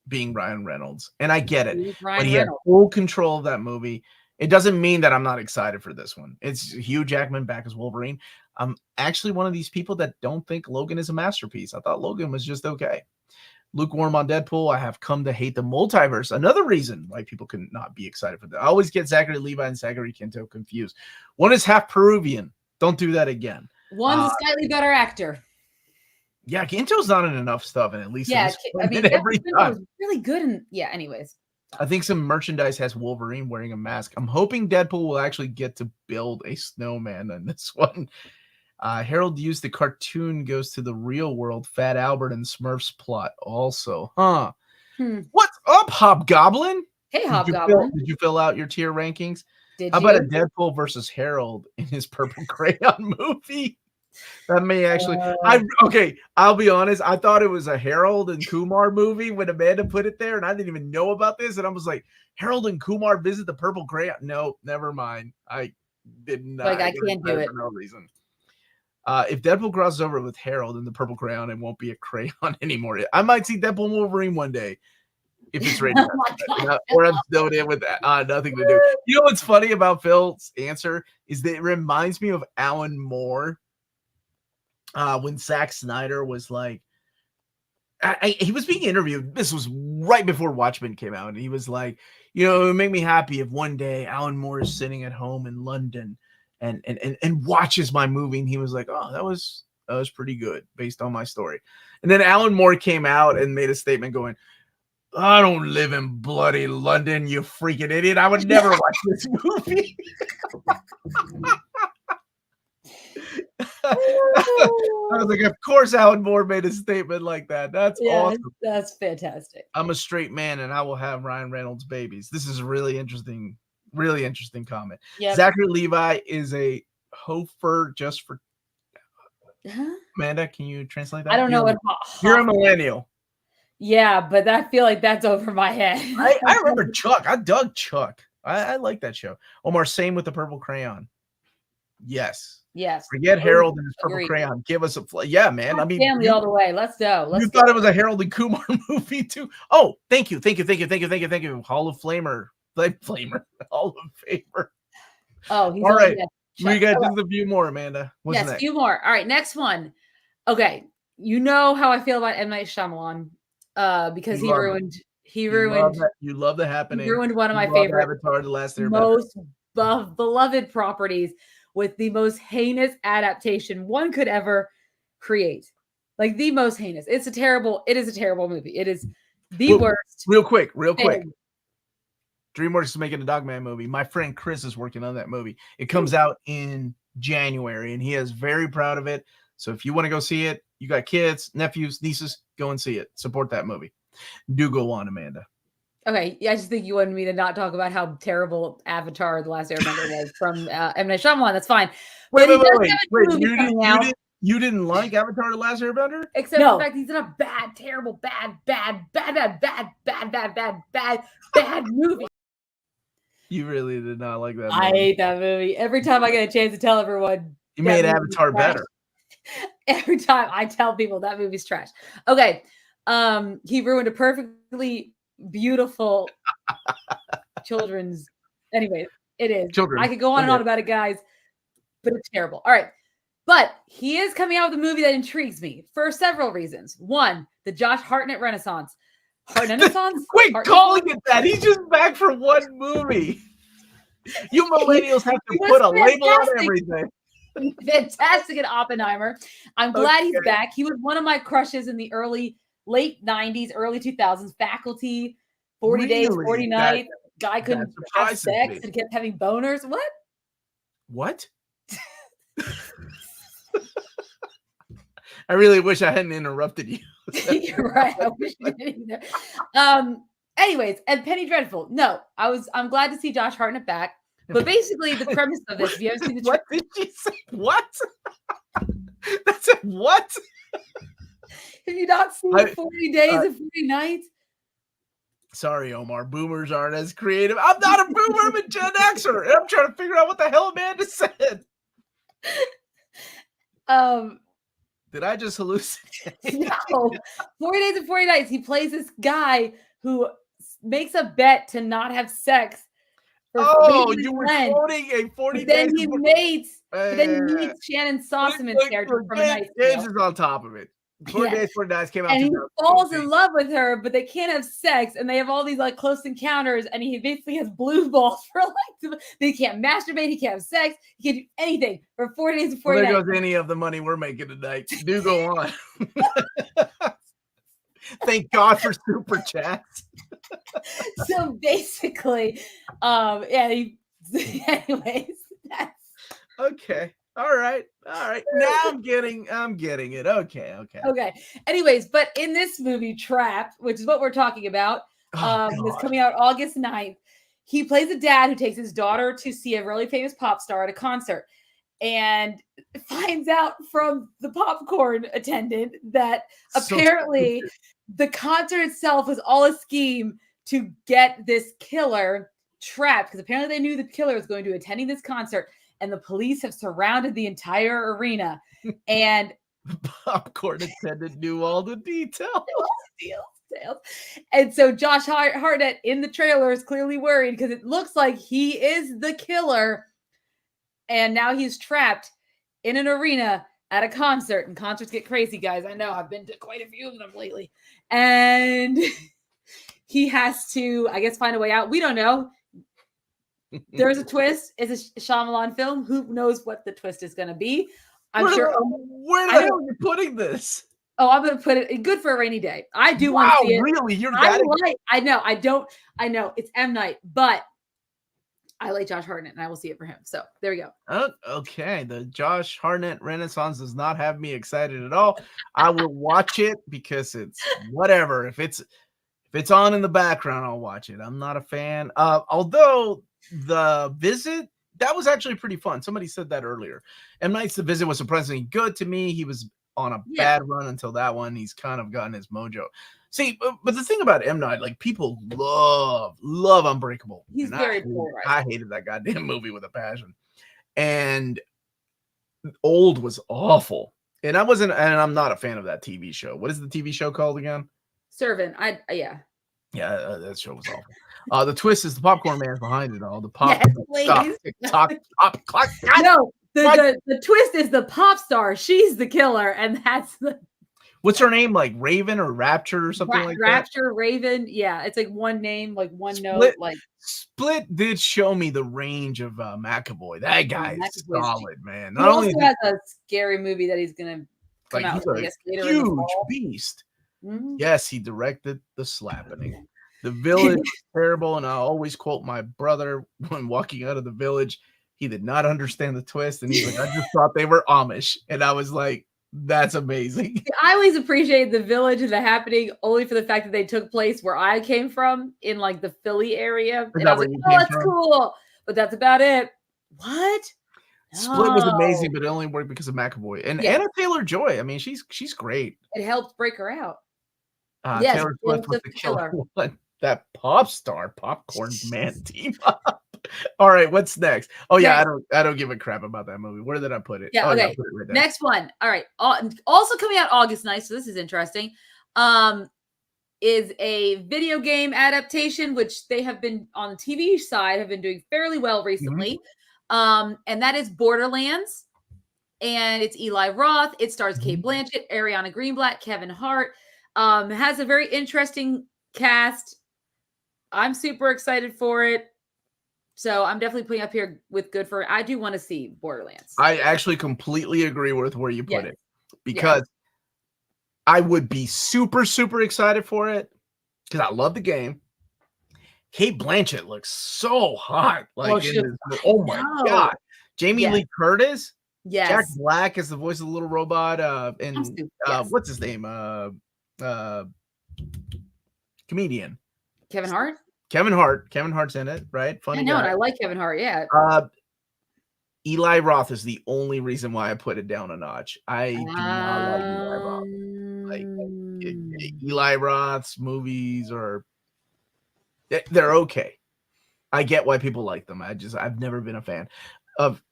[SPEAKER 2] being Ryan Reynolds. And I get it. But he had full control of that movie. It doesn't mean that I'm not excited for this one. It's Hugh Jackman back as Wolverine. I'm actually one of these people that don't think Logan is a masterpiece. I thought Logan was just okay. Lukewarm on Deadpool. I have come to hate the multiverse. Another reason why people can not be excited for that. I always get Zachary Levi and Zachary Quinto confused. One is half Peruvian. Don't do that again.
[SPEAKER 1] One's a slightly better actor.
[SPEAKER 2] Yeah, Quinto's not in enough stuff, and at least
[SPEAKER 1] I mean, every time was really good. And anyways.
[SPEAKER 2] I think some merchandise has Wolverine wearing a mask. I'm hoping Deadpool will actually get to build a snowman in this one. Harold used the cartoon goes to the real world, Fat Albert and Smurfs plot also. Huh. What's up, Hobgoblin?
[SPEAKER 1] Hey, Hobgoblin.
[SPEAKER 2] Did you fill out your tier rankings? How about a Deadpool versus Harold in his Purple Crayon movie? That may actually I'll be honest. I thought it was a Harold and Kumar movie when Amanda put it there, and I didn't even know about this. And I was like, Harold and Kumar visit the Purple Crayon. No, never mind. I did not.
[SPEAKER 1] Like, I can't do it
[SPEAKER 2] for no reason. If Deadpool crosses over with Harold and the Purple Crayon, it won't be a crayon anymore. I might see Deadpool and Wolverine one day if it's rated. Or I'm snowed in with that. Nothing to do. You know what's funny about Phil's answer is that it reminds me of Alan Moore. When Zack Snyder was like, he was being interviewed. This was right before Watchmen came out. And he was like, it would make me happy if one day Alan Moore is sitting at home in London and watches my movie. And he was like, oh, that was pretty good based on my story. And then Alan Moore came out and made a statement going, I don't live in bloody London, you freaking idiot. I would never watch this movie. I was like, of course Alan Moore made a statement like that. That's awesome.
[SPEAKER 1] That's fantastic.
[SPEAKER 2] I'm a straight man and I will have Ryan Reynolds babies. This is a really interesting comment.
[SPEAKER 1] Yep.
[SPEAKER 2] Zachary Levi is a hofer just for Amanda, can you translate that?
[SPEAKER 1] I don't know what
[SPEAKER 2] you're a millennial.
[SPEAKER 1] Yeah, but I feel like that's over my head.
[SPEAKER 2] I remember Chuck. I dug Chuck. I like that show. Omar, same with the purple crayon. Yes. Forget Harold and his purple crayon. Give us a man. I mean,
[SPEAKER 1] family all the way. Let's go.
[SPEAKER 2] Thought it was a Harold and Kumar movie too. Oh, thank you. Hall of Flamer. Hall of Famer.
[SPEAKER 1] Oh, he's
[SPEAKER 2] all right. We got just a few more, Amanda.
[SPEAKER 1] What's next? A few more. All right, next one. Okay, you know how I feel about M. Night Shyamalan, because he ruined.
[SPEAKER 2] You love The Happening.
[SPEAKER 1] He ruined one of my favorite
[SPEAKER 2] Avatar: The Last Airbender.
[SPEAKER 1] Most beloved properties with the most heinous adaptation one could ever create. Like the most heinous. It is a terrible movie. It is the worst.
[SPEAKER 2] Real quick. DreamWorks is making a Dogman movie. My friend Chris is working on that movie. It comes out in January, and he is very proud of it. So if you want to go see it, you got kids, nephews, nieces, go and see it. Support that movie. Do go on, Amanda.
[SPEAKER 1] Okay, I just think you wanted me to not talk about how terrible Avatar: The Last Airbender was from M. Night Shyamalan. That's fine.
[SPEAKER 2] Wait. You didn't like Avatar: The Last Airbender?
[SPEAKER 1] Except for the fact he's in a terrible, bad movie.
[SPEAKER 2] You really did not like that movie.
[SPEAKER 1] I hate that movie. Every time I get a chance to tell everyone.
[SPEAKER 2] You made Avatar better.
[SPEAKER 1] Every time I tell people that movie's trash. Okay. He ruined a perfectly beautiful children's. Anyway, it is. I could go on and on about it, guys, but it's terrible. All right. But he is coming out with a movie that intrigues me for several reasons. One, the Josh Hartnett Renaissance.
[SPEAKER 2] Quit calling it that. He's just back for one movie. You millennials have to put a label on everything.
[SPEAKER 1] Fantastic in Oppenheimer. I'm glad he's back. He was one of my crushes in the late 90s, early 2000s. Faculty, 40 Days, 40 Nights. Guy couldn't have sex and kept having boners.
[SPEAKER 2] What? I really wish I hadn't interrupted you.
[SPEAKER 1] You're right. I wish you didn't either. Anyways, and Penny Dreadful. No, I'm glad to see Josh Hartnett back. But basically, the premise of this, if you haven't seen the
[SPEAKER 2] what did she say? What? That's a what?
[SPEAKER 1] Have you not seen 40 Days and 40 Nights?
[SPEAKER 2] Sorry, Omar. Boomers aren't as creative. I'm not a boomer. I'm a Gen Xer. And I'm trying to figure out what the hell Amanda said. Did I just hallucinate?
[SPEAKER 1] No. 40 Days and 40 Nights. He plays this guy who makes a bet to not have sex.
[SPEAKER 2] You were quoting a 40
[SPEAKER 1] Days. Then he meets Shannon Sossaman's character from A Knight's Tale.
[SPEAKER 2] James is on top of it. 40 Days, 40 Nights came out.
[SPEAKER 1] And he falls in love with her, but they can't have sex, and they have all these like close encounters, and he basically has blue balls for they can't masturbate, he can't have sex, he can't do anything for 40 Days and 40 Nights.
[SPEAKER 2] There goes any of the money we're making tonight. Do go on. Thank God for super chats.
[SPEAKER 1] So basically, anyways, that's
[SPEAKER 2] okay. All right. Now I'm getting it. Okay.
[SPEAKER 1] Anyways, but in this movie, Trapped, which is what we're talking about, is coming out August 9th. He plays a dad who takes his daughter to see a really famous pop star at a concert, and finds out from the popcorn attendant that apparently the concert itself was all a scheme to get this killer trapped, because apparently they knew the killer was going to be attending this concert, and the police have surrounded the entire arena. And
[SPEAKER 2] the popcorn attendant knew all the details.
[SPEAKER 1] And so Josh Hartnett in the trailer is clearly worried because it looks like he is the killer. And now he's trapped in an arena at a concert. And concerts get crazy, guys. I know. I've been to quite a few of them lately. And he has to, I guess, find a way out. We don't know. There's a twist. It's a Shyamalan film. Who knows what the twist is going to be?
[SPEAKER 2] Where the hell are you putting this?
[SPEAKER 1] Oh, I'm going to put it good for a rainy day. I do want to see it.
[SPEAKER 2] Really? You're that
[SPEAKER 1] I know. I know. It's M. Night, but I like Josh Hartnett, and I will see it for him. So there we go.
[SPEAKER 2] Okay, the Josh Hartnett Renaissance does not have me excited at all. I will watch it because it's whatever. If it's on in the background, I'll watch it. I'm not a fan. Although The Visit, that was actually pretty fun. Somebody said that earlier. M. Night's The Visit was surprisingly good to me. He was on a bad run until that one. He's kind of gotten his mojo. See, but the thing about M. Night, like, people love Unbreakable.
[SPEAKER 1] He's very polarized.
[SPEAKER 2] I hated that goddamn movie with a passion. And Old was awful. And I'm not a fan of that TV show. What is the TV show called again?
[SPEAKER 1] Servant.
[SPEAKER 2] Yeah, that show was awful. The twist is the popcorn man's behind it all. The pop clock.
[SPEAKER 1] No, the twist is the pop star. She's the killer, and that's the.
[SPEAKER 2] What's her name? Like Raven or Rapture or something like that?
[SPEAKER 1] Rapture, Raven. Yeah, it's like one name, like one
[SPEAKER 2] Split,
[SPEAKER 1] note. Like
[SPEAKER 2] Split did show me the range of McAvoy. That guy is solid, man.
[SPEAKER 1] Not only has a scary movie that he's gonna come out with.
[SPEAKER 2] He's a huge beast. Mm-hmm. Yes, he directed The Slapping. The Village is terrible, and I always quote my brother when walking out of the Village. He did not understand the twist, and he's like, "I just thought they were Amish," and I was like, "That's amazing."
[SPEAKER 1] I always appreciate The Village and The Happening only for the fact that they took place where I came from in like the Philly area, and I was like, "Oh, that's cool," but that's about it. What?
[SPEAKER 2] Split was amazing, but it only worked because of McAvoy and Anna Taylor-Joy. I mean, she's great.
[SPEAKER 1] It helped break her out.
[SPEAKER 2] Yes, Taylor Swift was the killer one. That pop star popcorn man team up. All right, what's next? Oh yeah, I don't give a crap about that movie. Where did I put it?
[SPEAKER 1] Yeah, okay. Put it right next one. All right. Also coming out August 9th, so this is interesting. Is a video game adaptation, which they have been on the TV side have been doing fairly well recently. Mm-hmm. And that is Borderlands. And it's Eli Roth. It stars Cate Blanchett, Ariana Greenblatt, Kevin Hart. Has a very interesting cast. I'm super excited for it. So I'm definitely putting up here with good for. I do want to see Borderlands.
[SPEAKER 2] I actually completely agree with where you put it because I would be super, super excited for it because I love the game. Cate Blanchett looks so hot. Like, oh my God. Jamie Lee Curtis.
[SPEAKER 1] Yes.
[SPEAKER 2] Jack Black is the voice of the little robot. And what's his name? Comedian.
[SPEAKER 1] Kevin Hart.
[SPEAKER 2] Kevin Hart's in it, right? Funny.
[SPEAKER 1] I know, and I like Kevin Hart. Yeah.
[SPEAKER 2] Eli Roth is the only reason why I put it down a notch. I do not like Eli Roth. Like Eli Roth's movies they're okay. I get why people like them. I've never been a fan of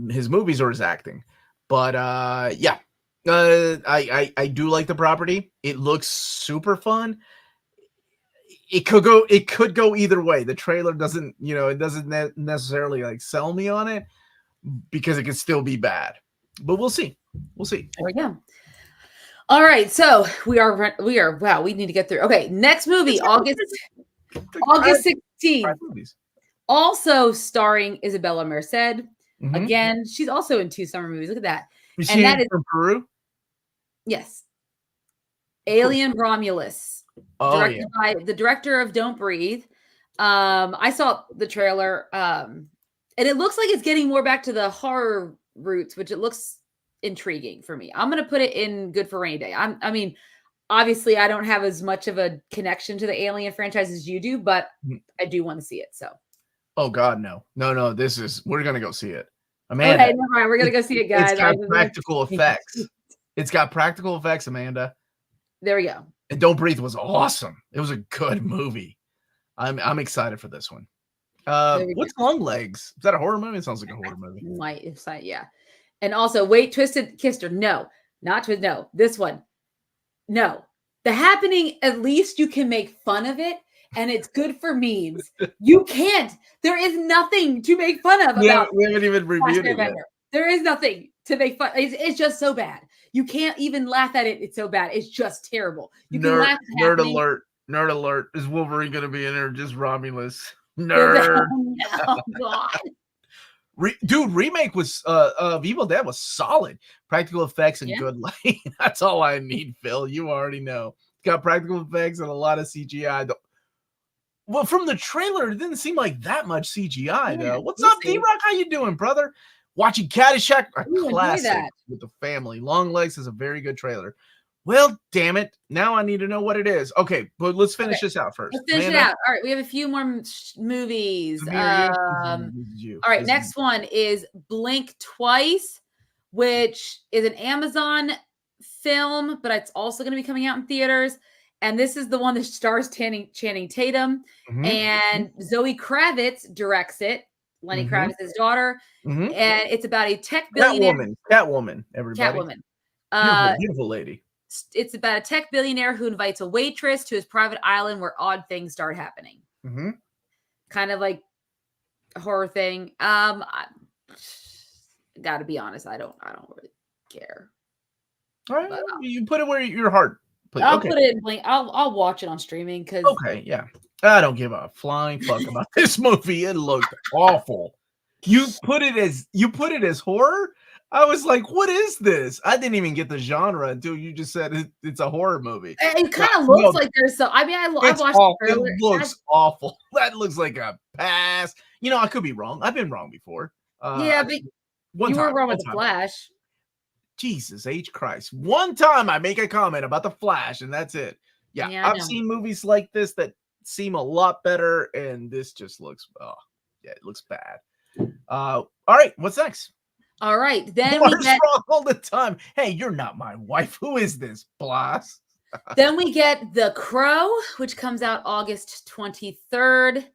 [SPEAKER 2] his movies or his acting. But I do like the property. It looks super fun. It could go either way. The trailer doesn't, it doesn't necessarily like sell me on it because it could still be bad. But we'll see. There
[SPEAKER 1] we go. All right, so we are wow, we need to get through. Okay, next movie, August 16th. Also starring Isabella Merced. Mm-hmm. Again, she's also in 2 summer movies. Look at that.
[SPEAKER 2] And that is from Peru?
[SPEAKER 1] Yes. Alien Romulus. Directed by the director of Don't Breathe. I saw the trailer, and it looks like it's getting more back to the horror roots, which it looks intriguing for me. I'm going to put it in good for rainy day. I mean, obviously, I don't have as much of a connection to the Alien franchise as you do, but I do want to see it. So.
[SPEAKER 2] Oh God, no. We're going to go see it. Amanda.
[SPEAKER 1] Okay, never mind. We're going to go see it, guys.
[SPEAKER 2] It's got practical effects. It's got practical effects, Amanda.
[SPEAKER 1] There we go.
[SPEAKER 2] And Don't Breathe was awesome. It was a good movie. I'm excited for this one. What's Long Legs? Is that a horror movie? It sounds like a horror movie.
[SPEAKER 1] Yeah. And also, wait, Twisted Kister. No, not Twisted. No, this one. No. The Happening, at least you can make fun of it, and it's good for memes. You can't. There is nothing to make fun of about.
[SPEAKER 2] We haven't even reviewed it yet.
[SPEAKER 1] There is nothing to make fun. It's just so bad. You can't even laugh at it. It's so bad. It's just terrible. You can laugh at
[SPEAKER 2] Nerd alert. Nerd alert. Is Wolverine going to be in there? Just Romulus. Nerd.
[SPEAKER 1] Oh, God.
[SPEAKER 2] Remake was of Evil Dead was solid. Practical effects and good lighting. That's all I need, Phil. You already know. It's got practical effects and a lot of CGI. Well, from the trailer, it didn't seem like that much CGI,
[SPEAKER 1] Yeah,
[SPEAKER 2] though. What's
[SPEAKER 1] we'll
[SPEAKER 2] up,
[SPEAKER 1] see.
[SPEAKER 2] D-Rock? How you doing, brother? Watching Caddyshack, a
[SPEAKER 1] Ooh, enjoy
[SPEAKER 2] classic
[SPEAKER 1] that.
[SPEAKER 2] with the family. Long Legs is a very good trailer. Well, damn it. Now I need to know what it is. Okay, but let's finish this out first.
[SPEAKER 1] Let's finish it out. All right, we have a few more movies.
[SPEAKER 2] Me or you? You.
[SPEAKER 1] All right, next one is Blink Twice, which is an Amazon film, but it's also going to be coming out in theaters. And this is the one that stars Channing Tatum, and Zoe Kravitz directs it. Lenny Kravitz's daughter, and it's about a tech billionaire.
[SPEAKER 2] Catwoman, everybody.
[SPEAKER 1] Catwoman.
[SPEAKER 2] Beautiful lady.
[SPEAKER 1] It's about a tech billionaire who invites a waitress to his private island where odd things start happening. Kind of like a horror thing. I gotta be honest, I don't really care.
[SPEAKER 2] All right, but, you put it where your heart.
[SPEAKER 1] I'll put it in Blink. I'll watch it on streaming because.
[SPEAKER 2] Okay, yeah. I don't give a flying fuck about this movie. It looked awful. You put it as horror. I was like, what is this? I didn't even get the genre until you just said it's a horror movie.
[SPEAKER 1] It kind of looks like there's some. I mean, I watched the trailer.
[SPEAKER 2] It looks awful. That looks like a pass. You know, I could be wrong. I've been wrong before.
[SPEAKER 1] Yeah, but you were wrong with the Flash.
[SPEAKER 2] Jesus H. Christ. One time I make a comment about the Flash, and that's it. Yeah, I've seen movies like this that seem a lot better, and this just looks, it looks bad. All right, what's next?
[SPEAKER 1] All right, then
[SPEAKER 2] we get wrong all the time. Hey, you're not my wife. Who is this, Blas?
[SPEAKER 1] Then we get The Crow, which comes out August 23rd,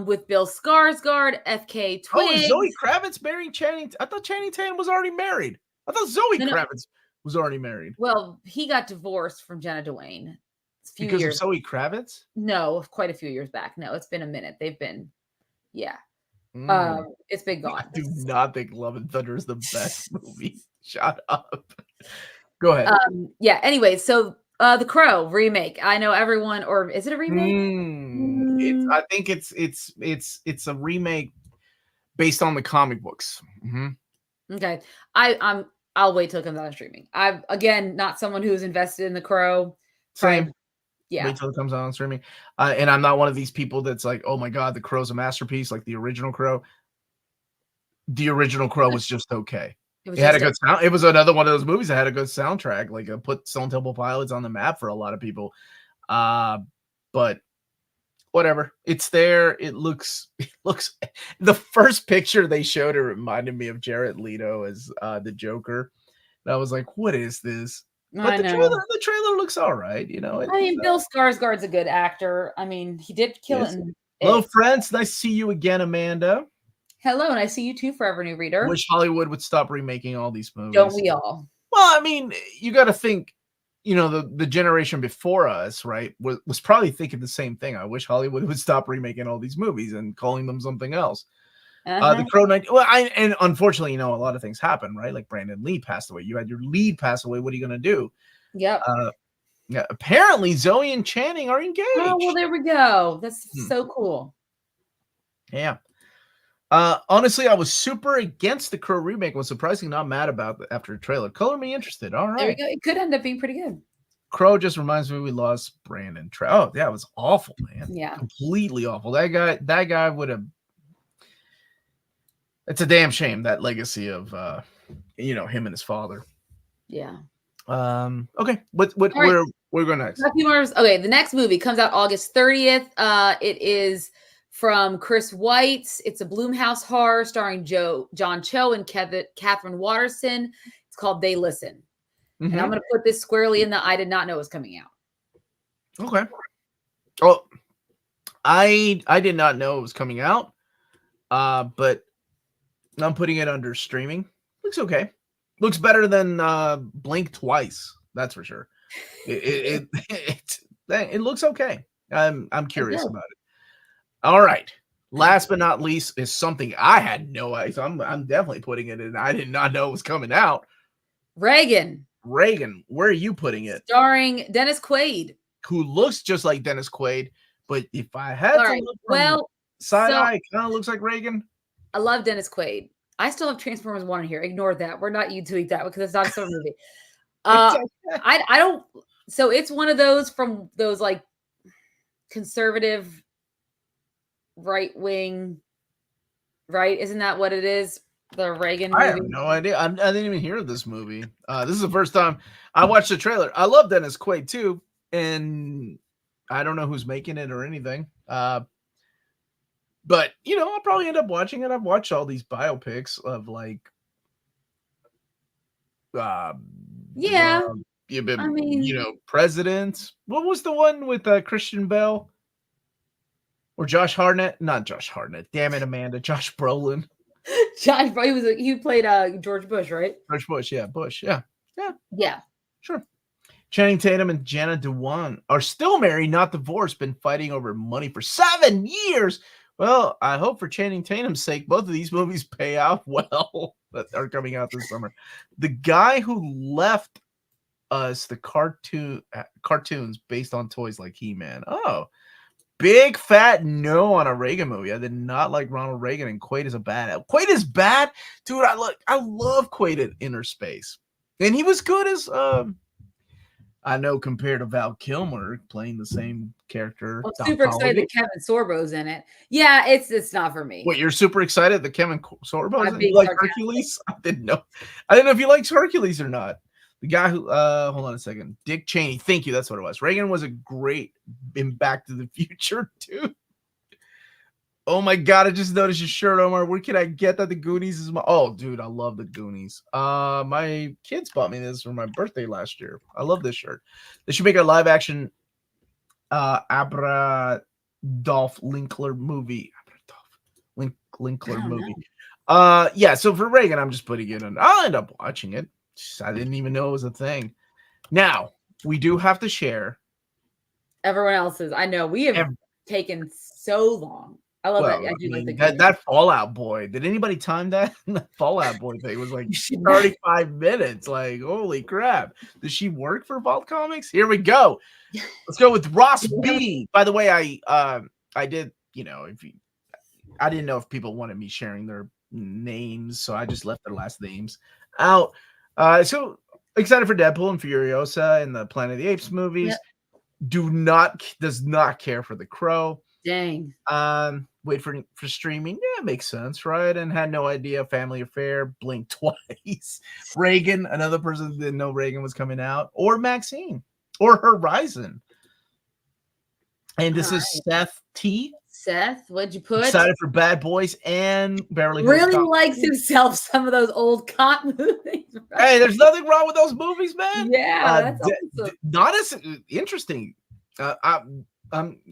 [SPEAKER 1] with Bill Skarsgård, FK Twigs.
[SPEAKER 2] Oh, Zoe Kravitz marrying Channing. I thought Channing Tatum was already married. I thought Zoe Kravitz was already married.
[SPEAKER 1] Well, he got divorced from Jenna Dewane.
[SPEAKER 2] Because of Zoe Kravitz?
[SPEAKER 1] No, quite a few years back. No, it's been a minute. They've been, it's been gone.
[SPEAKER 2] I do not think Love and Thunder is the best movie. Shut up. Go ahead.
[SPEAKER 1] Anyway, so The Crow remake. I know everyone, or is it a remake?
[SPEAKER 2] I think it's a remake based on the comic books.
[SPEAKER 1] Okay, I'll wait till it comes out on streaming. I'm again not someone who's invested in The Crow.
[SPEAKER 2] Same. Wait till it comes out on streaming. And I'm not one of these people that's like, oh my God, The Crow's a masterpiece, like the original Crow. The original Crow was just okay. It had a good sound. It was another one of those movies that had a good soundtrack, like put Stone Temple Pilots on the map for a lot of people. But whatever, it's there. It looks the first picture they showed, it reminded me of Jared Leto as the Joker. And I was like, what is this? But the trailer looks all right, you know.
[SPEAKER 1] I mean, Bill Skarsgård's a good actor. I mean, he did kill it.
[SPEAKER 2] Hello, friends. Nice to see you again, Amanda.
[SPEAKER 1] Hello, and I see you too, Forever New Reader.
[SPEAKER 2] Wish Hollywood would stop remaking all these movies.
[SPEAKER 1] Don't we all?
[SPEAKER 2] Well, I mean, you got to think, you know, the generation before us, right, was probably thinking the same thing. I wish Hollywood would stop remaking all these movies and calling them something else. The Crow 19. Well, and unfortunately, you know, a lot of things happen, right? Like Brandon Lee passed away. You had your lead pass away. What are you going to do?
[SPEAKER 1] Yep.
[SPEAKER 2] Yeah. Apparently, Zoe and Channing are engaged.
[SPEAKER 1] Oh, well, there we go. That's so cool.
[SPEAKER 2] Yeah. Honestly, I was super against the Crow remake. Was surprisingly not mad about it after the trailer. Color me interested. All right.
[SPEAKER 1] There we go. It could end up being pretty good.
[SPEAKER 2] Crow just reminds me we lost Brandon. Oh, yeah, it was awful, man.
[SPEAKER 1] Yeah.
[SPEAKER 2] Completely awful. That guy would have. It's a damn shame, that legacy of you know, him and his father.
[SPEAKER 1] Yeah.
[SPEAKER 2] Okay. What right. We're going next.
[SPEAKER 1] Okay, the next movie comes out August 30th. It is from Chris Weitz. It's a Blumhouse horror starring John Cho and Catherine Waterston. It's called They Listen. And I'm going to put this squarely in the I did not know it was coming out.
[SPEAKER 2] Okay. Oh, I did not know it was coming out. But I'm putting it under streaming. Looks okay. Looks better than Blink Twice. That's for sure. It looks okay. I'm curious about it. All right. Last but not least is something I had no idea. So I'm definitely putting it in. I did not know it was coming out.
[SPEAKER 1] Reagan.
[SPEAKER 2] Where are you putting it?
[SPEAKER 1] Starring Dennis Quaid,
[SPEAKER 2] who looks just like Dennis Quaid. But if I had to look from side eye, it kind of looks like Reagan.
[SPEAKER 1] I love Dennis Quaid. I still have Transformers 1 in here. Ignore that. We're not YouTubing that because it's not a summer movie. I don't. So it's one of those from those like conservative right wing, right? Isn't that what it is? The Reagan
[SPEAKER 2] I have
[SPEAKER 1] movie.
[SPEAKER 2] no idea. I didn't even hear of this movie. This is the first time I watched the trailer. I love Dennis Quaid too, and I don't know who's making it or anything. But I'll probably end up watching it. I've watched all these biopics of like,
[SPEAKER 1] Yeah.
[SPEAKER 2] I
[SPEAKER 1] mean,
[SPEAKER 2] presidents. What was the one with Christian Bale or Josh Hartnett? Not Josh Hartnett. Damn it, Amanda. Josh Brolin.
[SPEAKER 1] Josh, he played George Bush, right?
[SPEAKER 2] George Bush, yeah, Bush, yeah, sure. Channing Tatum and Jenna Dewan are still married, not divorced. Been fighting over money for 7 years. Well, I hope for Channing Tatum's sake, both of these movies pay out well that are coming out this summer. The guy who left us the cartoons based on toys like He-Man. Oh, big fat no on a Reagan movie. I did not like Ronald Reagan, and Quaid is a bad. Quaid is bad, dude. I love Quaid in Inner Space, and he was good as I know compared to Val Kilmer playing the same character.
[SPEAKER 1] I'm super excited that Kevin Sorbo's in it. Yeah, it's not for me.
[SPEAKER 2] Wait, you're super excited that Kevin Sorbo's in it? You like Hercules? I didn't know if he likes Hercules or not. The guy who hold on a second. Dick Cheney. Thank you. That's what it was. Reagan was a great in Back to the Future too. Oh my god, I just noticed your shirt, Omar. Where can I get that? The Goonies is my dude, I love the Goonies. My kids bought me this for my birthday last year. I love this shirt. They should make a live action Abra Dolph Linkler movie. Linkler movie. Yeah, so for Reagan, I'm just putting it in. I'll end up watching it. I didn't even know it was a thing. Now, we do have to share
[SPEAKER 1] everyone else's. I know we have taken so long. I love that. I do like
[SPEAKER 2] that Fallout Boy. Did anybody time that? The Fallout Boy thing was like 35 minutes. Like, holy crap. Does she work for Vault Comics? Here we go. Let's go with Ross B. By the way, I did, I didn't know if people wanted me sharing their names, so I just left their last names out. So excited for Deadpool and Furiosa and the Planet of the Apes movies. Yep. Does not care for The Crow.
[SPEAKER 1] Dang.
[SPEAKER 2] Wait for streaming. Yeah, makes sense, right? And had no idea. Family Affair, blinked twice. Reagan, another person didn't know Reagan was coming out, or Maxxxine, or Horizon. And this is Seth T.
[SPEAKER 1] Seth, what'd you put?
[SPEAKER 2] Excited for Bad Boys and Beverly Hills
[SPEAKER 1] Really
[SPEAKER 2] Cop.
[SPEAKER 1] likes himself some of those old cop movies. Right?
[SPEAKER 2] Hey, there's nothing wrong with those movies, man.
[SPEAKER 1] Yeah, that's awesome.
[SPEAKER 2] Not as interesting.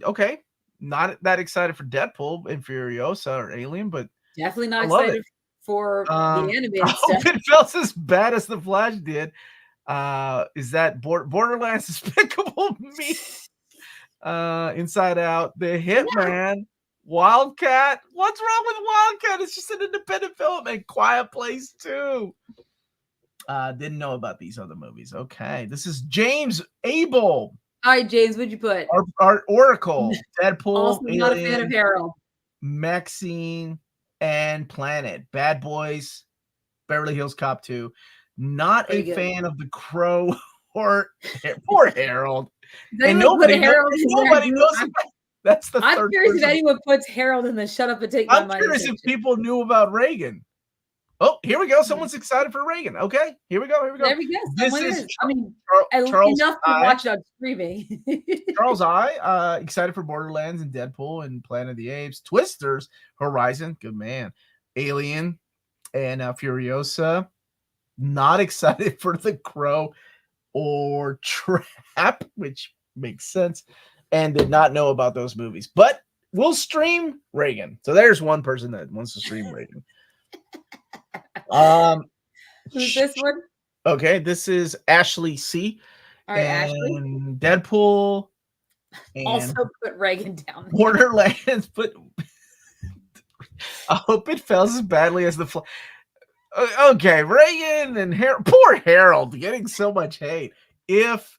[SPEAKER 2] Okay. Not that excited for Deadpool and Furiosa or Alien, but
[SPEAKER 1] definitely not excited for the animated stuff.
[SPEAKER 2] It felt as bad as the Flash did. Is that Borderlands Despicable Me? Inside Out, The Hitman, Wildcat. What's wrong with Wildcat? It's just an independent film. And Quiet Place 2. Didn't know about these other movies. Okay, this is James Abel.
[SPEAKER 1] All right, James, what'd you put?
[SPEAKER 2] Our Oracle, Deadpool,
[SPEAKER 1] also not a fan of Harold,
[SPEAKER 2] Maxxxine, and Planet, Bad Boys, Beverly Hills Cop 2. Not a fan of The Crow or poor Harold. And nobody knows. That's the.
[SPEAKER 1] I'm curious if anyone puts Harold in the "Shut Up and Take My Money."
[SPEAKER 2] I'm curious if people knew about Reagan. Oh, here we go. Someone's excited for Reagan. Okay, here we go.
[SPEAKER 1] There we go.
[SPEAKER 2] This is
[SPEAKER 1] Charles enough to watch it on streaming.
[SPEAKER 2] Charles I. Excited for Borderlands and Deadpool and Planet of the Apes. Twisters, Horizon, good man. Alien and Furiosa. Not excited for The Crow or Trap, which makes sense, and did not know about those movies. But we'll stream Reagan. So there's one person that wants to stream Reagan.
[SPEAKER 1] Who's this one?
[SPEAKER 2] Okay, this is Ashley C.
[SPEAKER 1] All right,
[SPEAKER 2] and
[SPEAKER 1] Ashley.
[SPEAKER 2] Deadpool. And
[SPEAKER 1] also put Reagan down.
[SPEAKER 2] Borderlands, but I hope it fails as badly as the. Okay, Reagan and poor Harold getting so much hate. If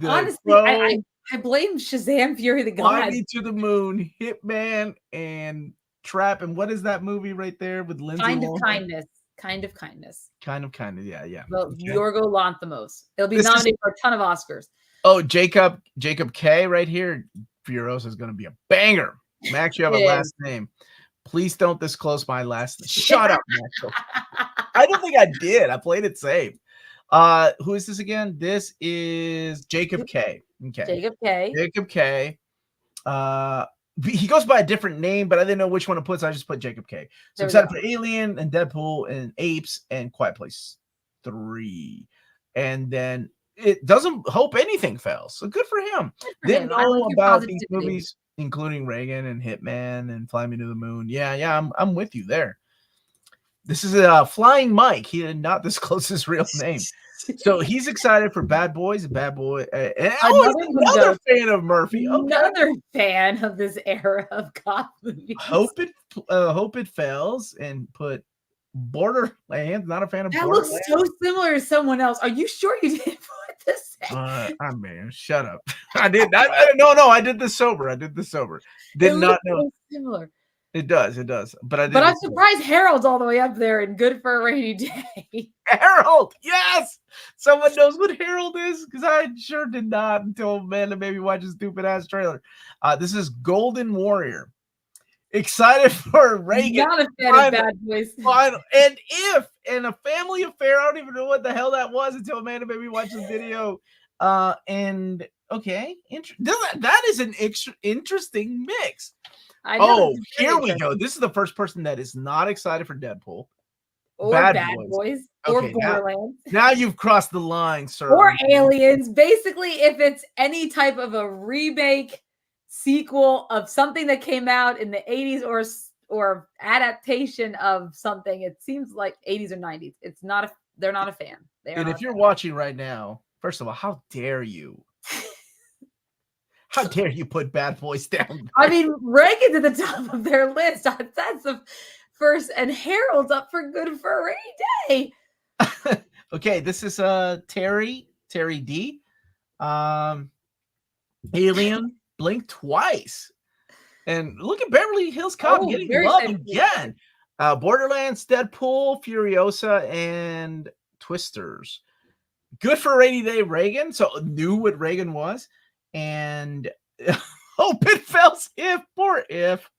[SPEAKER 1] honestly, I blame Shazam Fury the God.
[SPEAKER 2] Fly Me to the Moon, Hitman, and Trap, and what is that movie right there with Lindsay?
[SPEAKER 1] Kind of Kindness.
[SPEAKER 2] Yeah.
[SPEAKER 1] Well, Yorgo Lanthimos. It'll be nominated for a ton of Oscars.
[SPEAKER 2] Oh, Jacob K right here. Furiosa is going to be a banger. Max, you have a
[SPEAKER 1] It
[SPEAKER 2] last name. Please don't disclose my last name. Shut up, Max. I don't think I did. I played it safe. Who is this again? This is Jacob K. Okay.
[SPEAKER 1] Jacob K.
[SPEAKER 2] Jacob K. He goes by a different name, but I didn't know which one to put, so I just put Jacob K. So I'm excited for Alien and Deadpool and Apes and Quiet Place 3. And then it doesn't hope anything fails. So good for him. Didn't know about these movies, including Reagan and Hitman and Fly Me to the Moon. Yeah, I'm with you there. This is a Flying Mike. He did not disclose his real name. So he's excited for Bad Boys, Bad Boy, and another fan of Murphy. Okay.
[SPEAKER 1] Another fan of this era of cop movies.
[SPEAKER 2] Hope it fails, and put Borderlands. Not a fan of Borderlands.
[SPEAKER 1] That looks so similar to someone else. Are you sure you didn't put this?
[SPEAKER 2] I mean, shut up. I did. No. I did this sober. Did not know.
[SPEAKER 1] So similar.
[SPEAKER 2] It does. But
[SPEAKER 1] I'm surprised Harold's all the way up there and Good for a Rainy Day.
[SPEAKER 2] Harold, yes! Someone knows what Harold is? Because I sure did not until Amanda made me watch a stupid ass trailer. This is Golden Warrior. Excited for Reagan.
[SPEAKER 1] Not a fan of Bad Boys.
[SPEAKER 2] And a family affair. I don't even know what the hell that was until Amanda made me watch the video. And okay, that is an interesting mix. Here we go. This is the first person that is not excited for Deadpool.
[SPEAKER 1] Or Bad Boys. Or Borderlands.
[SPEAKER 2] Now you've crossed the line, sir.
[SPEAKER 1] Or Aliens. Basically, if it's any type of a remake, sequel of something that came out in the 80s or adaptation of something, it seems like 80s or 90s. They're not a fan.
[SPEAKER 2] And if you're watching right now, first of all, how dare you? How dare you put Bad Boys down?
[SPEAKER 1] I mean, Reagan's at the top of their list. That's the first, and Harold's up for Good for a Rainy Day.
[SPEAKER 2] Okay, this is Terry D. Alien, blink twice. And look at Beverly Hills Cop getting love again. Borderlands, Deadpool, Furiosa, and Twisters. Good for a Rainy Day, Reagan. So knew what Reagan was. And hope it fails poor if.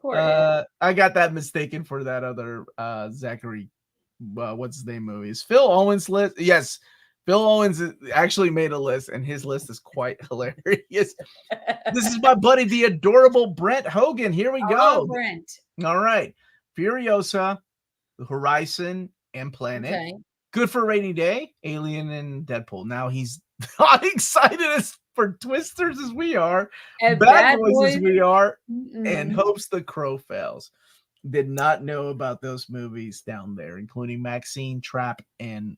[SPEAKER 2] I got that mistaken for that other Zachary, what's his name movies. Phil Owens list. Yes, Phil Owens actually made a list, and his list is quite hilarious. This is my buddy, the adorable Brent Hogan. Here we go.
[SPEAKER 1] Oh, Brent.
[SPEAKER 2] All right. Furiosa, Horizon, and Planet. Okay. Good for a Rainy Day, Alien, and Deadpool. Now he's not excited for Twisters as we are, and Bad Boys as we are, and hopes The Crow fails. Did not know about those movies down there, including Maxxxine, Trap, and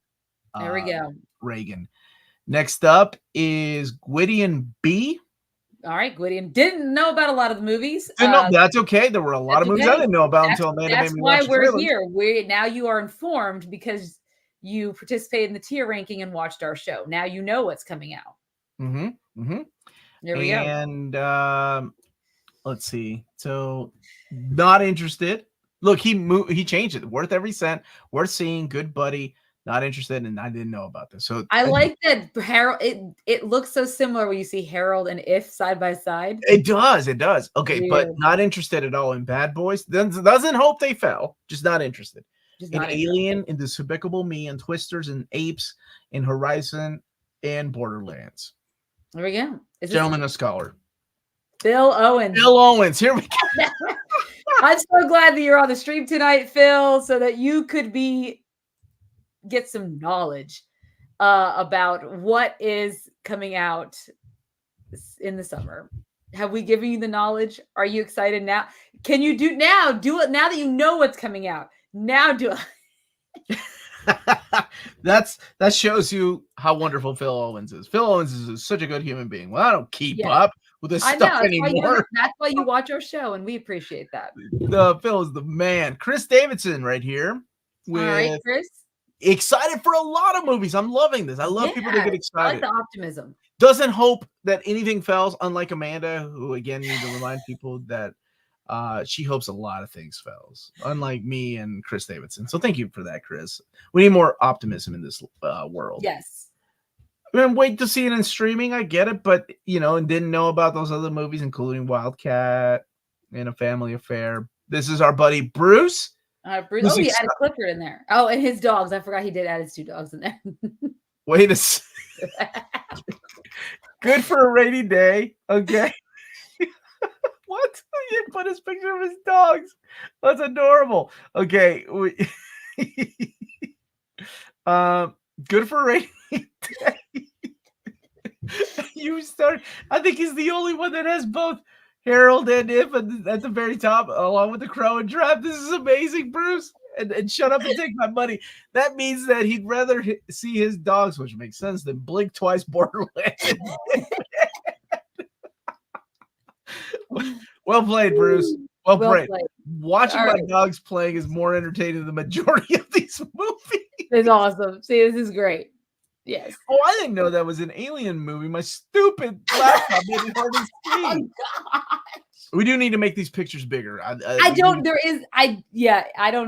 [SPEAKER 1] there we go.
[SPEAKER 2] Reagan. Next up is Gwydion B.
[SPEAKER 1] All right, Gwydion. Didn't know about a lot of the movies.
[SPEAKER 2] That's okay. There were a lot of movies I didn't know about until Amanda made me watch.
[SPEAKER 1] That's why we're here. Now you are informed because you participated in the tier ranking and watched our show. Now you know what's coming out. There we go.
[SPEAKER 2] And let's see. So not interested. Look, he changed it. Worth every cent. Worth seeing. Good buddy. Not interested, and I didn't know about this. So
[SPEAKER 1] I like that Harold. It looks so similar when you see Harold and If side by side.
[SPEAKER 2] It does. Okay, weird. But not interested at all in Bad Boys. Doesn't hope they fell. Just not interested. In Alien, in Despicable Me, and Twisters, and Apes, in Horizon, and Borderlands.
[SPEAKER 1] There we go.
[SPEAKER 2] Gentleman of Scholar.
[SPEAKER 1] Phil Owens.
[SPEAKER 2] Phil Owens. Here we go.
[SPEAKER 1] I'm so glad that you're on the stream tonight, Phil, so that you could get some knowledge about what is coming out in the summer. Have we given you the knowledge? Are you excited now? Can you do it now that you know what's coming out? Now do it.
[SPEAKER 2] That shows you how wonderful Phil Owens is. Phil Owens is such a good human being. Well, I don't keep up with this stuff anymore.
[SPEAKER 1] That's why you watch our show, and we appreciate that.
[SPEAKER 2] Phil is the man. Chris Davidson right here.
[SPEAKER 1] All right, Chris.
[SPEAKER 2] Excited for a lot of movies. I'm loving this. I love people that get excited.
[SPEAKER 1] I like the optimism.
[SPEAKER 2] Doesn't hope that anything fails, unlike Amanda, who again need to remind people that she hopes a lot of things fails, unlike me and Chris Davidson. So thank you for that, Chris. We need more optimism in this world.
[SPEAKER 1] Yes.
[SPEAKER 2] And wait to see it in streaming. I get it, but and didn't know about those other movies, including Wildcat in a family affair. This is our buddy Bruce.
[SPEAKER 1] Bruce. Oh, he added Clifford in there. Oh, and his dogs. I forgot he did add his 2 dogs in there.
[SPEAKER 2] Wait a second. Good for a rainy day. Okay. What? He put his picture of his dogs. That's adorable. Okay. Good for a rainy day. You start. I think he's the only one that has both Harold and If at the very top, along with the Crow and Trap. This is amazing, Bruce. And shut up and take my money. That means that he'd rather see his dogs, which makes sense, than blink twice Borderlands. Well played, Bruce. Well played. Watching my dogs playing is more entertaining than the majority of these movies.
[SPEAKER 1] It's awesome. See, this is great. Yes.
[SPEAKER 2] Oh, I didn't know that was an Alien movie. My stupid laptop made it hard to see.
[SPEAKER 1] Oh, gosh.
[SPEAKER 2] We do need to make these pictures bigger. I don't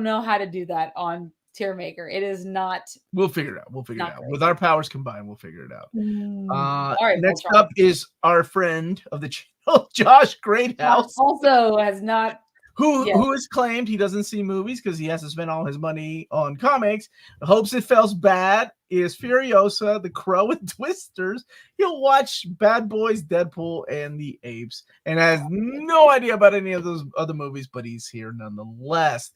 [SPEAKER 2] know how to do that on Tiermaker. It is not. We'll figure it out.
[SPEAKER 1] Great.
[SPEAKER 2] With our powers combined, we'll figure it out.
[SPEAKER 1] All right.
[SPEAKER 2] Next up is our friend of the channel, Josh Greathouse.
[SPEAKER 1] Also has not.
[SPEAKER 2] Who has claimed he doesn't see movies because he has to spend all his money on comics. Hopes it fails bad. Is Furiosa, The Crow, and Twisters. He'll watch Bad Boys, Deadpool, and the Apes, and has no idea about any of those other movies, but he's here nonetheless.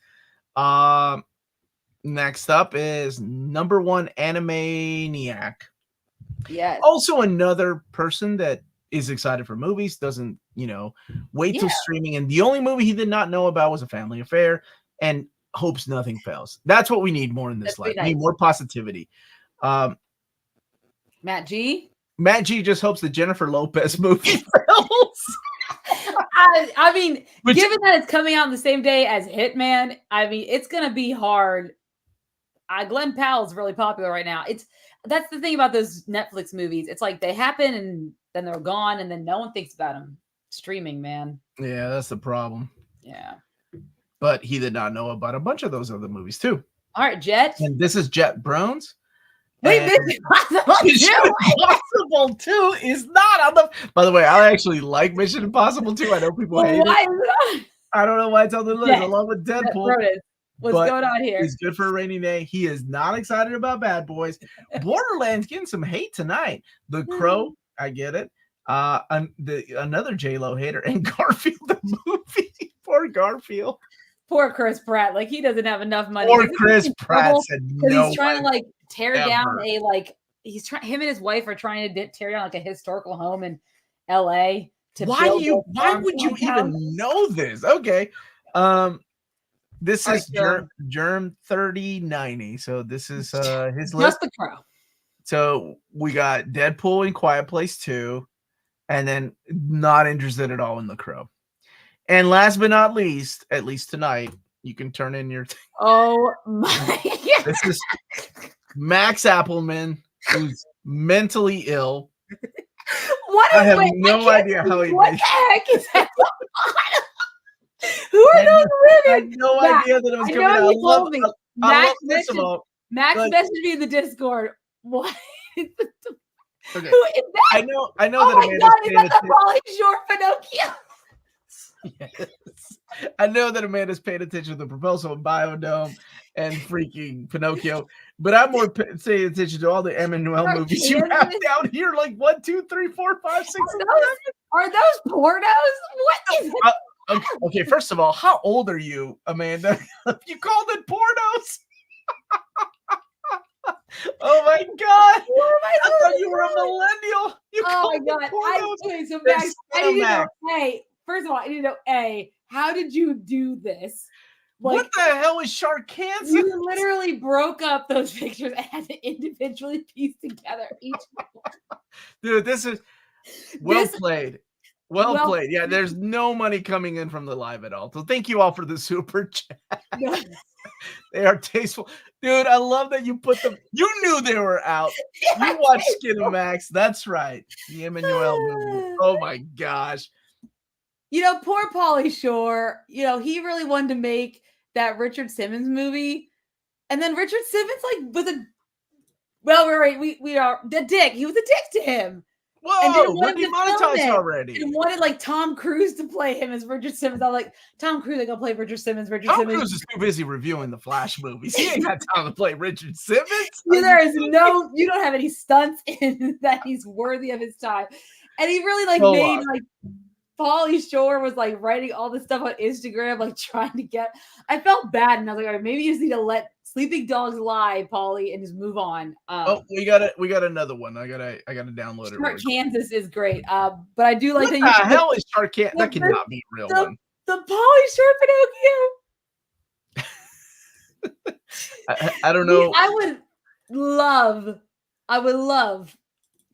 [SPEAKER 2] Next up is number 1 Animaniac.
[SPEAKER 1] Yes.
[SPEAKER 2] Also another person that is excited for movies, doesn't, wait till streaming. And the only movie he did not know about was A Family Affair, and hopes nothing fails. That's what we need more in this life. We need more positivity.
[SPEAKER 1] Matt G
[SPEAKER 2] just hopes the Jennifer Lopez movie fails.
[SPEAKER 1] I mean, given that it's coming out on the same day as Hitman, I mean, it's going to be hard. Glenn Powell's really popular right now. That's the thing about those Netflix movies. It's like they happen and then they're gone, and then no one thinks about them streaming, man.
[SPEAKER 2] Yeah, that's the problem.
[SPEAKER 1] Yeah.
[SPEAKER 2] But he did not know about a bunch of those other movies too.
[SPEAKER 1] All right, Jet.
[SPEAKER 2] And this is Jet Brones.
[SPEAKER 1] Wait, Mission
[SPEAKER 2] Impossible 2 is not on the. By the way, I actually like Mission Impossible 2. I know people hate it. I don't know why it's on the list, along with Deadpool.
[SPEAKER 1] What's going on here?
[SPEAKER 2] He's good for a rainy day. He is not excited about Bad Boys. Borderlands getting some hate tonight. The Crow, I get it. Another J-Lo hater, and Garfield the movie. Poor Garfield.
[SPEAKER 1] Poor Chris Pratt. Like, he doesn't have enough money.
[SPEAKER 2] Poor Chris Pratt said no.
[SPEAKER 1] He's trying to tear down him and his wife are trying to tear down a historical home in LA.
[SPEAKER 2] Why would you even know this? Okay. This is Germ 3090. So this is his list.
[SPEAKER 1] Just The Crow.
[SPEAKER 2] So we got Deadpool and Quiet Place 2, and then not interested at all in The Crow. And last but not least, at least tonight, you can turn in your.
[SPEAKER 1] Oh my God.
[SPEAKER 2] This is Max Appleman, who's mentally ill. I have no idea how he.
[SPEAKER 1] What the heck is that? Who are those women?
[SPEAKER 2] I had no idea that it was coming out.
[SPEAKER 1] Max messaged me in the Discord. What?
[SPEAKER 2] Okay.
[SPEAKER 1] Who is that?
[SPEAKER 2] I know that.
[SPEAKER 1] Oh my God! Is that the Pauly Shore Pinocchio?
[SPEAKER 2] Yes. I know that Amanda's paying attention to the proposal of Biodome and freaking Pinocchio, but I'm more paying attention to all the Emmanuel movies you have down here, like 1, 2, 3, 4, 5, 6, 7.
[SPEAKER 1] Are those pornos? What is it?
[SPEAKER 2] Okay, first of all, how old are you, Amanda? You called it pornos? Oh my God! I thought you were a millennial.
[SPEAKER 1] Oh my God! So Max, I need to know. Hey, first of all, I need to know. How did you do this?
[SPEAKER 2] What the hell is shark cancer?
[SPEAKER 1] You literally broke up those pictures and had to individually piece together each one.
[SPEAKER 2] Dude, this is well played. Well played. Yeah, there's no money coming in from the live at all. So thank you all for the super chat. They are tasteful. Dude, I love that you put them. You knew they were out. You watched Skinamax. That's right. The Emmanuel movie. Oh my gosh.
[SPEAKER 1] Poor Pauly Shore, he really wanted to make that Richard Simmons movie. And then Richard Simmons, we are the dick. He was a dick to him. And didn't
[SPEAKER 2] Whoa, we're
[SPEAKER 1] want him to film
[SPEAKER 2] demonetized
[SPEAKER 1] it.
[SPEAKER 2] already.
[SPEAKER 1] And wanted like Tom Cruise to play him as Richard Simmons. I'm like, Tom Cruise, I gonna play Richard Simmons.
[SPEAKER 2] Tom Cruise is too busy reviewing the Flash movies. He ain't got time to play Richard Simmons.
[SPEAKER 1] There is you don't have any stunts in that he's worthy of his time. And he really like made like Pauly Shore was like writing all this stuff on Instagram, like trying to get. I felt bad, and I was like, all right, maybe you just need to let sleeping dogs lie, Pauly, and just move on.
[SPEAKER 2] We got another one. I gotta download it.
[SPEAKER 1] Shark Kansas is great, but I do like
[SPEAKER 2] what
[SPEAKER 1] that.
[SPEAKER 2] The hell is Shark Kansas? That cannot be a real one.
[SPEAKER 1] The Pauly Shore Pinocchio.
[SPEAKER 2] I don't know.
[SPEAKER 1] I would love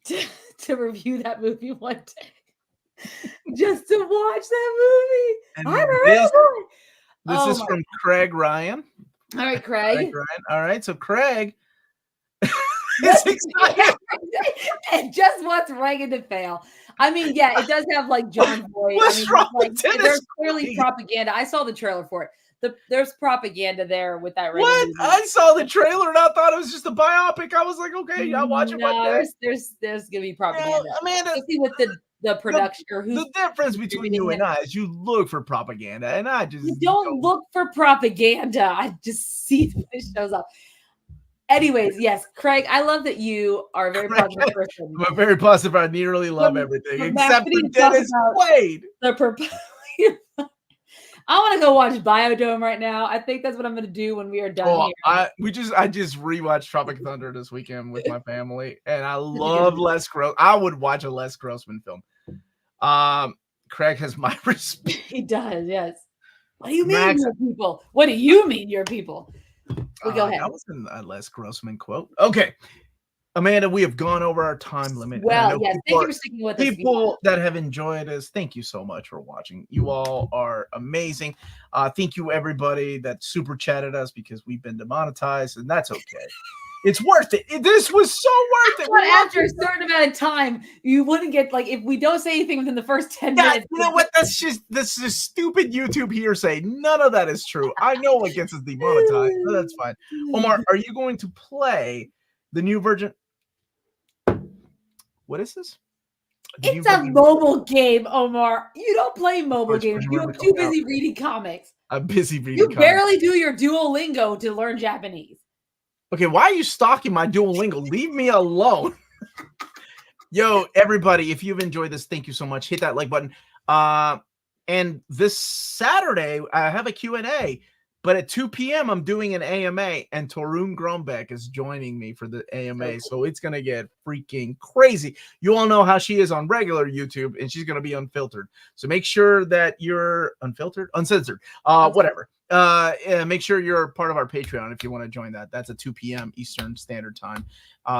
[SPEAKER 1] to review that movie one day. Just to watch that movie.
[SPEAKER 2] This is from Craig Ryan.
[SPEAKER 1] All right, Craig.
[SPEAKER 2] All right, so Craig is excited.
[SPEAKER 1] It just wants Reagan to fail. I mean, yeah, it does have like John Boyd.
[SPEAKER 2] What's wrong with
[SPEAKER 1] there's clearly propaganda. I saw the trailer for it. There's propaganda there with that.
[SPEAKER 2] What? I saw the trailer and I thought it was just a biopic. I was like, okay, I'll watch it one day.
[SPEAKER 1] There's gonna be propaganda.
[SPEAKER 2] Amanda,
[SPEAKER 1] especially with the production or who's
[SPEAKER 2] the difference between you and I is you look for propaganda and I just
[SPEAKER 1] don't look for propaganda. I just see that it shows up. Anyways, yes, Craig, I love that you are a very positive person.
[SPEAKER 2] I'm very positive. I nearly love everything except for Dennis Quaid.
[SPEAKER 1] I want to go watch Biodome right now. I think that's what I'm going to do when we are done here.
[SPEAKER 2] I just rewatched Tropic Thunder this weekend with my family, and I love Les Grossman. I would watch a Les Grossman film. Craig has my respect.
[SPEAKER 1] He does, yes. What do you mean, your people? What do you mean, your people? Well, go ahead.
[SPEAKER 2] That was a Les Grossman quote. Okay. Amanda, we have gone over our time limit.
[SPEAKER 1] Well, yes, thank you for sticking with us.
[SPEAKER 2] People that have enjoyed us, thank you so much for watching. You all are amazing. Thank you, everybody that super chatted us because we've been demonetized, and that's okay. It's worth it. This was so worth it.
[SPEAKER 1] But after a certain amount of time, you wouldn't get like if we don't say anything within the first 10 minutes.
[SPEAKER 2] You know what? That's just stupid YouTube hearsay. None of that is true. I know what gets us demonetized, but that's fine. Omar, are you going to play the new version? What is this?
[SPEAKER 1] It's a mobile game, Omar. You don't play mobile games. You're too busy reading comics.
[SPEAKER 2] I'm busy reading
[SPEAKER 1] comics. You barely do your Duolingo to learn Japanese.
[SPEAKER 2] Okay, why are you stalking my Duolingo? Leave me alone. Yo, everybody, if you've enjoyed this, thank you so much. Hit that like button. And this Saturday, I have a Q&A. But at 2 p.m., I'm doing an AMA, and Torun Grombeck is joining me for the AMA. So it's going to get freaking crazy. You all know how she is on regular YouTube, and she's going to be unfiltered. So make sure that you're uncensored, whatever. Make sure you're part of our Patreon if you want to join that. That's at 2 p.m. Eastern Standard Time,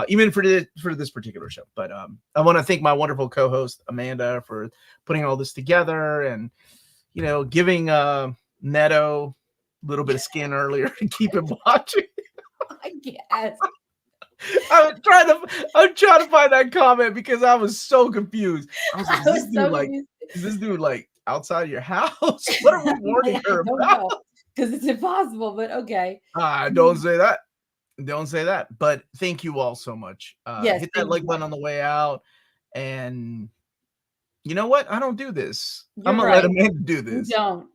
[SPEAKER 2] even for this particular show. But I want to thank my wonderful co-host, Amanda, for putting all this together and, giving Neto little bit of skin earlier to keep him watching.
[SPEAKER 1] I guess.
[SPEAKER 2] I'm trying to find that comment because I was so confused. I was like, is this dude like outside your house? What are we warning her about?
[SPEAKER 1] Because it's impossible, but okay.
[SPEAKER 2] Don't say that. Don't say that. But thank you all so much.
[SPEAKER 1] Yes,
[SPEAKER 2] hit that like button on the way out. And you know what? I don't do this. I'm going to let Amanda do this.
[SPEAKER 1] You don't.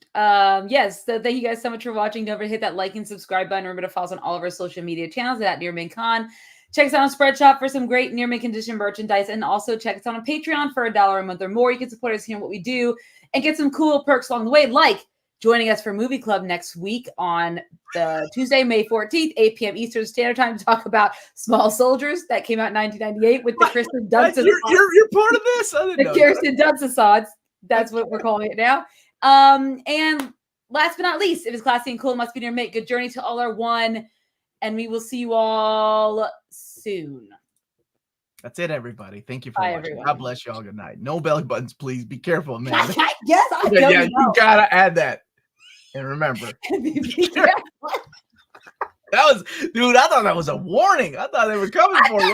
[SPEAKER 1] Yes. So thank you guys so much for watching. Don't forget to hit that like and subscribe button. Remember to follow us on all of our social media channels at NearMinCon. Check us out on Spreadshop for some great near mint condition merchandise. And also check us out on Patreon for $1 a month or more. You can support us here in what we do and get some cool perks along the way, like joining us for Movie Club next week on the Tuesday, May 14th, 8 p.m. Eastern Standard Time to talk about Small Soldiers that came out in 1998 with the Kirsten Dunst.
[SPEAKER 2] You're part of this? I didn't know
[SPEAKER 1] Kirsten Dunst Assads. That's what we're calling it now. And last but not least, if it's classy and cool, it must be near Mint. Good journey to all our one. And we will see you all soon.
[SPEAKER 2] That's it, everybody. Thank you for watching. Everyone. God bless you all. Good night. No belly buttons, please. Be careful, man.
[SPEAKER 1] Yes, I know.
[SPEAKER 2] Yeah, you gotta add that. And remember, that was, dude. I thought that was a warning. I thought they were coming for you.